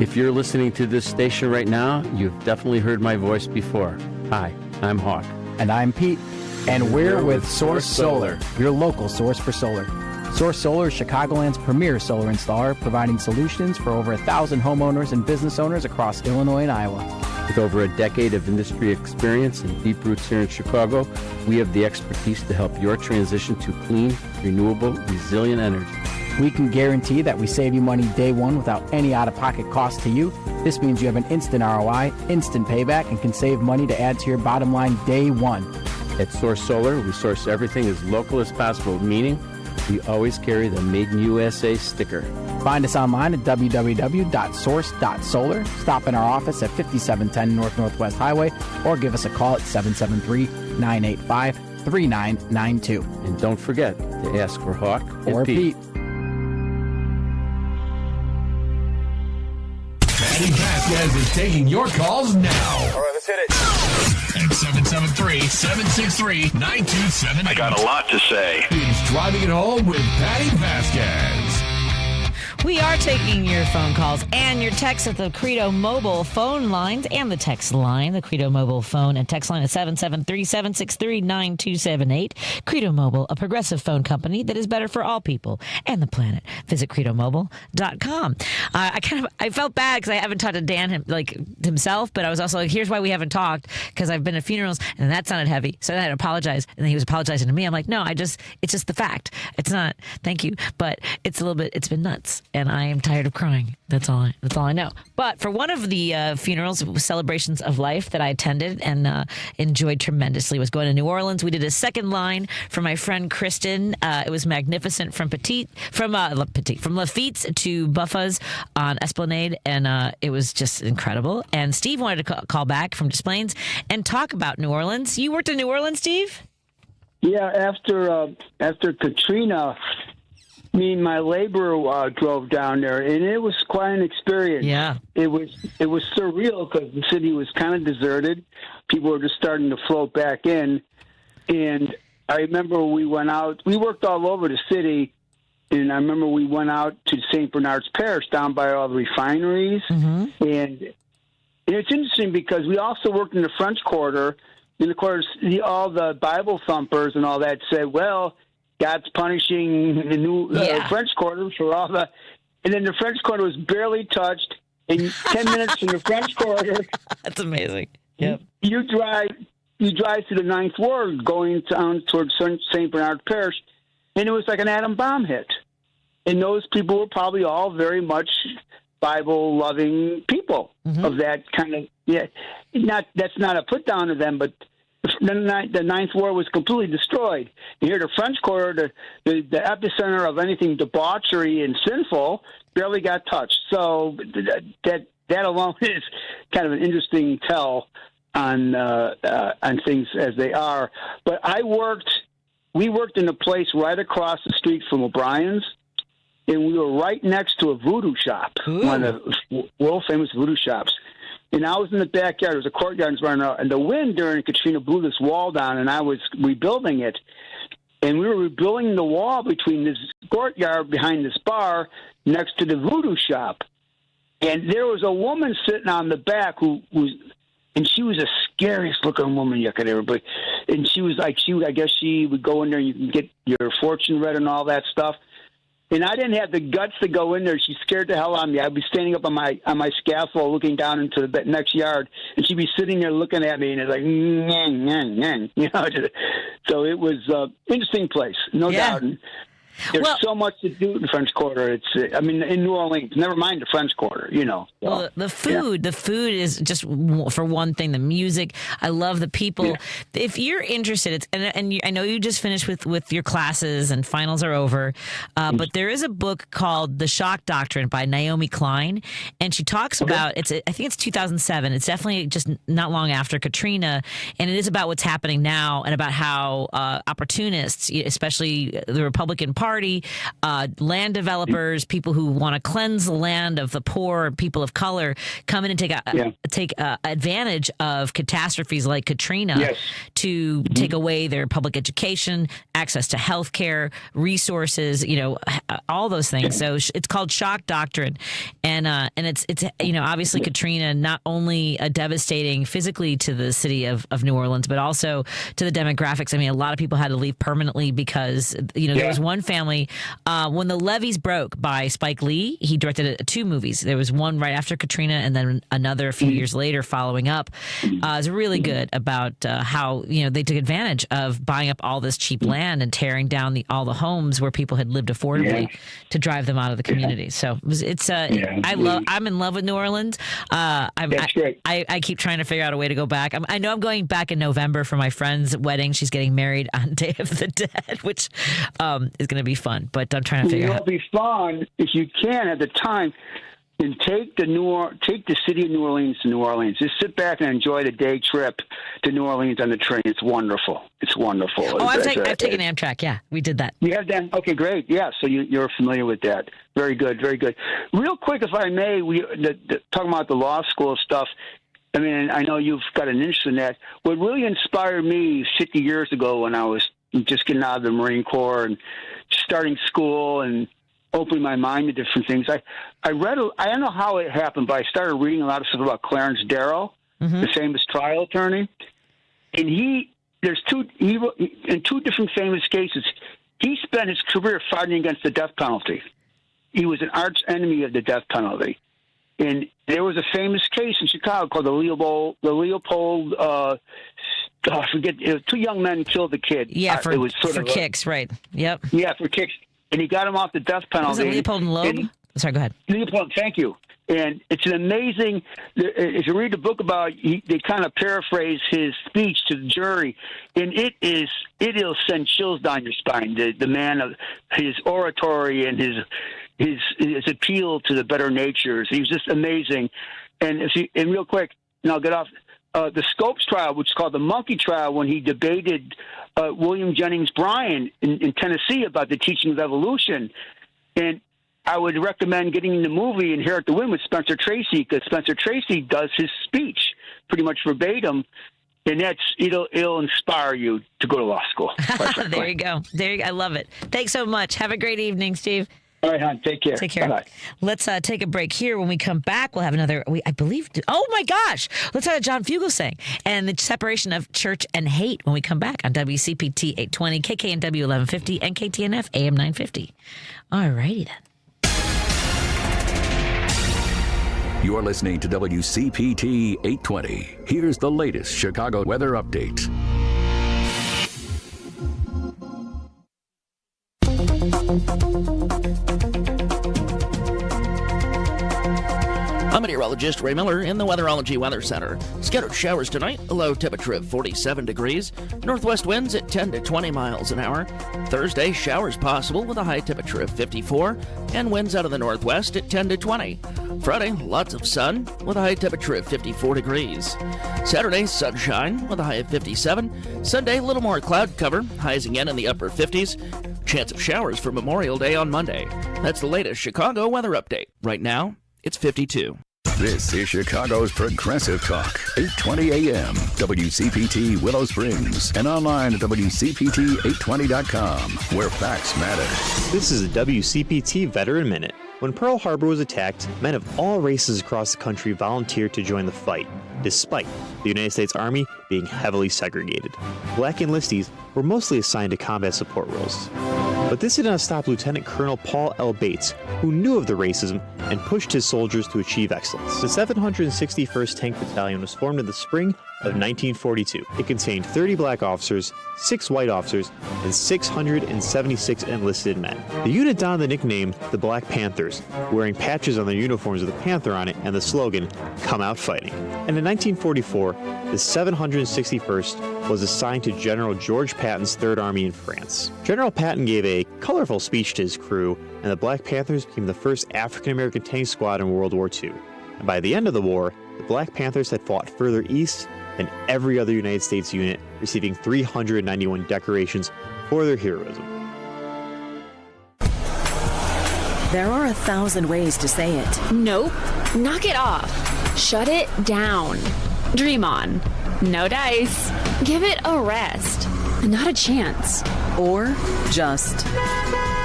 If you're listening to this station right now, you've definitely heard my voice before. Hi, I'm Hawk. And I'm Pete. And we're with Source Solar, your local source for solar. Source Solar is Chicagoland's premier solar installer, providing solutions for over 1,000 homeowners and business owners across Illinois and Iowa. With over a decade of industry experience and deep roots here in Chicago, we have the expertise to help your transition to clean, renewable, resilient energy. We can guarantee that we save you money day one without any out-of-pocket cost to you. This means you have an instant ROI, instant payback, and can save money to add to your bottom line day one. At Source Solar, we source everything as local as possible, meaning we always carry the Made in USA sticker. Find us online at www.source.solar. Stop in our office at 5710 North Northwest Highway or give us a call at 773-985-3992. And don't forget to ask for Hawk or Pete. Patti Vasquez is taking your calls now. All right, let's hit it. At 773-763-9278. I got a lot to say. He's driving it home with Patti Vasquez. We are taking your phone calls and your texts at the Credo mobile phone lines and the text line. The Credo mobile phone and text line is 773-763-9278. Credo Mobile, a progressive phone company that is better for all people and the planet. Visit credomobile.com. I felt bad because I haven't talked to Dan himself, but I was also like, here's why we haven't talked, because I've been at funerals and that sounded heavy. So I had to apologize, and then he was apologizing to me. I'm like, no, it's just the fact. It's not, thank you, but it's been nuts. And I am tired of crying. That's all I know. But for one of the funerals, celebrations of life that I attended and enjoyed tremendously was going to New Orleans. We did a second line for my friend Kristen. It was magnificent from Lafitte's to Buffa's on Esplanade, and it was just incredible. And Steve wanted to call back from Des Plaines and talk about New Orleans. You worked in New Orleans, Steve? Yeah, after Katrina, me and my laborer drove down there, and it was quite an experience. Yeah, it was surreal because the city was kind of deserted. People were just starting to float back in, and I remember we went out. We worked all over the city, and I remember we went out to St. Bernard's Parish down by all the refineries, and it's interesting because we also worked in the French Quarter, and of course all the Bible thumpers and all that said, well, God's punishing the new French Quarter for all the... And then the French Quarter was barely touched. And 10 minutes from the French Quarter... That's amazing. Yep. You drive to the Ninth Ward going down towards St. Bernard Parish, and it was like an atom bomb hit. And those people were probably all very much Bible-loving people of that kind of... Yeah, that's not a put-down to them, but... The Ninth Ward was completely destroyed. And here, the French Quarter, the epicenter of anything debauchery and sinful, barely got touched. So that alone is kind of an interesting tell on things as they are. But we worked in a place right across the street from O'Brien's, and we were right next to a voodoo shop, one of the world famous voodoo shops. And I was in the backyard. There was a courtyard running out, and the wind during Katrina blew this wall down, and I was rebuilding it. And we were rebuilding the wall between this courtyard behind this bar next to the voodoo shop. And there was a woman sitting on the back and she was the scariest looking woman you could ever be. And she was like, I guess she would go in there and you can get your fortune read and all that stuff. And I didn't have the guts to go in there. She scared the hell out of me. I'd be standing up on my scaffold looking down into the next yard, and she'd be sitting there looking at me, and it's like, you know. So it was an interesting place, no doubt. And there's so much to do in the French Quarter. In New Orleans, never mind the French Quarter, you know. So, well, the food is just, for one thing, the music. I love the people. Yeah. If you're interested, I know you just finished with your classes and finals are over, but there is a book called The Shock Doctrine by Naomi Klein, and she talks about, I think it's 2007. It's definitely just not long after Katrina, and it is about what's happening now and about how opportunists, especially the Republican Party, Party, land developers, people who want to cleanse the land of the poor, people of color, come in and take advantage of catastrophes like Katrina to take away their public education, access to health care, resources, all those things. So it's called shock doctrine. And it's obviously Katrina, not only devastating physically to the city of New Orleans, but also to the demographics. I mean, a lot of people had to leave permanently because, there was one family, when the levees broke by Spike Lee, he directed 2 movies. There was one right after Katrina and then another a few years later following up. It's really good about how, they took advantage of buying up all this cheap land and tearing down all the homes where people had lived affordably to drive them out of the community. So I'm in love with New Orleans. That's great. I keep trying to figure out a way to go back. I know I'm going back in November for my friend's wedding. She's getting married on Day of the Dead, which is going to be fun. But I'm trying to figure out. It'll be fun if you can at the time. And take the city of New Orleans to New Orleans. Just sit back and enjoy the day trip to New Orleans on the train. It's wonderful. It's wonderful. Oh, I've taken Amtrak. Yeah, we did that. You have that? Okay, great. Yeah, so you're familiar with that. Very good, very good. Real quick, if I may, talking about the law school stuff, I mean, I know you've got an interest in that. What really inspired me 50 years ago when I was just getting out of the Marine Corps and starting school and opening my mind to different things. I read, I don't know how it happened, but I started reading a lot of stuff about Clarence Darrow, the famous trial attorney. And in 2 different famous cases, he spent his career fighting against the death penalty. He was an arch enemy of the death penalty. And there was a famous case in Chicago called the Leopold I forget, 2 young men killed the kid. Yeah, for kicks, right. Yep. Yeah, for kicks. And he got him off the death penalty. Was it Leopold and Loeb? Sorry, go ahead. Leopold, thank you. And it's an amazing, if you read the book about, they kind of paraphrase his speech to the jury, and it'll send chills down your spine. The man of his oratory and his appeal to the better natures. He was just amazing. And real quick, and I'll get off, the Scopes trial, which is called the monkey trial, when he debated William Jennings Bryan in Tennessee about the teaching of evolution. And I would recommend getting the movie Inherit the Wind with Spencer Tracy, because Spencer Tracy does his speech pretty much verbatim, and it'll inspire you to go to law school. There you go. I love it. Thanks so much. Have a great evening, Steve. All right, hon. Take care. Take care. Bye-bye. Let's take a break here. When we come back, we'll have another, oh my gosh. Let's talk about John Fugelsang and the separation of church and hate when we come back on WCPT 820, KKNW 1150, and KTNF AM 950. All righty then. You're listening to WCPT 820. Here's the latest Chicago weather update. I'm meteorologist Ray Miller in the Weatherology Weather Center. Scattered showers tonight, a low temperature of 47 degrees. Northwest winds at 10 to 20 miles an hour. Thursday, showers possible with a high temperature of 54 and winds out of the northwest at 10 to 20. Friday, lots of sun with a high temperature of 54 degrees. Saturday, sunshine with a high of 57. Sunday, a little more cloud cover, highs again in the upper 50s. Chance of showers for Memorial Day on Monday. That's the latest Chicago weather update. Right now, it's 52. This is Chicago's Progressive Talk, 820 AM, WCPT Willow Springs, and online at WCPT820.com, where facts matter. This is a WCPT Veteran Minute. When Pearl Harbor was attacked, men of all races across the country volunteered to join the fight, despite the United States Army being heavily segregated. Black enlistees were mostly assigned to combat support roles. But this did not stop Lieutenant Colonel Paul L. Bates, who knew of the racism and pushed his soldiers to achieve excellence. The 761st Tank Battalion was formed in the spring of 1942. It contained 30 black officers, 6 white officers, and 676 enlisted men. The unit donned the nickname the Black Panthers, wearing patches on their uniforms with a panther on it and the slogan, "Come Out Fighting." And in 1944, the 761st was assigned to General George Patton's Third Army in France. General Patton gave a colorful speech to his crew, and the Black Panthers became the first African-American tank squad in World War II. And by the end of the war, the Black Panthers had fought further east than every other United States unit, receiving 391 decorations for their heroism. There are 1,000 ways to say it. Nope. Knock it off. Shut it down. Dream on. No dice. Give it a rest. Not a chance. Or just...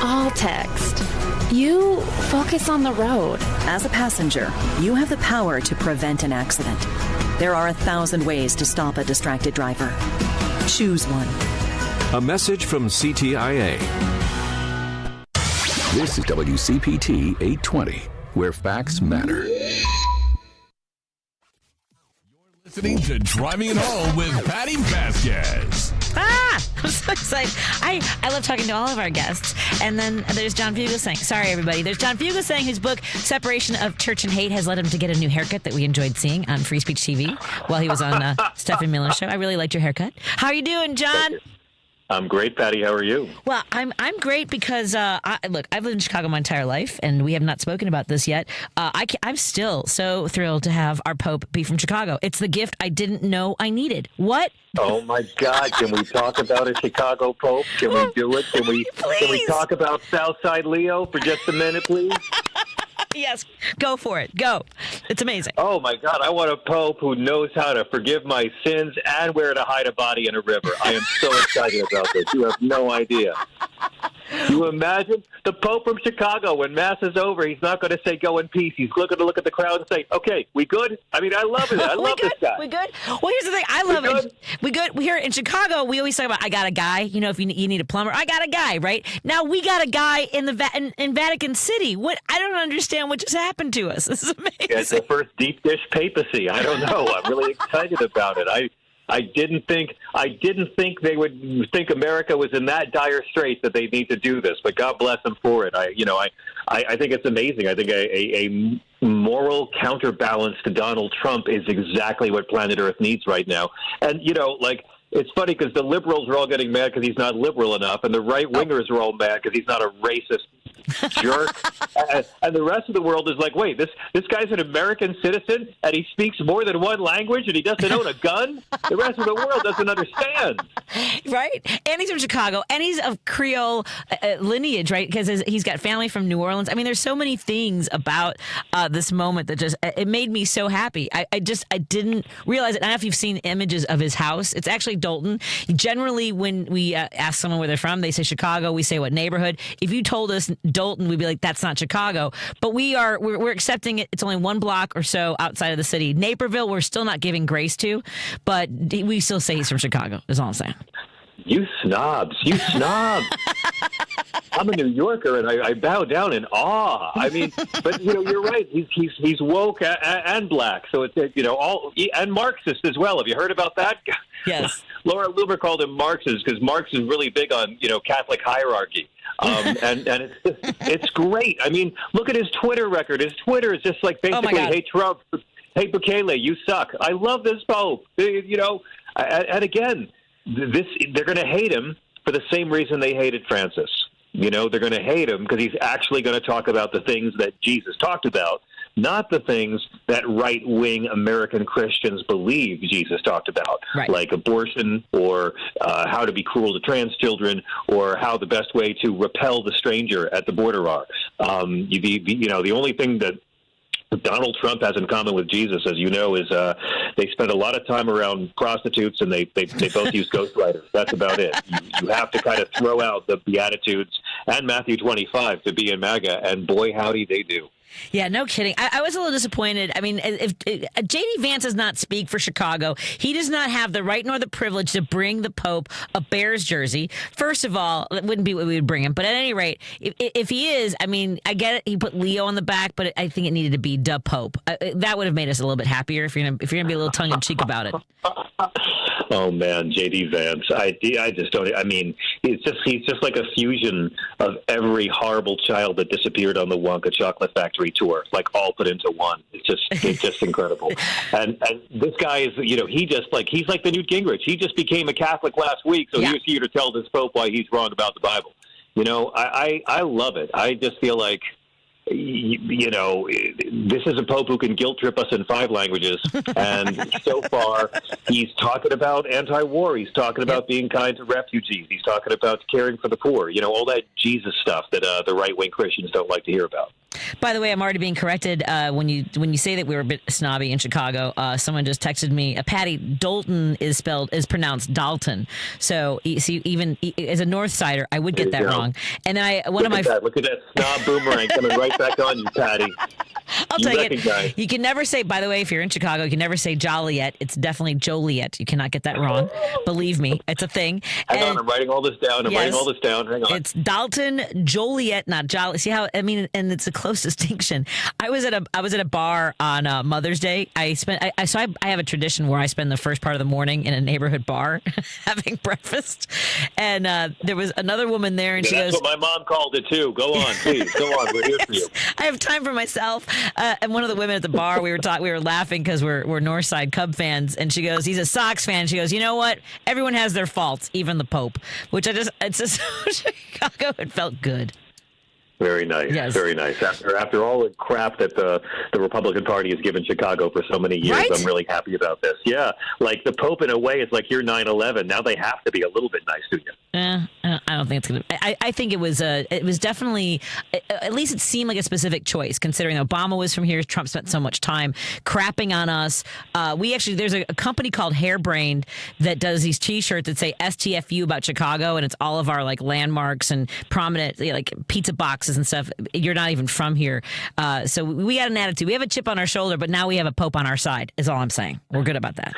All text. You focus on the road. As a passenger, you have the power to prevent an accident. There are 1,000 ways to stop a distracted driver. Choose one. A message from CTIA. This is WCPT 820, where facts matter. Listening to Driving It Home with Patti Vasquez. I'm so excited. I love talking to all of our guests. And then there's John Fugelsang. Sorry, everybody. There's John Fugelsang, whose book, Separation of Church and Hate, has led him to get a new haircut that we enjoyed seeing on Free Speech TV while he was on Stephen Miller's show. I really liked your haircut. How are you doing, John? I'm great, Patty. How are you? Well, I'm great because, look, I've lived in Chicago my entire life, and we have not spoken about this yet. I'm still so thrilled to have our Pope be from Chicago. It's the gift I didn't know I needed. What? Oh, my God. Can we talk about a Chicago Pope? Can we do it? Can we talk about Southside Leo for just a minute, please? Yes, go for it. Go. It's amazing. Oh, my God. I want a Pope who knows how to forgive my sins and where to hide a body in a river. I am so excited about this. You have no idea. You imagine the Pope from Chicago, when Mass is over, he's not going to say go in peace. He's going to look at the crowd and say, okay, we good? I mean, I love it. I love this guy. We good? Well, here's the thing. I love it. We good? Here in Chicago, we always talk about, I got a guy. You know, if you need a plumber, I got a guy, right? Now we got a guy in in Vatican City. What? I don't understand what just happened to us. This is amazing. It's the first deep dish papacy. I don't know. I'm really excited about it. I didn't think they would think America was in that dire straits that they need to do this, but God bless them for it. I think it's amazing. I think a moral counterbalance to Donald Trump is exactly what planet Earth needs right now. And it's funny because the liberals are all getting mad because he's not liberal enough, and the right wingers are all mad because he's not a racist jerk. And the rest of the world is like, wait, this guy's an American citizen and he speaks more than one language and he doesn't own a gun? The rest of the world doesn't understand. Right? And he's from Chicago and he's of Creole lineage, right? Because he's got family from New Orleans. I mean, there's so many things about this moment that it made me so happy. I didn't realize it. I don't know if you've seen images of his house. It's actually Dalton. Generally, when we ask someone where they're from, they say Chicago. We say what neighborhood. If you told us Dalton, we'd be like, that's not Chicago. But we're accepting it. It's only one block or so outside of the city. Naperville, we're still not giving grace to, but we still say he's from Chicago, is all I'm saying. You snobs. I'm a New Yorker, and I bow down in awe. I mean, but you're right. He's woke and black, so it's and Marxist as well. Have you heard about that? Yes. Laura Luber called him Marxist because Marx is really big on Catholic hierarchy. And it's great. I mean, look at his Twitter record. His Twitter is just like basically, hey Trump, hey Bukele, you suck. I love this Pope. And again, they're going to hate him for the same reason they hated Francis. They're going to hate him because he's actually going to talk about the things that Jesus talked about, not the things that right-wing American Christians believe Jesus talked about, right, like abortion or how to be cruel to trans children or how the best way to repel the stranger at the border are. The only thing that Donald Trump has in common with Jesus, as you know, is they spend a lot of time around prostitutes and they both use ghostwriters. That's about it. You have to kind of throw out the Beatitudes and Matthew 25 to be in MAGA, and boy, howdy, they do. Yeah, no kidding. I was a little disappointed. I mean, if J.D. Vance does not speak for Chicago, he does not have the right nor the privilege to bring the Pope a Bears jersey. First of all, it wouldn't be what we would bring him. But at any rate, if he is, I mean, I get it. He put Leo on the back, but I think it needed to be the Pope. That would have made us a little bit happier if you're gonna be a little tongue in cheek about it. Oh man, J.D. Vance. I just don't. I mean, he's just like a fusion of every horrible child that disappeared on the Wonka Chocolate Factory tour, like all put into one. It's just incredible. And this guy is, he's like the Newt Gingrich. He just became a Catholic last week, so he was here to tell this Pope why he's wrong about the Bible. I love it. I just feel like you know, this is a pope who can guilt trip us in 5 languages. And so far, he's talking about anti-war. He's talking about being kind to refugees. He's talking about caring for the poor. You know, all that Jesus stuff that the right-wing Christians don't like to hear about. By the way, I'm already being corrected when you say that we were a bit snobby in Chicago. Someone just texted me, Patty, Dalton is pronounced Dalton. So see, even as a North Sider, I would get that wrong. And then look at that snob boomerang coming right back on you, Patty. I'll take it. You can never say, by the way, if you're in Chicago, you can never say Joliet. It's definitely Joliet. You cannot get that wrong. Believe me, it's a thing. Hang on, I'm writing all this down. Hang on. It's Dalton, Joliet, not Joliet. See how, I mean, and it's a close distinction. I was at a bar on Mother's Day. I have a tradition where I spend the first part of the morning in a neighborhood bar having breakfast. And there was another woman there, and she goes, "That's what my mom called it too. Go on, please. Go on. We're here for you." I have time for myself. And one of the women at the bar, we were laughing because we're Northside Cub fans, and she goes, "He's a Sox fan." She goes, "You know what? Everyone has their faults, even the Pope." Which it's just Chicago. It felt good. Very nice. Yes. Very nice. After all the crap that the Republican Party has given Chicago for so many years, right? I'm really happy about this. Yeah, like the Pope in a way is like your 9/11. Now they have to be a little bit nice to you. I don't think it's going to. I think it was definitely, at least it seemed like a specific choice, considering Obama was from here. Trump spent so much time crapping on us. There's a company called Hairbrained that does these T-shirts that say STFU about Chicago, and it's all of our like landmarks and prominent like pizza boxes and stuff. You're not even from here. So we got an attitude. We have a chip on our shoulder, but now we have a Pope on our side, is all I'm saying. We're good about that.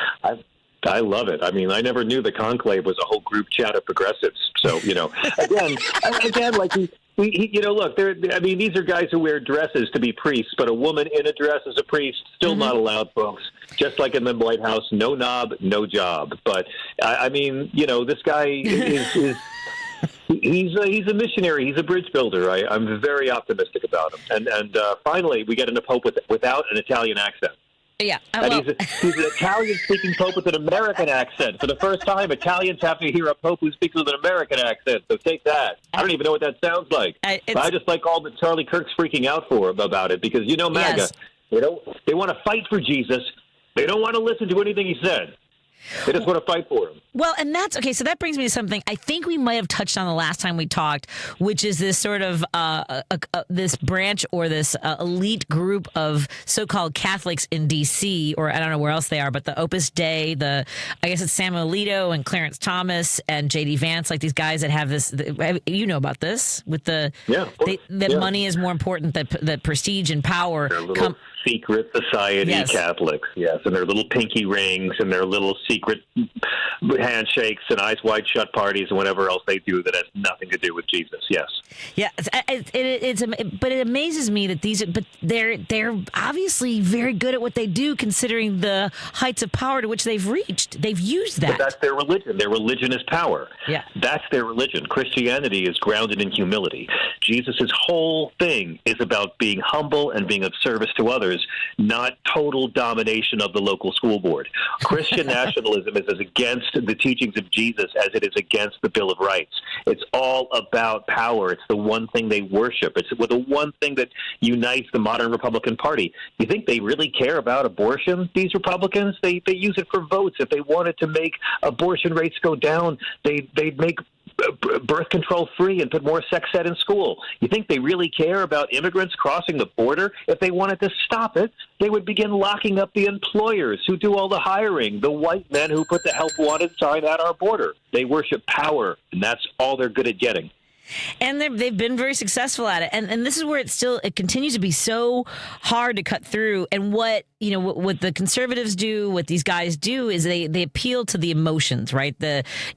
I love it. I mean, I never knew the conclave was a whole group chat of progressives. So, you know, again, like look, these are guys who wear dresses to be priests, but a woman in a dress as a priest, still not allowed, folks. Just like in the White House, no knob, no job. But, I mean, you know, this guy is he's a missionary. He's a bridge builder. I'm very optimistic about him. And finally, we get a Pope without an Italian accent. Yeah, and he's an Italian-speaking Pope with an American accent. For the first time, Italians have to hear a Pope who speaks with an American accent. So take that. I don't even know what that sounds like. But I just like all that Charlie Kirk's freaking out about it because, you know, MAGA, they want to fight for Jesus. They don't want to listen to anything he said. They just want to fight for him. Well, and that's okay. So that brings me to something I think we might have touched on the last time we talked, which is this sort of this branch or this elite group of so-called Catholics in D.C. or I don't know where else they are, but the Opus Dei, I guess it's Samuel Alito and Clarence Thomas and J.D. Vance, like these guys that have this. You know about this with that money is more important than prestige and power. Secret society Catholics, yes, and their little pinky rings and their little secret handshakes and eyes wide shut parties and whatever else they do that has nothing to do with Jesus. Yes, yeah, but it amazes me that they're obviously very good at what they do, considering the heights of power to which they've reached. They've used that. But that's their religion. Their religion is power. Yeah, that's their religion. Christianity is grounded in humility. Jesus' whole thing is about being humble and being of service to others, not total domination of the local school board. Christian nationalism is as against the teachings of Jesus as it is against the Bill of Rights. It's all about power. It's the one thing they worship. It's the one thing that unites the modern Republican Party. You think they really care about abortion, these Republicans? They use it for votes. If they wanted to make abortion rates go down, they'd make birth control free and put more sex ed in school. You think they really care about immigrants crossing the border? If they wanted to stop it, they would begin locking up the employers who do all the hiring, the white men who put the help wanted sign at our border. They worship power, and that's all they're good at getting. And they've been very successful at it. And this is where it continues to be so hard to cut through. And what the conservatives do, what these guys do is they appeal to the emotions, right?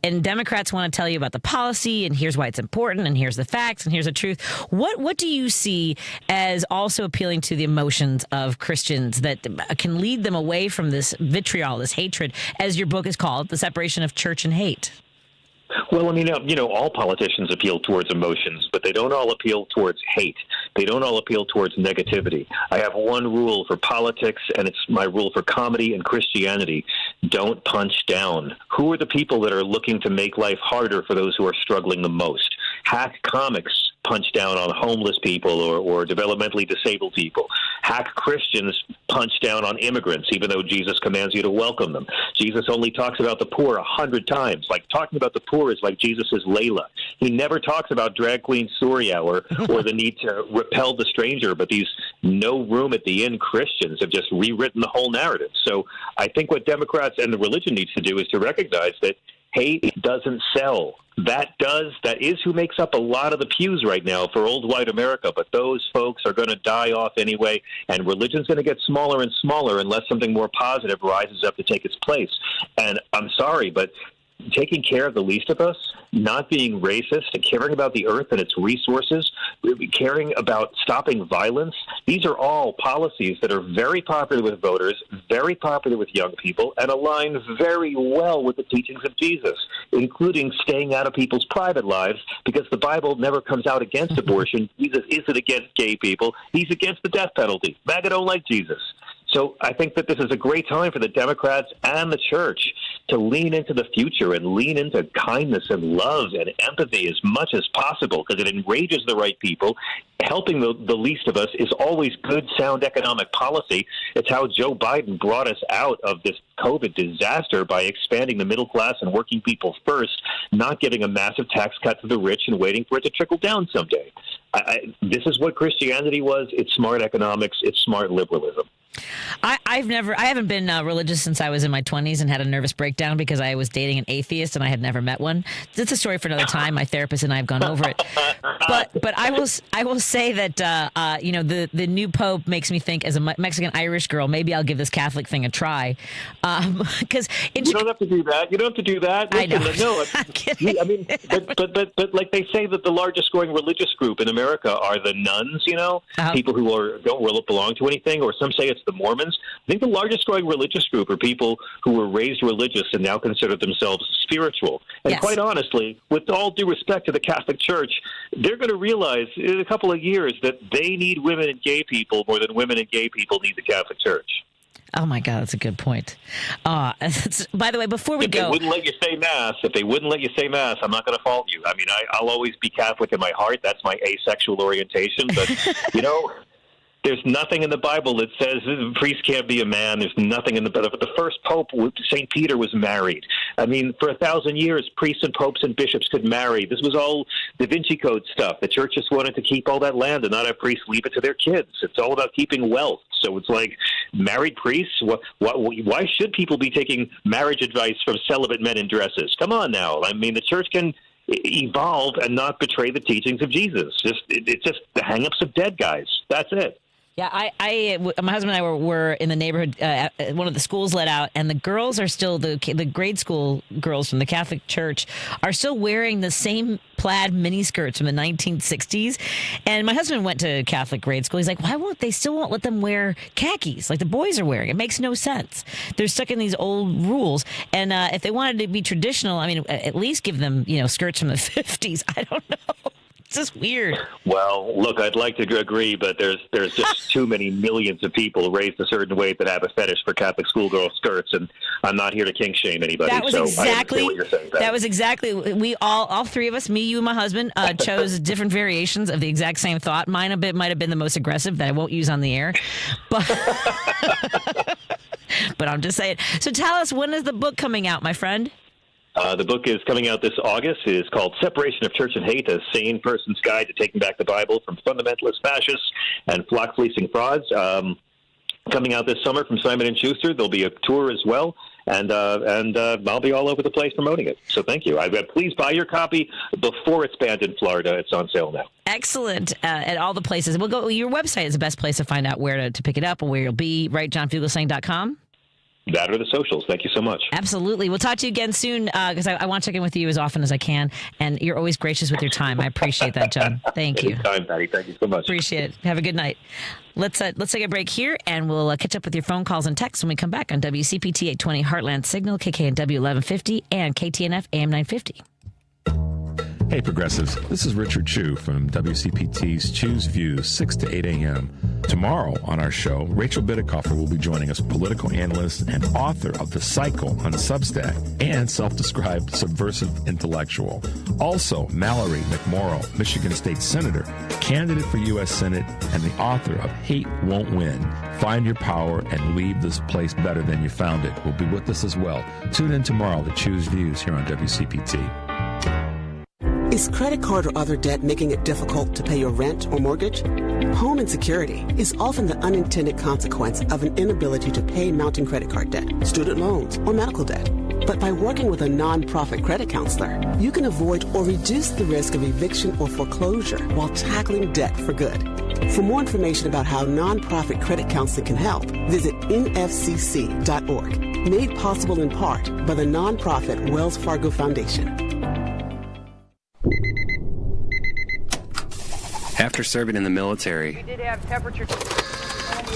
And Democrats want to tell you about the policy and here's why it's important and here's the facts and here's the truth. What do you see as also appealing to the emotions of Christians that can lead them away from this vitriol, this hatred, as your book is called, The Separation of Church and Hate? Well, I mean, all politicians appeal towards emotions, but they don't all appeal towards hate. They don't all appeal towards negativity. I have one rule for politics, and it's my rule for comedy and Christianity. Don't punch down. Who are the people that are looking to make life harder for those who are struggling the most? Hack comics punch down on homeless people or developmentally disabled people. Hack Christians punch down on immigrants, even though Jesus commands you to welcome them. Jesus only talks about the poor 100 times. Like, talking about the poor is like Jesus is Layla. He never talks about drag queen Surya or the need to repel the stranger, but these no room at the inn Christians have just rewritten the whole narrative. So I think what Democrats and the religion needs to do is to recognize that hate doesn't sell. That is who makes up a lot of the pews right now for old white America, but those folks are going to die off anyway, and religion's going to get smaller and smaller unless something more positive rises up to take its place. And I'm sorry, but taking care of the least of us, not being racist, and caring about the earth and its resources, caring about stopping violence, these are all policies that are very popular with voters, very popular with young people, and align very well with the teachings of Jesus, including staying out of people's private lives, because the Bible never comes out against abortion. Jesus isn't against gay people. He's against the death penalty. MAGA don't like Jesus. So I think that this is a great time for the Democrats and the church to lean into the future and lean into kindness and love and empathy as much as possible, because it enrages the right people. Helping the least of us is always good, sound economic policy. It's how Joe Biden brought us out of this COVID disaster, by expanding the middle class and working people first, not giving a massive tax cut to the rich and waiting for it to trickle down someday. This is what Christianity was. It's smart economics. It's smart liberalism. I haven't been religious since I was in my 20s and had a nervous breakdown because I was dating an atheist and I had never met one. It's a story for another time. My therapist and I have gone over it. But I will say that the new pope makes me think, as a Mexican Irish girl, maybe I'll give this Catholic thing a try. Because you don't have to do that. You don't have to do that. Listen, I know. No, I mean, but like they say that the largest growing religious group in America are the nuns. People who don't really belong to anything, or some say it's the Mormons. I think the largest growing religious group are people who were raised religious and now consider themselves spiritual. And quite honestly, with all due respect to the Catholic Church, they're going to realize in a couple of years that they need women and gay people more than women and gay people need the Catholic Church. Oh, my God, that's a good point. By the way, before we go... If they wouldn't let you say Mass, I'm not going to fault you. I mean, I'll always be Catholic in my heart. That's my asexual orientation. But, there's nothing in the Bible that says a priest can't be a man. There's nothing in the Bible. The first pope, St. Peter, was married. I mean, for 1,000 years, priests and popes and bishops could marry. This was all Da Vinci Code stuff. The church just wanted to keep all that land and not have priests leave it to their kids. It's all about keeping wealth. So it's like, married priests? Why should people be taking marriage advice from celibate men in dresses? Come on now. I mean, the church can evolve and not betray the teachings of Jesus. It's just the hang-ups of dead guys. That's it. Yeah, my husband and I were in the neighborhood. One of the schools let out, and the girls are still the grade school girls from the Catholic Church are still wearing the same plaid miniskirts from the 1960s. And my husband went to Catholic grade school. He's like, why won't they let them wear khakis like the boys are wearing? It makes no sense. They're stuck in these old rules. And if they wanted to be traditional, I mean, at least give them skirts from the 50s. I don't know. It's just weird. Well, look, I'd like to agree, but there's just too many millions of people raised a certain way that have a fetish for Catholic schoolgirl skirts, and I'm not here to kink shame anybody. That was exactly what you're saying. That was exactly we all three of us, me, you, and my husband, chose different variations of the exact same thought. Mine might have been the most aggressive that I won't use on the air, but but I'm just saying. So tell us, when is the book coming out, my friend? The book is coming out this August. It is called Separation of Church and Hate, A Sane Person's Guide to Taking Back the Bible from Fundamentalist Fascists and Flock Fleecing Frauds. Coming out this summer from Simon & Schuster. There'll be a tour as well, and I'll be all over the place promoting it. So thank you. Please buy your copy before it's banned in Florida. It's on sale now. Excellent. At all the places. Your website is the best place to find out where to pick it up and where you'll be, right? JohnFugelsang.com. That or the socials. Thank you so much. Absolutely. We'll talk to you again soon because I want to check in with you as often as I can. And you're always gracious with your time. I appreciate that, John. Thank you. Anytime, Patty. Thank you so much. Appreciate it. Have a good night. Let's take a break here, and we'll catch up with your phone calls and texts when we come back on WCPT 820 Heartland Signal, KKNW 1150, and KTNF AM 950. Hey, Progressives. This is Richard Chu from WCPT's Choose Views, 6 to 8 a.m. Tomorrow on our show, Rachel Bittekoffer will be joining us, political analyst and author of The Cycle on Substack and self-described subversive intellectual. Also, Mallory McMorrow, Michigan State Senator, candidate for U.S. Senate, and the author of Hate Won't Win. Find your power and leave this place better than you found it. Will be with us as well. Tune in tomorrow to Choose Views here on WCPT. Is credit card or other debt making it difficult to pay your rent or mortgage? Home insecurity is often the unintended consequence of an inability to pay mounting credit card debt, student loans, or medical debt. But by working with a nonprofit credit counselor, you can avoid or reduce the risk of eviction or foreclosure while tackling debt for good. For more information about how nonprofit credit counseling can help, visit nfcc.org. Made possible in part by the nonprofit Wells Fargo Foundation. After serving in the military, We did have temperature.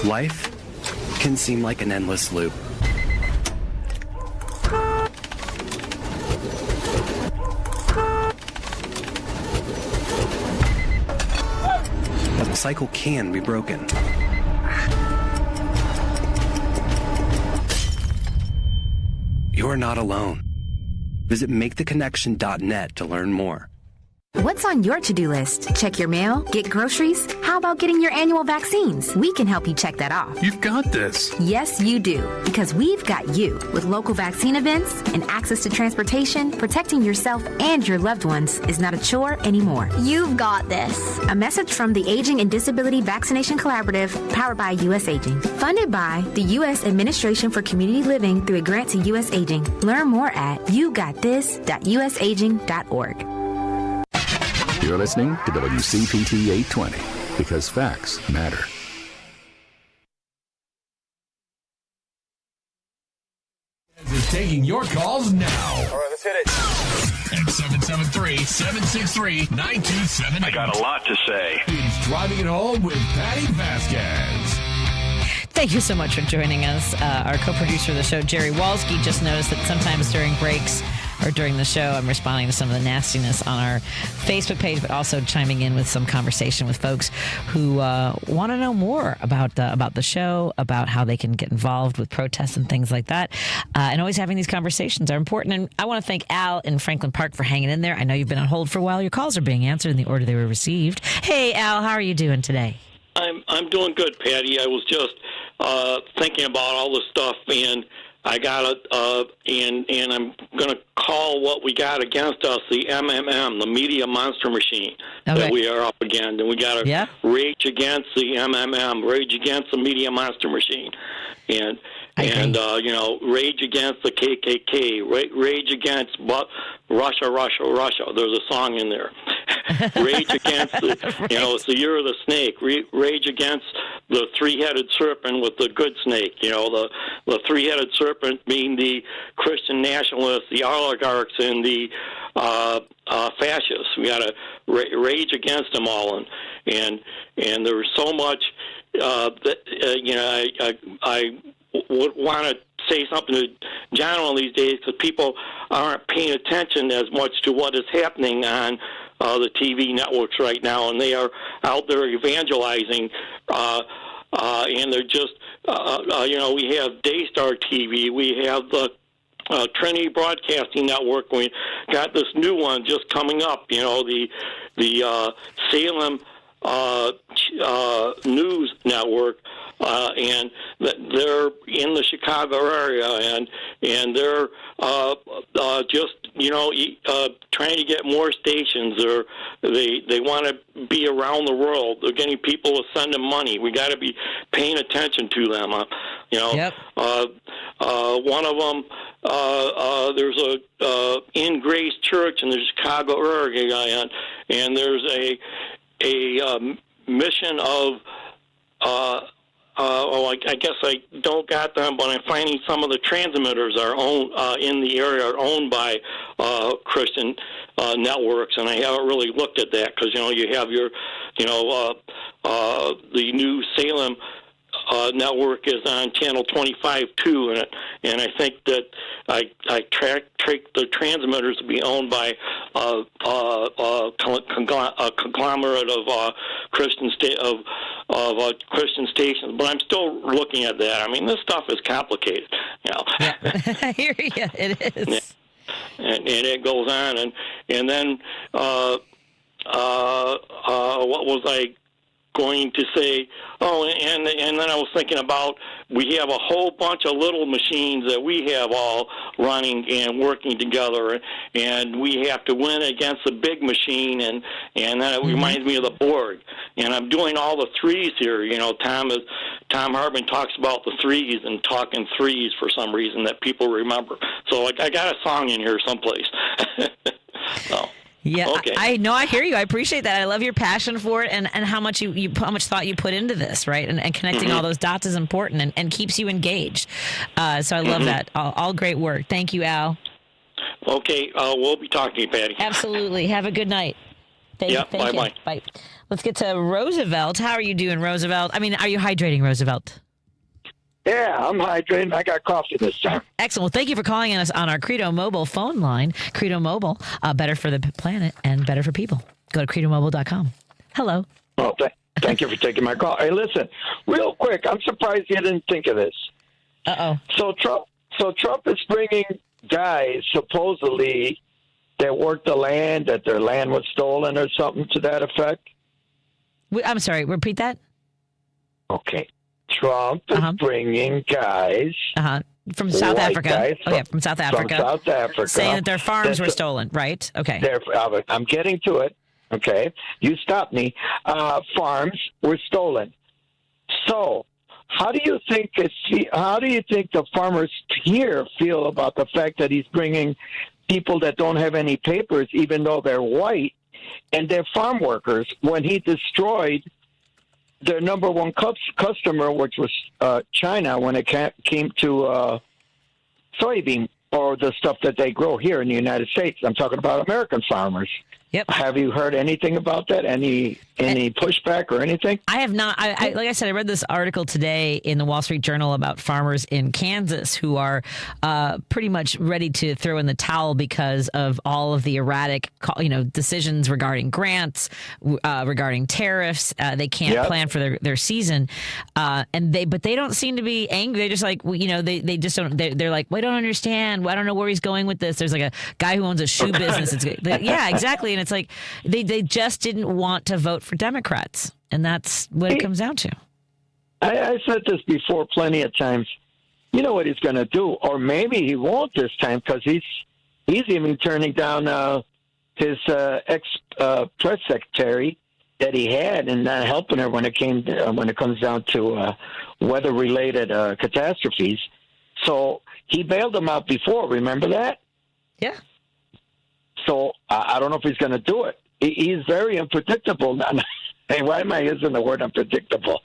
life can seem like an endless loop. But the cycle can be broken. You're not alone. Visit maketheconnection.net to learn more. What's on your to-do list? Check your mail? Get groceries? How about getting your annual vaccines? We can help you check that off. You've got this. Yes, you do. Because we've got you. With local vaccine events and access to transportation, protecting yourself and your loved ones is not a chore anymore. You've got this. A message from the Aging and Disability Vaccination Collaborative, powered by U.S. Aging. Funded by the U.S. Administration for Community Living through a grant to U.S. Aging. Learn more at yougotthis.usaging.org. You're listening to WCPT 820 because facts matter. Is taking your calls now. All right, let's hit it. At 773-763-9278. I got a lot to say. It's Driving It Home with Patti Vasquez. Thank you so much for joining us. Our co-producer of the show, Jerry Walsky, just noticed that sometimes during breaks or during the show, I'm responding to some of the nastiness on our Facebook page, but also chiming in with some conversation with folks who want to know more about the show, about how they can get involved with protests and things like that. And always having these conversations are important. And I want to thank Al in Franklin Park for hanging in there. I know you've been on hold for a while. Your calls are being answered in the order they were received. Hey, Al, how are you doing today? I'm doing good, Patty. I was just thinking about all this stuff, and I got and I'm going to call what we got against us the MMM, the media monster machine that we are up against, and we got to rage against the MMM, rage against the media monster machine, and rage against the KKK, rage against Russia. There's a song in there. Rage against it's the year of the snake. Rage against the three-headed serpent with the good snake. The three-headed serpent being the Christian nationalists, the oligarchs, and the fascists. We got to rage against them all, and there's so much that I would want to say something to John one of these days, because people aren't paying attention as much to what is happening on the TV networks right now, and they are out there evangelizing, and they're just, we have Daystar TV, we have the Trinity Broadcasting Network, we got this new one just coming up, the Salem News Network, and they're in the Chicago area, and they're just trying to get more stations. They want to be around the world. They're getting people to send them money. We got to be paying attention to them. One of them, there's a In Grace Church in the Chicago area, and there's a mission of I guess I don't got them, but I'm finding some of the transmitters are owned in the area are owned by Christian networks, and I haven't really looked at that because you have your the new Salem network is on channel 25 too, and I think that I track the transmitters to be owned by a conglomerate of Christian stations. But I'm still looking at that. I mean, this stuff is complicated, you know. Yeah. I hear you. It is. Yeah. And it goes on, and then what was I going to say? Oh, and then I was thinking about, we have a whole bunch of little machines that we have all running and working together, and we have to win against the big machine, and then it reminds me of the Borg. And I'm doing all the threes here. You know, Tom Harbin talks about the threes and talking threes for some reason that people remember. So I got a song in here someplace. So. Yeah, okay. I know. I hear you. I appreciate that. I love your passion for it, and how much how much thought you put into this, right? And connecting all those dots is important and keeps you engaged. So I love that. All great work. Thank you, Al. Okay, we'll be talking to you, Patty. Absolutely. Have a good night. Thank you. Bye. Bye. Let's get to Roosevelt. How are you doing, Roosevelt? I mean, are you hydrating, Roosevelt? Yeah, I'm hydrating. I got coffee this time. Excellent. Well, thank you for calling us on our Credo Mobile phone line. Credo Mobile, better for the planet and better for people. Go to credomobile.com. Hello. Well, thank you for taking my call. Hey, listen, real quick, I'm surprised you didn't think of this. Uh-oh. So Trump is bringing guys, supposedly, that worked the land, that their land was stolen or something to that effect. I'm sorry, repeat that? Okay. Trump is bringing guys from South Africa. Guys from South Africa. From South Africa. Saying that their farms were stolen, right? Okay. I'm getting to it. Okay. You stop me. Farms were stolen. So, how do you think the farmers here feel about the fact that he's bringing people that don't have any papers, even though they're white, and they're farm workers, when he destroyed their number one customer, which was China, when it came to soybean or the stuff that they grow here in the United States? I'm talking about American farmers. Yep. Have you heard anything about that? Any pushback or anything? I have not. I like I said, I read this article today in the Wall Street Journal about farmers in Kansas who are pretty much ready to throw in the towel because of all of the erratic, decisions regarding grants, regarding tariffs. They can't plan for their season, but they don't seem to be angry. They're just like, they just don't. They're like, we don't understand. I don't know where he's going with this. There's like a guy who owns a shoe business. Yeah, exactly. And it's like they just didn't want to vote for Democrats, and that's what it comes down to. I said this before plenty of times. You know what he's going to do, or maybe he won't this time, because he's even turning down his ex press secretary that he had, and not helping her when it comes down to weather related catastrophes. So he bailed him out before. Remember that? Yeah. So I don't know if he's going to do it. He's very unpredictable. Hey, why am I using the word unpredictable?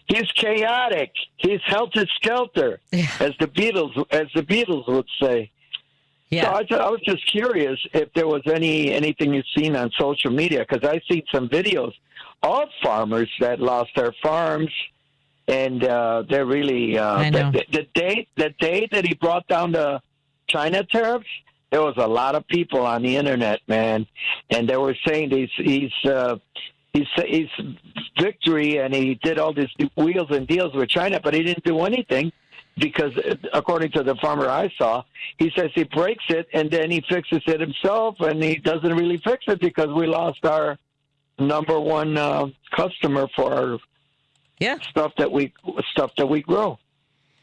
He's chaotic. He's helter-skelter, as the Beatles would say. Yeah. So I was just curious if there was anything you've seen on social media, because I've seen some videos of farmers that lost their farms, and they're really the day that he brought down the China tariffs. There was a lot of people on the internet, man, and they were saying he's victory, and he did all these wheels and deals with China, but he didn't do anything because, according to the farmer I saw, he says he breaks it and then he fixes it himself, and he doesn't really fix it because we lost our number one customer for our stuff that we grow.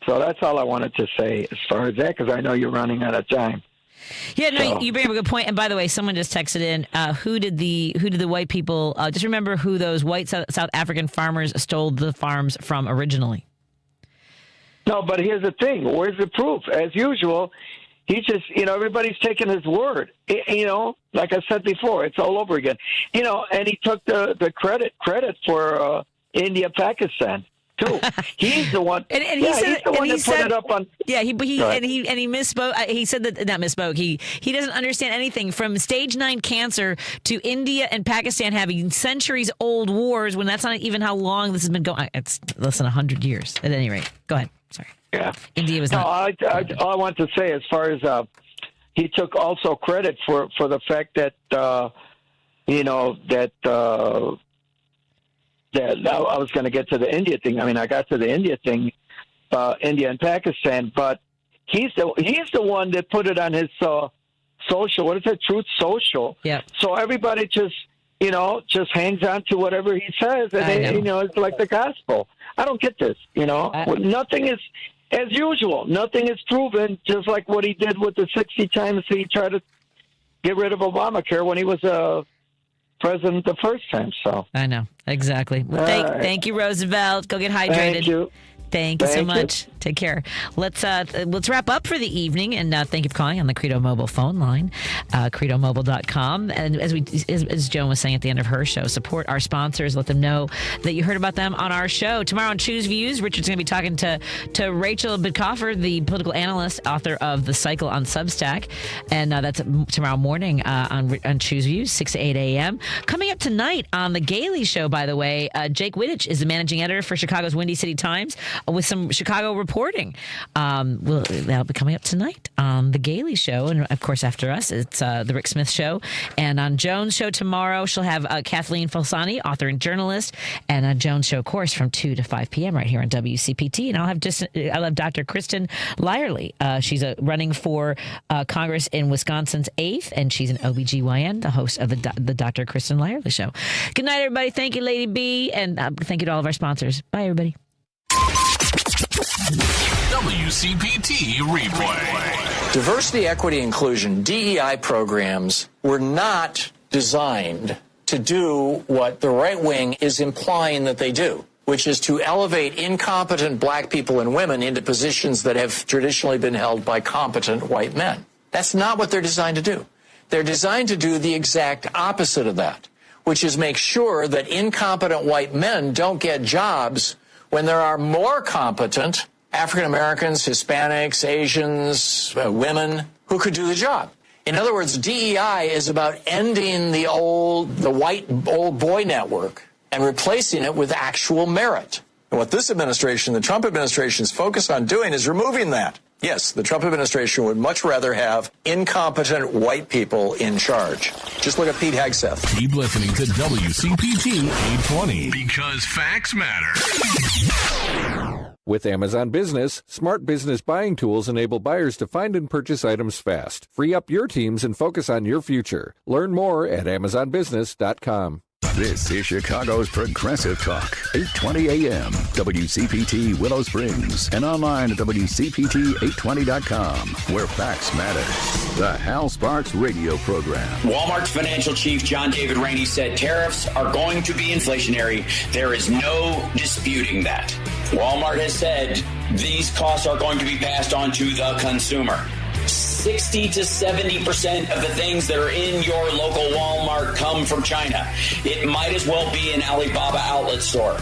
So that's all I wanted to say as far as that, because I know you're running out of time. Yeah, no, you bring up a good point. And by the way, someone just texted in, who did the white people, just remember who those white South African farmers stole the farms from originally. No, but here's the thing. Where's the proof? As usual, he just, everybody's taking his word. Like I said before, it's all over again. And he took the credit for India, Pakistan. too. He's the one. And he said, he's the one that put it up on. Yeah, he misspoke. He said that not misspoke. He doesn't understand anything from stage 9 cancer to India and Pakistan having centuries old wars when that's not even how long this has been going. It's less than 100 years. At any rate, go ahead. Sorry. Yeah, India was no. not. All I want to say, as far as he took also credit for the fact that that I was going to get to the India thing. I mean, I got to the India thing, India and Pakistan, but he's the one that put it on his social. What is it? Truth Social. Yeah. So everybody just hangs on to whatever he says, and it's like the gospel. I don't get this. Nothing is as usual. Nothing is proven. Just like what he did with the 60 times he tried to get rid of Obamacare when he was president the first time. So I know exactly. Well, thank you, Roosevelt. Go get hydrated. Thank you. Thank you so much. Take care. Let's wrap up for the evening, and thank you for calling on the Credo Mobile phone line, credomobile.com. And as Joan was saying at the end of her show, support our sponsors. Let them know that you heard about them on our show. Tomorrow on Choose Views, Richard's going to be talking to Rachel Bidkoffer, the political analyst, author of The Cycle on Substack. And that's tomorrow morning on Choose Views, 6 to 8 a.m. Coming up tonight on The Gailey Show, by the way, Jake Wittich is the managing editor for Chicago's Windy City Times with some Chicago reporting. That'll be coming up tonight on The Gailey Show. And, of course, after us, it's The Rick Smith Show. And on Joan's show tomorrow, she'll have Kathleen Falsani, author and journalist, and Joan's show, of course, from 2 to 5 p.m. right here on WCPT. And I'll have Dr. Kristen Lyerly. She's running for Congress in Wisconsin's 8th, and she's an OBGYN, the host of the Dr. Kristen Lyerly Show. Good night, everybody. Thank you, Lady B, and thank you to all of our sponsors. Bye, everybody. WCPT replay. Diversity, equity, inclusion, DEI programs were not designed to do what the right wing is implying that they do, which is to elevate incompetent black people and women into positions that have traditionally been held by competent white men. That's not what they're designed to do. They're designed to do the exact opposite of that, which is make sure that incompetent white men don't get jobs when there are more competent African Americans, Hispanics, Asians, women who could do the job. In other words, DEI is about ending the white old boy network and replacing it with actual merit. And what this administration, the Trump administration, is focused on doing is removing that. Yes, the Trump administration would much rather have incompetent white people in charge. Just look at Pete Hegseth. Keep listening to WCPT 820 because facts matter. With Amazon Business, smart business buying tools enable buyers to find and purchase items fast. Free up your teams and focus on your future. Learn more at AmazonBusiness.com. This is Chicago's Progressive Talk, 820 AM, WCPT Willow Springs, and online at WCPT820.com, where facts matter. The Hal Sparks radio program. Walmart's financial chief, John David Rainey, said tariffs are going to be inflationary. There is no disputing that. Walmart has said these costs are going to be passed on to the consumer. 60 to 70% of the things that are in your local Walmart come from China. It might as well be an Alibaba outlet store.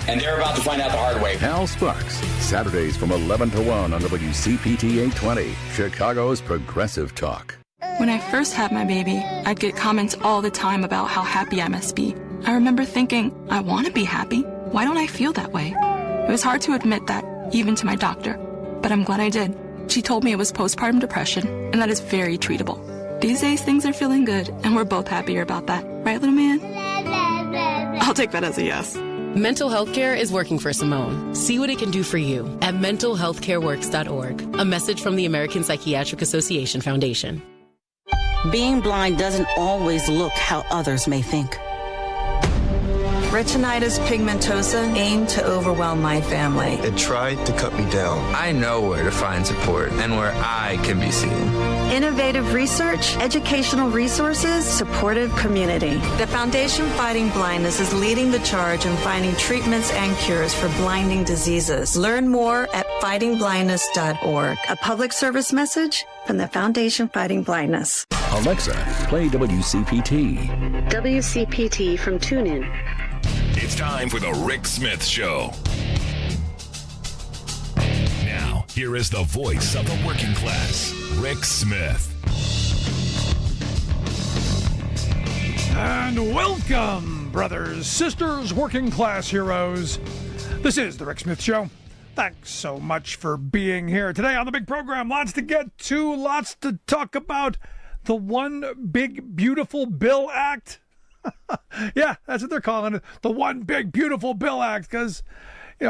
And they're about to find out the hard way. Hal Sparks, Saturdays from 11 to 1 on WCPT 820, Chicago's Progressive Talk. When I first had my baby, I'd get comments all the time about how happy I must be. I remember thinking, I want to be happy. Why don't I feel that way? It was hard to admit that, even to my doctor. But I'm glad I did. She told me it was postpartum depression, and that is very treatable. These days, things are feeling good, and we're both happier about that. Right, little man? I'll take that as a yes. Mental health care is working for Simone. See what it can do for you at mentalhealthcareworks.org. A message from the American Psychiatric Association Foundation. Being blind doesn't always look how others may think. Retinitis pigmentosa aimed to overwhelm my family. It tried to cut me down. I know where to find support and where I can be seen. Innovative research, educational resources, supportive community. The Foundation Fighting Blindness is leading the charge in finding treatments and cures for blinding diseases. Learn more at fightingblindness.org. A public service message from the Foundation Fighting Blindness. Alexa, play WCPT. WCPT from TuneIn. It's time for the Rick Smith Show. Here is the voice of the working class, Rick Smith. And welcome, brothers, sisters, working class heroes. This is the Rick Smith Show. Thanks so much for being here today on the big program. Lots to get to, lots to talk about. The One Big Beautiful Bill Act. Yeah, that's what they're calling it. The One Big Beautiful Bill Act, because,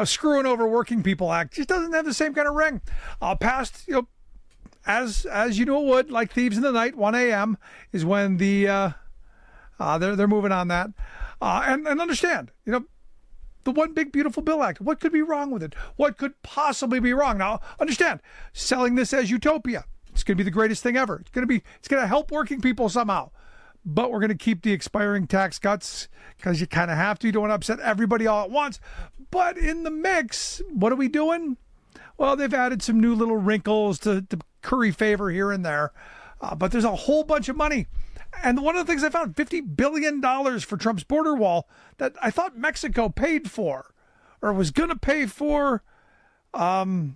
screwing over working people act just doesn't have the same kind of ring. Passed, as you know it would, like thieves in the night, 1 a.m. is when they're moving on that. And understand, the One Big Beautiful Bill Act. What could be wrong with it? What could possibly be wrong? Now, understand, selling this as utopia. It's going to be the greatest thing ever. It's going to help working people somehow. But we're going to keep the expiring tax cuts because you kind of have to. You don't want to upset everybody all at once. But in the mix, what are we doing? Well, they've added some new little wrinkles to curry favor here and there. But there's a whole bunch of money. And one of the things I found, $50 billion for Trump's border wall that I thought Mexico paid for or was going to pay for. Evidently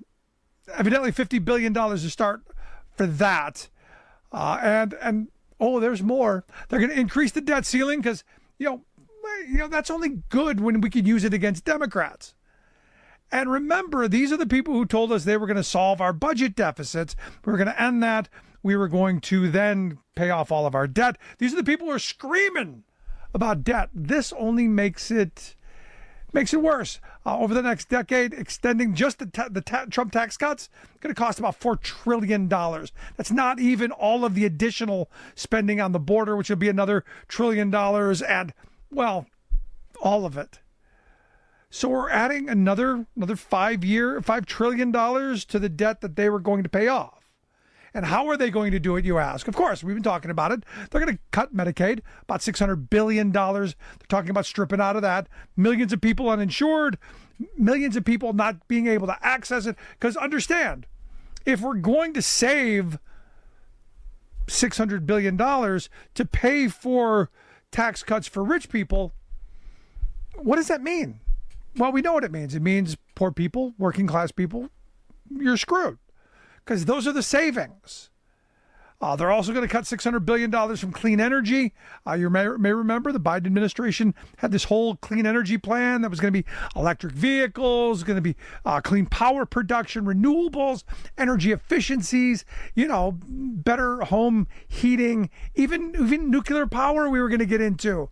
$50 billion to start for that. And there's more. They're going to increase the debt ceiling because, that's only good when we could use it against Democrats. And remember, these are the people who told us they were going to solve our budget deficits. We were going to end that. We were going to then pay off all of our debt. These are the people who are screaming about debt. This only makes it worse. Over the next decade, extending just the Trump tax cuts, going to cost about $4 trillion. That's not even all of the additional spending on the border, which will be another $1 trillion, and, well, all of it. So we're adding another $5 trillion to the debt that they were going to pay off. And how are they going to do it, you ask? Of course, we've been talking about it. They're going to cut Medicaid, about $600 billion. They're talking about stripping out of that. Millions of people uninsured, millions of people not being able to access it. Because understand, if we're going to save $600 billion to pay for tax cuts for rich people, what does that mean? Well, we know what it means. It means poor people, working class people, you're screwed. Because those are the savings. They're also going to cut $600 billion from clean energy. You may remember the Biden administration had this whole clean energy plan that was going to be electric vehicles, going to be clean power production, renewables, energy efficiencies, better home heating, even nuclear power we were going to get into.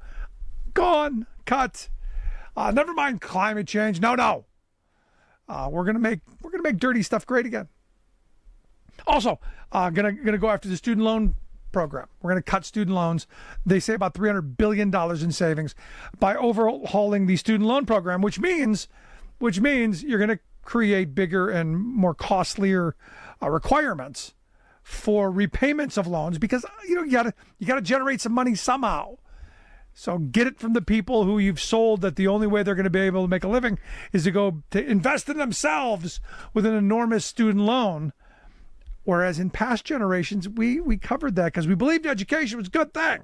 Gone, cut. Never mind climate change. No. We're going to make dirty stuff great again. Also, gonna go after the student loan program. We're going to cut student loans. They say about $300 billion in savings by overhauling the student loan program, which means you're going to create bigger and more costlier requirements for repayments of loans because you got to generate some money somehow. So get it from the people who you've sold that the only way they're going to be able to make a living is to go to invest in themselves with an enormous student loan. Whereas in past generations, we covered that because we believed education was a good thing.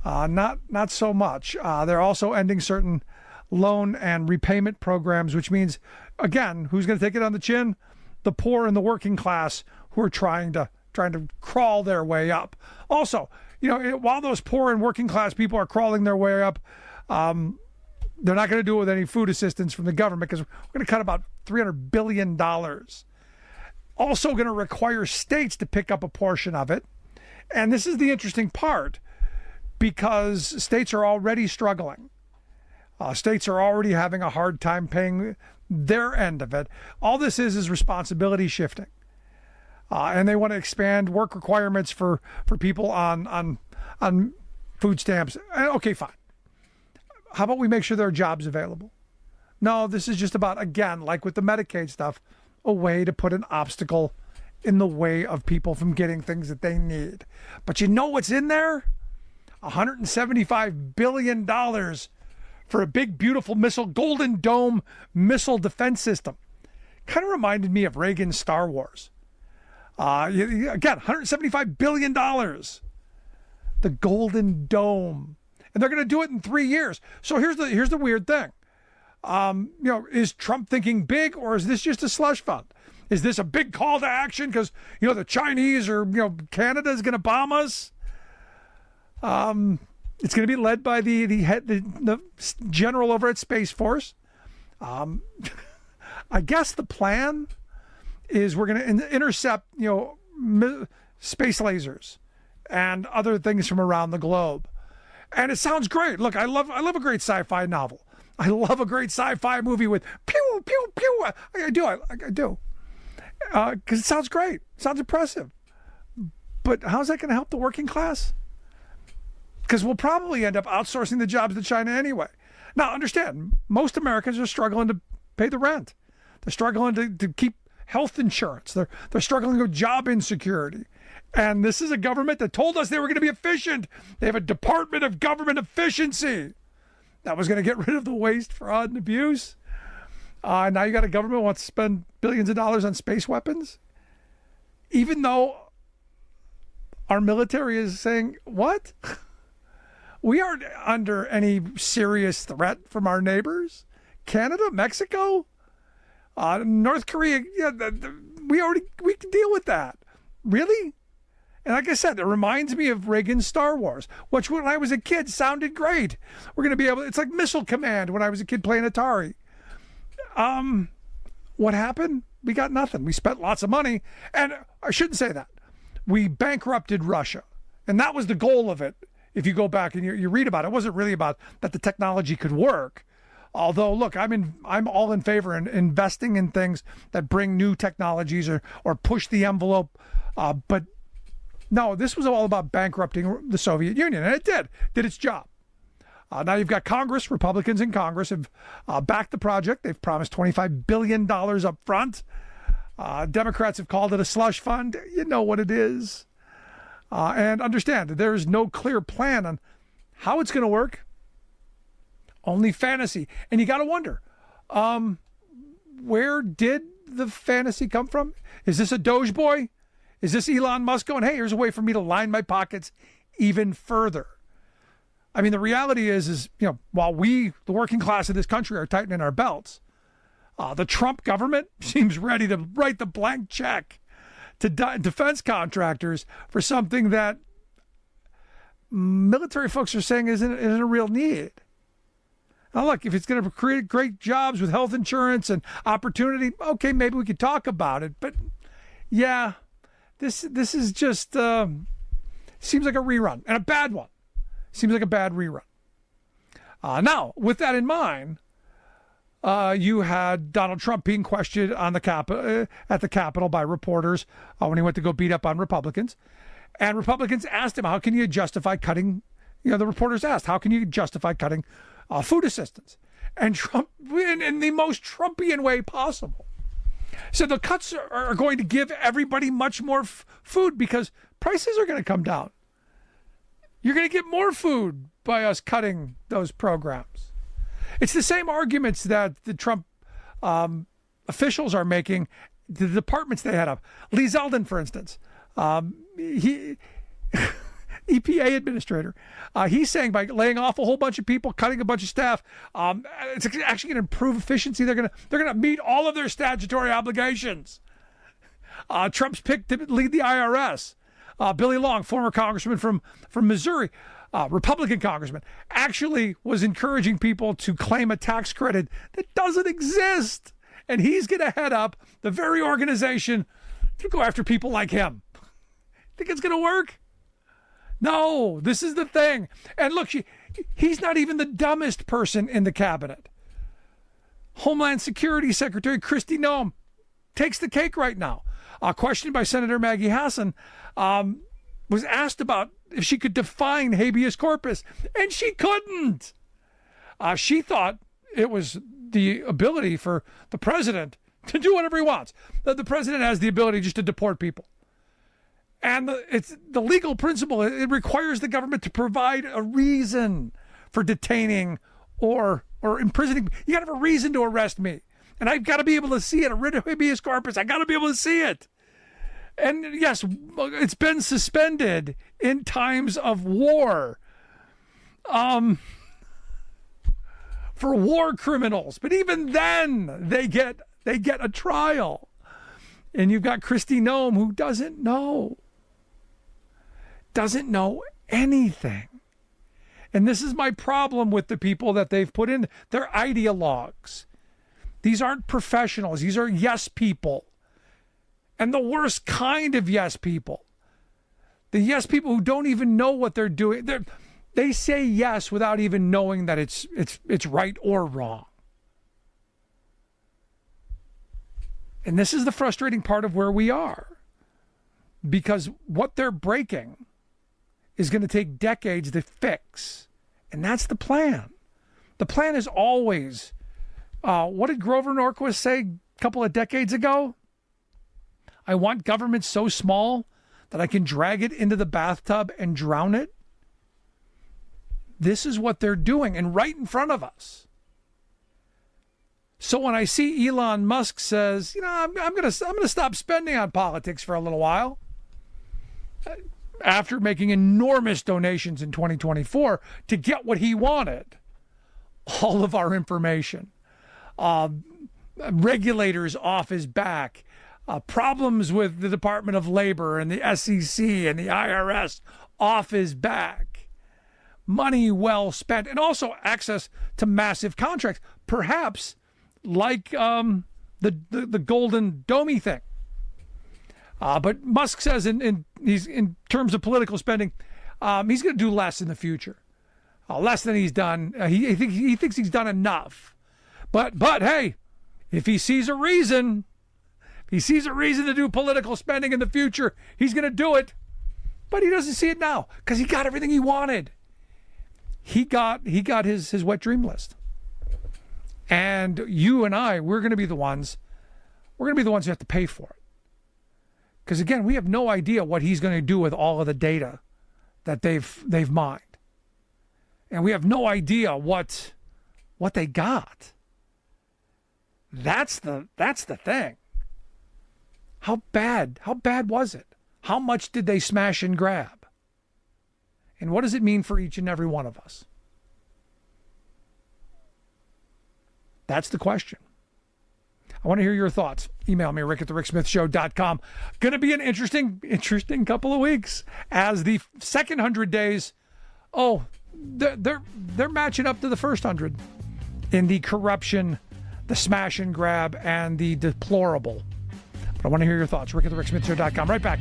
Not so much. They're also ending certain loan and repayment programs, which means, again, who's going to take it on the chin? The poor and the working class who are trying to crawl their way up. Also, while those poor and working class people are crawling their way up, they're not going to do it with any food assistance from the government because we're going to cut about $300 billion. Also going to require states to pick up a portion of it. And this is the interesting part because states are already struggling. States are already having a hard time paying their end of it. All this is responsibility shifting. And they want to expand work requirements for people on food stamps. Okay, fine. How about we make sure there are jobs available? No, this is just about, again, like with the Medicaid stuff, a way to put an obstacle in the way of people from getting things that they need. But you know what's in there? $175 billion for a big, beautiful missile, Golden Dome missile defense system. Kind of reminded me of Reagan's Star Wars. Again, $175 billion. The Golden Dome. And they're going to do it in 3 years. So here's the weird thing. Is Trump thinking big or is this just a slush fund? Is this a big call to action because, the Chinese or, Canada is going to bomb us? It's going to be led by the general over at Space Force. I guess the plan is we're going to intercept, space lasers and other things from around the globe. And it sounds great. Look, I love a great sci-fi novel. I love a great sci-fi movie with pew, pew, pew. I do. Because it sounds great. It sounds impressive. But how's that going to help the working class? Because we'll probably end up outsourcing the jobs to China anyway. Now, understand, most Americans are struggling to pay the rent. They're struggling to keep health insurance. They're struggling with job insecurity. And this is a government that told us they were going to be efficient. They have a Department of Government Efficiency that was going to get rid of the waste, fraud, and abuse. Now you got a government that wants to spend billions of dollars on space weapons, even though our military is saying, what? We aren't under any serious threat from our neighbors. Canada, Mexico, North Korea, we can deal with that. Really? And like I said, it reminds me of Reagan's Star Wars, which when I was a kid sounded great. We're going to be it's like Missile Command when I was a kid playing Atari. What happened? We got nothing. We spent lots of money. And I shouldn't say that. We bankrupted Russia. And that was the goal of it. If you go back and you read about it, it wasn't really about that the technology could work. Although, look, I'm all in favor in investing in things that bring new technologies or push the envelope. But no, this was all about bankrupting the Soviet Union, and it did its job. Now you've got Congress, Republicans in Congress have backed the project. They've promised $25 billion up front. Democrats have called it a slush fund. You know what it is. And understand, there's no clear plan on how it's going to work. Only fantasy. And you got to wonder, where did the fantasy come from? Is this a Doge boy? Is this Elon Musk going, hey, here's a way for me to line my pockets even further? I mean, the reality is, while we, the working class of this country, are tightening our belts, the Trump government seems ready to write the blank check to defense contractors for something that military folks are saying isn't a real need. Now, look, if it's going to create great jobs with health insurance and opportunity, okay, maybe we could talk about it. But yeah, this is just seems like a rerun, and a bad one. Seems like a bad rerun. Now, with that in mind, you had Donald Trump being questioned on the at the Capitol by reporters when he went to go beat up on Republicans. And Republicans asked him, how can you justify cutting, the reporters asked, how can you justify cutting food assistance? And Trump, in the most Trumpian way possible, said the cuts are going to give everybody much more food because prices are going to come down. You're going to get more food by us cutting those programs. It's the same arguments that the Trump officials are making, the departments they had up. Lee Zeldin, for instance, EPA administrator, he's saying by laying off a whole bunch of people, cutting a bunch of staff, it's actually going to improve efficiency. They're going to meet all of their statutory obligations. Trump's picked to lead the IRS. Billy Long, former congressman from Missouri, Republican congressman, actually was encouraging people to claim a tax credit that doesn't exist. And he's going to head up the very organization to go after people like him. Think it's going to work? No, this is the thing. And look, he's not even the dumbest person in the cabinet. Homeland Security Secretary Kristi Noem takes the cake right now. Questioned by Senator Maggie Hassan, was asked about if she could define habeas corpus, and she couldn't. She thought it was the ability for the president to do whatever he wants. The president has the ability just to deport people. And it's the legal principle. It requires the government to provide a reason for detaining or imprisoning. You got to have a reason to arrest me. And I've got to be able to see it. A writ of habeas corpus, I got to be able to see it. And yes, it's been suspended in times of war for war criminals. But even then, they get a trial. And you've got Kristi Noem, who doesn't know anything. And this is my problem with the people that they've put in. They're ideologues. These aren't professionals. These are yes people. And the worst kind of yes people. The yes people who don't even know what they're doing. They say yes without even knowing that it's right or wrong. And this is the frustrating part of where we are. Because what they're breaking is going to take decades to fix. And that's the plan. The plan is always, what did Grover Norquist say a couple of decades ago? I want government so small that I can drag it into the bathtub and drown it. This is what they're doing, and right in front of us. So when I see Elon Musk says, I'm going to stop spending on politics for a little while, after making enormous donations in 2024 to get what he wanted, all of our information, regulators off his back, problems with the Department of Labor and the SEC and the IRS off his back, money well spent, and also access to massive contracts, perhaps like the Golden Domey thing. But Musk says in terms of political spending, he's going to do less in the future, less than he's done. He thinks he's done enough. But hey, if he sees a reason to do political spending in the future, he's going to do it. But he doesn't see it now because he got everything he wanted. He got his wet dream list. And you and I, we're going to be the ones who have to pay for it. Because again, we have no idea what he's going to do with all of the data that they've mined. And we have no idea what they got. That's the thing. How bad was it? How much did they smash and grab? And what does it mean for each and every one of us? That's the question. I want to hear your thoughts. Email me, rick@thericksmithshow.com. Going to be an interesting couple of weeks as the second 100 days, they're matching up to the first 100 in the corruption, the smash and grab, and the deplorable. But I want to hear your thoughts. rick@thericksmithshow.com. Right back.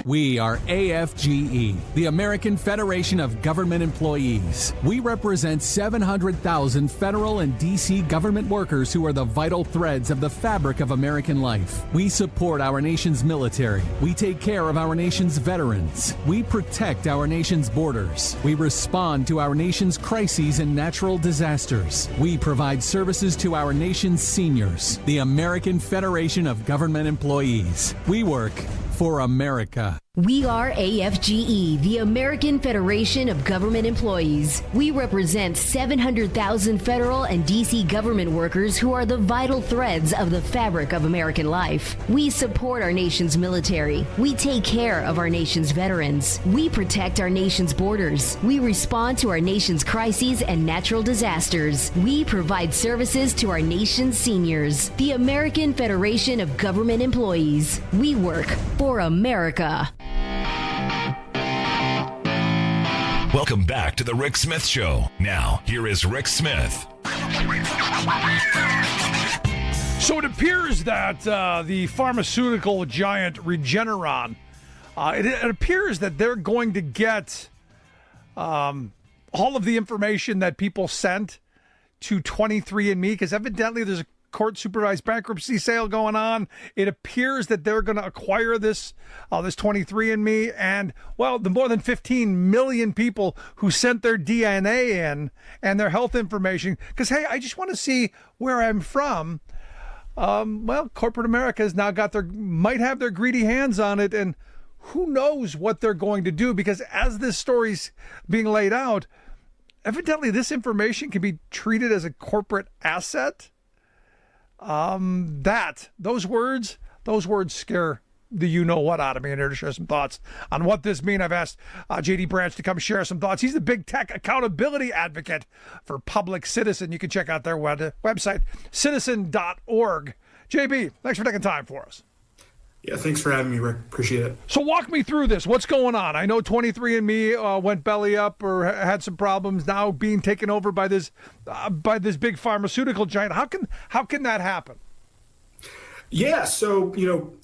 We are AFGE, the American Federation of Government Employees. We represent 700,000 federal and D.C. government workers who are the vital threads of the fabric of American life. We support our nation's military. We take care of our nation's veterans. We protect our nation's borders. We respond to our nation's crises and natural disasters. We provide services to our nation's seniors. The American Federation of Government Employees. We work for America. We are AFGE, the American Federation of Government Employees. We represent 700,000 federal and D.C. government workers who are the vital threads of the fabric of American life. We support our nation's military. We take care of our nation's veterans. We protect our nation's borders. We respond to our nation's crises and natural disasters. We provide services to our nation's seniors. The American Federation of Government Employees. We work for America. Welcome back to The Rick Smith Show. Now, here is Rick Smith. So it appears that the pharmaceutical giant Regeneron, it appears that they're going to get all of the information that people sent to 23andMe, because evidently there's a court-supervised bankruptcy sale going on. It appears that they're going to acquire this 23andMe, and the more than 15 million people who sent their DNA in and their health information, because hey, I just want to see where I'm from. Corporate America has now might have their greedy hands on it, and who knows what they're going to do, because as this story's being laid out, evidently this information can be treated as a corporate asset. Those words scare the you-know-what out of me, and here to share some thoughts on what this means. I've asked J.D. Branch to come share some thoughts. He's the big tech accountability advocate for Public Citizen. You can check out their website, citizen.org, JB, thanks for taking time for us. Yeah, thanks for having me, Rick. Appreciate it. So walk me through this. What's going on? I know 23andMe went belly up or had some problems, now being taken over by this big pharmaceutical giant. How can that happen? Yeah, so,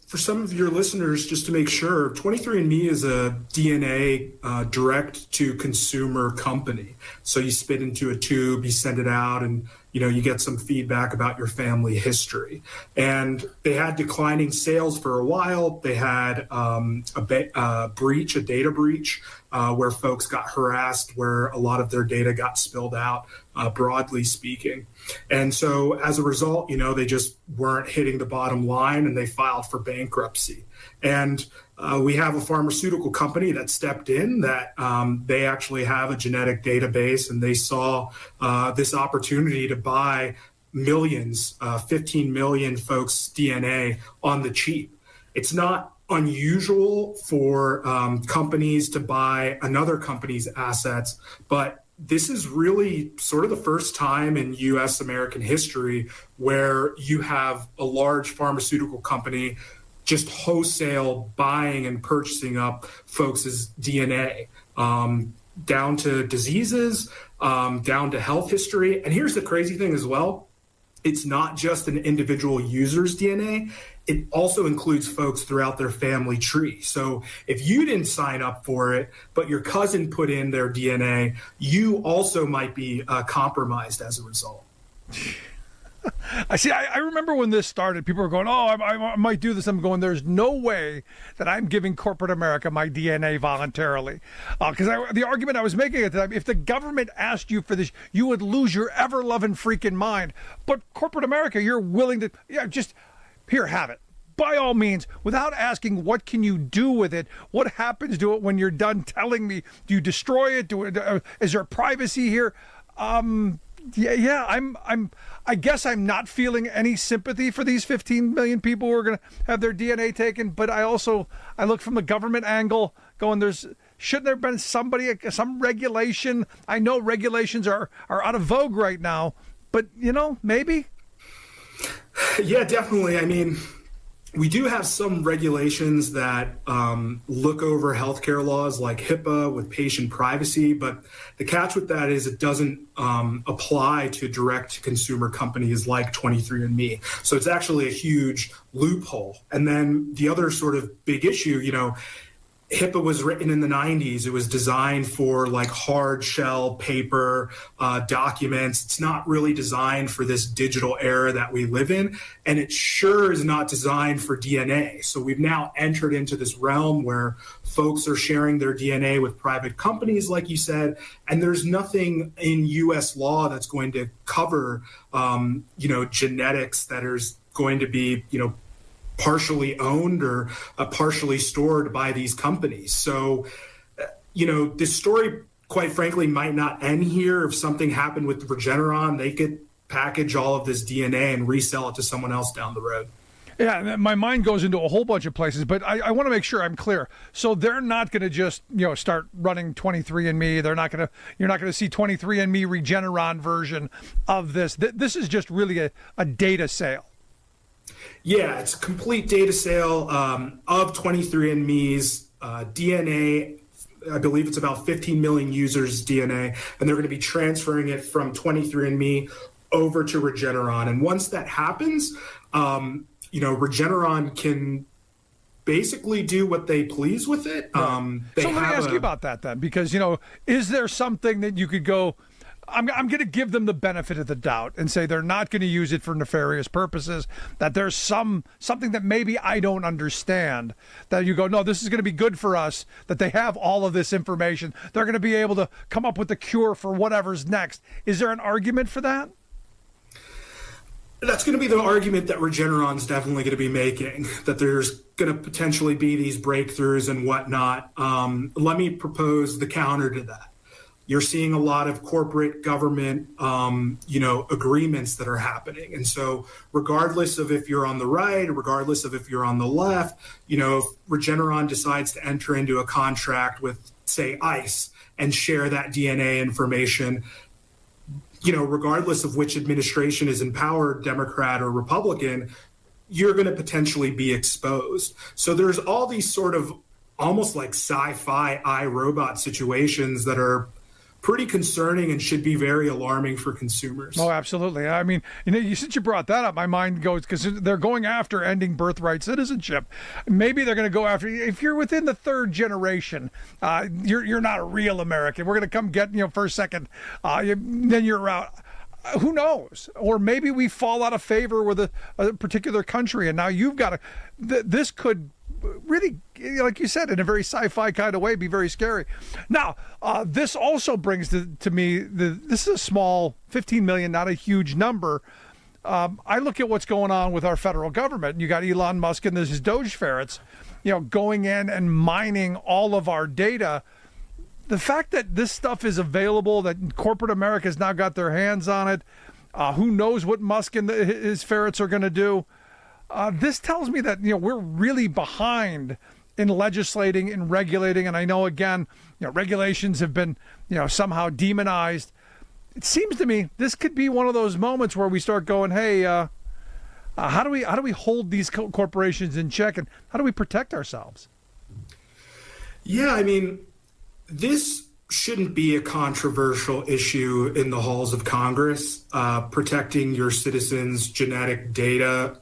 for some of your listeners, just to make sure, 23andMe is a DNA direct-to-consumer company. So you spit into a tube, you send it out, and you get some feedback about your family history. And they had declining sales for a while. They had a data breach, where folks got harassed, where a lot of their data got spilled out, broadly speaking. And so as a result, they just weren't hitting the bottom line, and they filed for bankruptcy. And we have a pharmaceutical company that stepped in, that they actually have a genetic database, and they saw this opportunity to buy millions, 15 million folks' DNA on the cheap. It's not unusual for companies to buy another company's assets, but this is really sort of the first time in U.S. American history where you have a large pharmaceutical company just wholesale buying and purchasing up folks' DNA, down to diseases, down to health history. And here's the crazy thing as well. It's not just an individual user's DNA. It also includes folks throughout their family tree. So if you didn't sign up for it, but your cousin put in their DNA, you also might be compromised as a result. I remember when this started, people were going, I might do this. I'm going, there's no way that I'm giving corporate America my DNA voluntarily. Because the argument I was making at the time, if the government asked you for this, you would lose your ever-loving freaking mind. But corporate America, you're willing to, just, here, have it. By all means, without asking what can you do with it, what happens to it when you're done telling me, do you destroy it? Is there privacy here? I guess I'm not feeling any sympathy for these 15 million people who are going to have their DNA taken. But I look from the government angle going, shouldn't there have been some regulation? I know regulations are out of vogue right now, but maybe. Yeah, definitely. I mean, we do have some regulations that look over healthcare laws like HIPAA with patient privacy, but the catch with that is it doesn't apply to direct-to-consumer companies like 23andMe. So it's actually a huge loophole. And then the other sort of big issue, HIPAA was written in the 90s. It was designed for like hard shell paper documents. It's not really designed for this digital era that we live in. And it sure is not designed for DNA. So we've now entered into this realm where folks are sharing their DNA with private companies, like you said, and there's nothing in U.S. law that's going to cover, genetics that is going to be, partially owned or partially stored by these companies. So, this story, quite frankly, might not end here. If something happened with Regeneron, they could package all of this DNA and resell it to someone else down the road. Yeah, my mind goes into a whole bunch of places, but I want to make sure I'm clear. So they're not going to just, start running 23andMe. You're not going to see 23andMe Regeneron version of this. This is just really a data sale. Yeah, it's a complete data sale of 23andMe's DNA. I believe it's about 15 million users' DNA, and they're going to be transferring it from 23andMe over to Regeneron. And once that happens, Regeneron can basically do what they please with it. So let me ask you about that then, because, is there something that you could go, I'm going to give them the benefit of the doubt and say they're not going to use it for nefarious purposes, that there's something that maybe I don't understand, that you go, no, this is going to be good for us, that they have all of this information. They're going to be able to come up with the cure for whatever's next. Is there an argument for that? That's going to be the argument that Regeneron's definitely going to be making, that there's going to potentially be these breakthroughs and whatnot. Let me propose the counter to that. You're seeing a lot of corporate government, agreements that are happening. And so regardless of if you're on the right, or regardless of if you're on the left, if Regeneron decides to enter into a contract with, say, ICE and share that DNA information, regardless of which administration is in power, Democrat or Republican, you're going to potentially be exposed. So there's all these sort of almost like sci-fi iRobot situations that are pretty concerning and should be very alarming for consumers. Oh, absolutely. I mean, since you brought that up, my mind goes, because they're going after ending birthright citizenship. Maybe they're going to go after, if you're within the third generation, you're not a real American. We're going to come get, first, second, then you're out. Who knows? Or maybe we fall out of favor with a particular country, and now you've got to, this could really, like you said, in a very sci-fi kind of way, be very scary. Now, this also brings to me, this is a small 15 million, not a huge number. I look at what's going on with our federal government. You got Elon Musk and his Doge ferrets, going in and mining all of our data. The fact that this stuff is available, that corporate America has now got their hands on it, who knows what Musk and his ferrets are going to do. This tells me that we're really behind in legislating and regulating, and I know again, regulations have been somehow demonized. It seems to me this could be one of those moments where we start going, hey, how do we hold these corporations in check, and how do we protect ourselves? Yeah, I mean, this shouldn't be a controversial issue in the halls of Congress. Protecting your citizens' genetic data,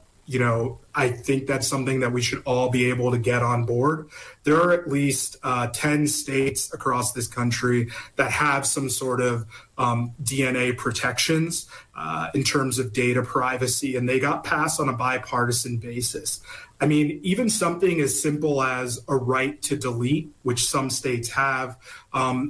I think that's something that we should all be able to get on board. There are at least 10 states across this country that have some sort of DNA protections in terms of data privacy, and they got passed on a bipartisan basis. I mean, even something as simple as a right to delete, which some states have,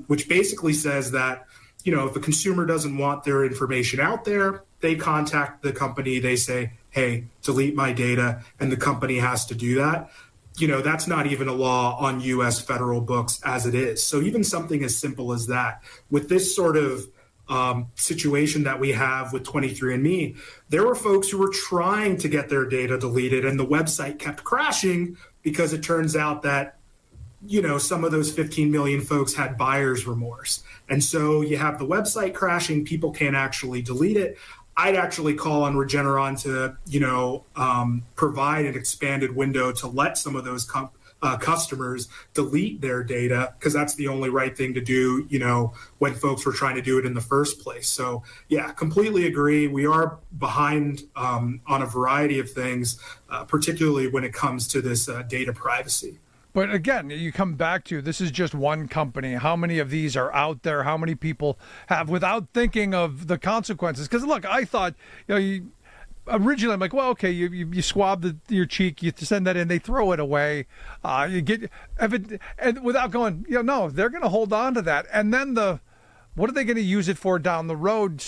which basically says that, if a consumer doesn't want their information out there, they contact the company, they say, hey, delete my data, and the company has to do that. That's not even a law on U.S. federal books as it is. So even something as simple as that, with this sort of situation that we have with 23andMe, there were folks who were trying to get their data deleted, and the website kept crashing because it turns out that some of those 15 million folks had buyer's remorse. And so you have the website crashing, people can't actually delete it. I'd actually call on Regeneron to, provide an expanded window to let some of those customers delete their data, because that's the only right thing to do, when folks were trying to do it in the first place. So, yeah, completely agree. We are behind on a variety of things, particularly when it comes to this data privacy. But again, you come back to, this is just one company. How many of these are out there? How many people have, without thinking of the consequences? Because look, I thought, originally I'm like, well, okay, you swab your cheek, you send that in, they throw it away. You get, and without going, no, they're going to hold on to that. And then what are they going to use it for down the road?